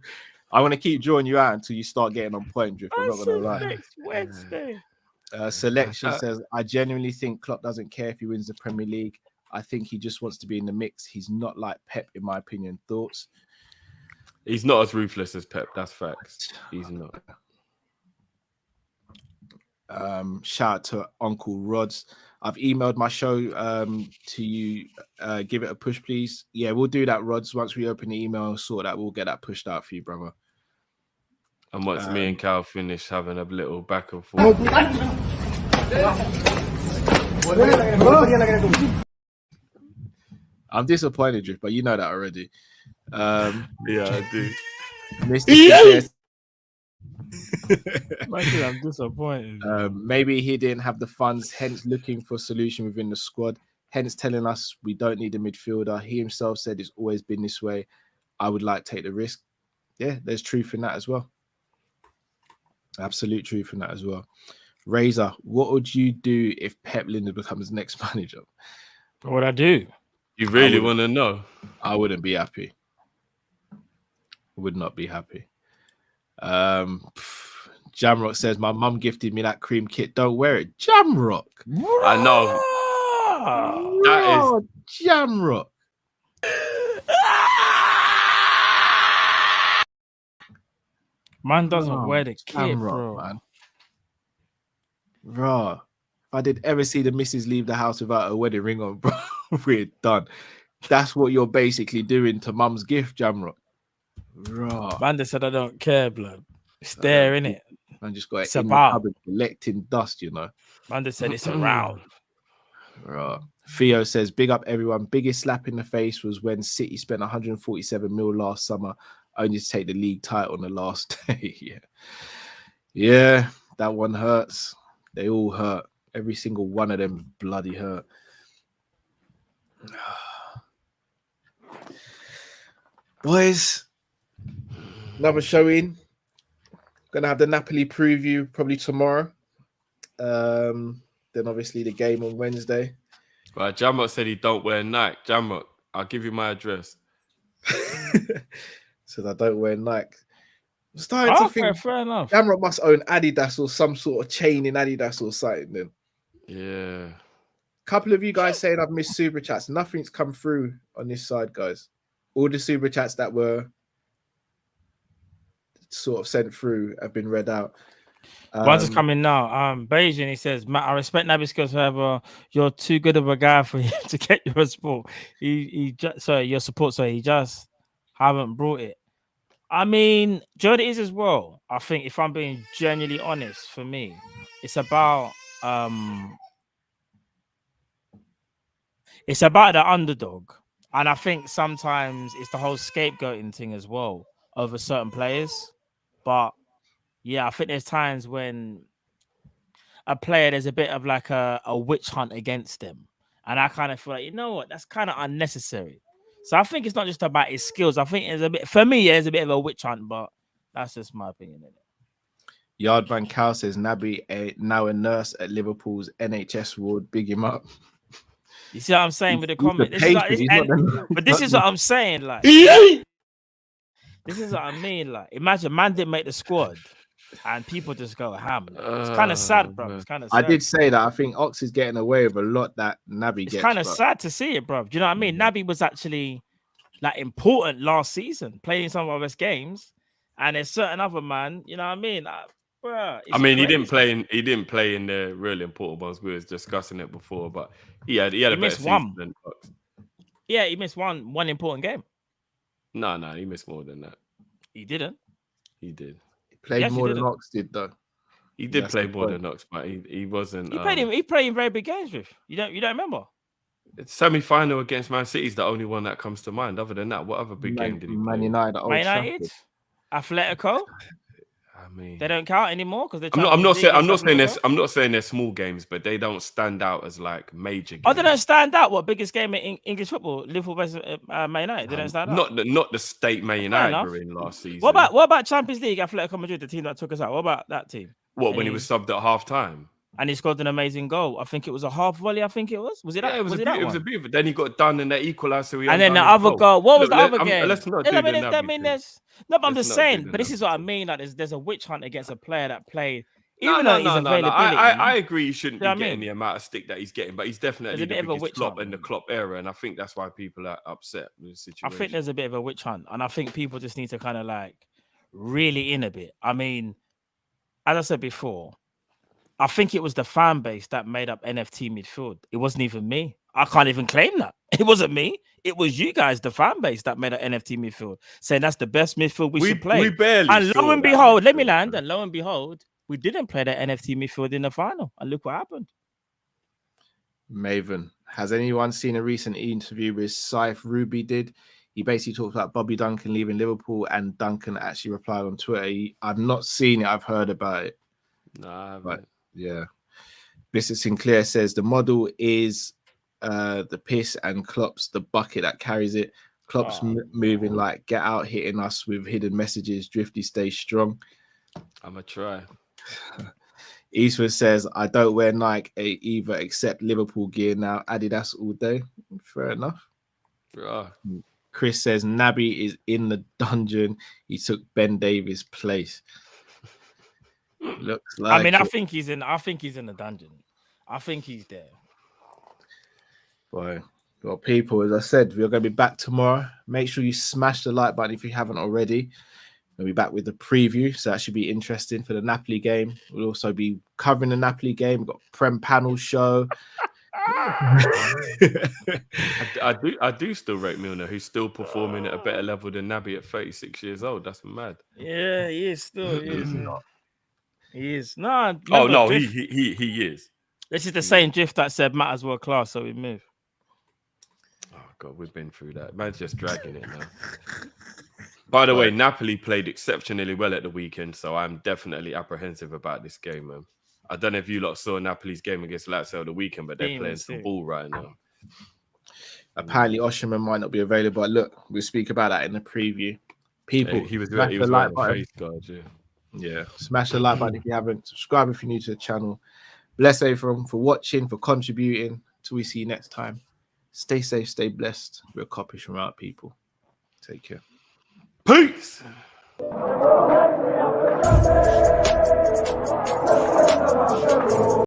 S2: I want to keep drawing you out until you start getting on point, Drift. I'm not gonna lie.
S5: Next Wednesday.
S2: Selection says, I genuinely think Klopp doesn't care if he wins the Premier League. I think he just wants to be in the mix. He's not like Pep, in my opinion. Thoughts?
S6: He's not as ruthless as Pep. That's facts. He's not.
S2: Shout out to Uncle Rods. I've emailed my show to you. Give it a push, please. Yeah, we'll do that, Rods. Once we open the email and sort that, we'll get that pushed out for you, brother.
S6: And once me and Cal finish having a little back and forth.
S2: I'm disappointed, Drift, but you know that already.
S6: Yeah, I do.
S2: Mr.
S5: I'm disappointed.
S2: Maybe he didn't have the funds, hence looking for a solution within the squad, hence telling us we don't need a midfielder. He himself said it's always been this way. I would like to take the risk. Yeah, there's truth in that as well. Absolute truth in that as well. Razor, what would you do if Pep Lindner becomes next manager?
S5: What would I do?
S6: You really want to know?
S2: I wouldn't be happy. Would not be happy. Jamrock says, my mum gifted me that cream kit. Don't wear it. Jamrock.
S6: I know. That is
S2: Jamrock.
S5: Man doesn't wear the kit, bro.
S2: Man. Bro, if I did ever see the missus leave the house without a wedding ring on, bro, we're done. That's what you're basically doing to mum's gift, Jamrock. Bro.
S5: Man, they said I don't care, blood. It's there, innit?
S2: Man just got
S5: it's
S2: it in
S5: about
S2: the cupboard collecting dust, you know.
S5: Man, they said it's around.
S2: Bro. Theo says, big up everyone. Biggest slap in the face was when City spent 147 mil last summer only to take the league title on the last day. Yeah, that one hurts. They all hurt. Every single one of them bloody hurt. Boys, another show in. Gonna have the Napoli preview probably tomorrow. Then obviously the game on Wednesday.
S6: Right, Jamrock said he don't wear Nike. Jamrock, I'll give you my address.
S2: Said I don't wear Nike. I'm starting to think
S5: fair enough.
S2: Jamrock must own Adidas or some sort of chain in Adidas or something then.
S6: Yeah.
S2: Couple of you guys saying I've missed super chats. Nothing's come through on this side, guys. All the super chats that were sort of sent through have been read out.
S5: One's just coming now. Beijing, he says, Matt, I respect Naby skills, however, you're too good of a guy for him to get your support. He just haven't brought it. I mean, do you know what it is as well? I think if I'm being genuinely honest, for me, it's about the underdog. And I think sometimes it's the whole scapegoating thing as well over certain players. But yeah, I think there's times when a player, there's a bit of like a witch hunt against them. And I kind of feel like, you know what, that's kind of unnecessary. So I think it's not just about his skills. I think it's a bit, for me, yeah, it's a bit of a witch hunt, but that's just my opinion.
S2: Yardman Cow says Naby now a nurse at Liverpool's NHS ward. Big him up.
S5: You see what I'm saying with the comment? This is what I'm saying. Like, this is what I mean. Like, imagine man didn't make the squad and people just go ham. It's kind of sad, bro. It's kind of sad.
S2: I did say that. I think Ox is getting away with a lot that Naby gets.
S5: It's kind of sad to see it, bro. Do you know what I mean? Naby was actually like important last season, playing some of our best games. And there's certain other man, you know what I mean? Bro,
S6: I mean, he didn't play in the really important ones. We was discussing it before, but he had a better season than Ox.
S5: Yeah, he missed one important game.
S6: No, he missed more than that.
S5: He didn't.
S6: He did.
S2: He played more than Ox did, though.
S6: He did play more than Ox, but he wasn't.
S5: He played in very big games with. You don't remember?
S6: Semi-final against Man City is the only one that comes to mind. Other than that, what other big game did he play?
S2: Man United,
S5: Atletico.
S6: I mean,
S5: they don't count anymore because
S6: I'm not saying they're small games, but they don't stand out as like major games.
S5: Oh, they don't stand out. What biggest game in English football? Liverpool versus Man United. They don't stand out.
S6: Not the state Man United were in last season.
S5: What about Champions League? Atletico Madrid, the team that took us out. What about that team?
S6: When he was subbed at half time?
S5: And he scored an amazing goal. I think it was a half volley. I think it was. Was it that?
S6: Yeah, it was a beautiful. Then he got done and they equalised. So
S5: and then the other goal. What was the other game?
S6: Let's not do
S5: but I'm just saying. But this is what I mean. Like there's a witch hunt against a player that played. Even though he's availability.
S6: I agree. He shouldn't be getting the amount of stick that he's getting, but he's definitely the biggest flop in the Klopp era, and I think that's why people are upset with the situation.
S5: I think there's a bit of a witch hunt, and I think people just need to kind of like really in a bit. I mean, as I said before, I think it was the fan base that made up NFT midfield. It wasn't even me. I can't even claim that. It wasn't me. It was you guys, the fan base, that made up NFT midfield, saying that's the best midfield we should play.
S6: We barely.
S5: And lo and behold, let me land. And lo and behold, we didn't play that NFT midfield in the final. And look what happened.
S2: Maven, has anyone seen a recent interview with Saif Ruby did? He basically talked about Bobby Duncan leaving Liverpool, and Duncan actually replied on Twitter. I've not seen it. I've heard about it.
S6: No, I haven't.
S2: But yeah. Mr. Sinclair says the model is the piss and Klopp's the bucket that carries it. Klopp's moving like get out, hitting us with hidden messages. Drifty, stay strong.
S6: I'm gonna try.
S2: Eastwood says I don't wear Nike either except Liverpool gear now. Adidas all day. Fair enough.
S6: Yeah.
S2: Chris says Naby is in the dungeon. He took Ben Davies' place. Looks like.
S5: I mean, I think he's in the dungeon. I think he's there.
S2: Boy, well, people, as I said, we're going to be back tomorrow. Make sure you smash the like button if you haven't already. We'll be back with the preview, so that should be interesting for the Napoli game. We'll also be covering the Napoli game. We've got Prem panel show.
S6: I do still rate Milner, who's still performing at a better level than Naby at 36 years old. That's mad.
S5: Yeah, he is still. He is. No.
S6: Oh no, he is.
S5: This is the same drift that said Matt as well class, so we move.
S6: Oh God, we've been through that. Man's just dragging it now. By the way, Napoli played exceptionally well at the weekend, so I'm definitely apprehensive about this game, man. I don't know if you lot saw Napoli's game against Lazio the weekend, but they're playing some ball right now.
S2: Apparently, Osherman might not be available. But look, we'll speak about that in the preview. People,
S6: he was wearing the face guard,
S2: yeah. Smash the like button if you haven't. Subscribe if you're new to the channel. Bless everyone for watching, for contributing. Till we see you next time. Stay safe, stay blessed. We're Kopish from out, people. Take care.
S6: Peace.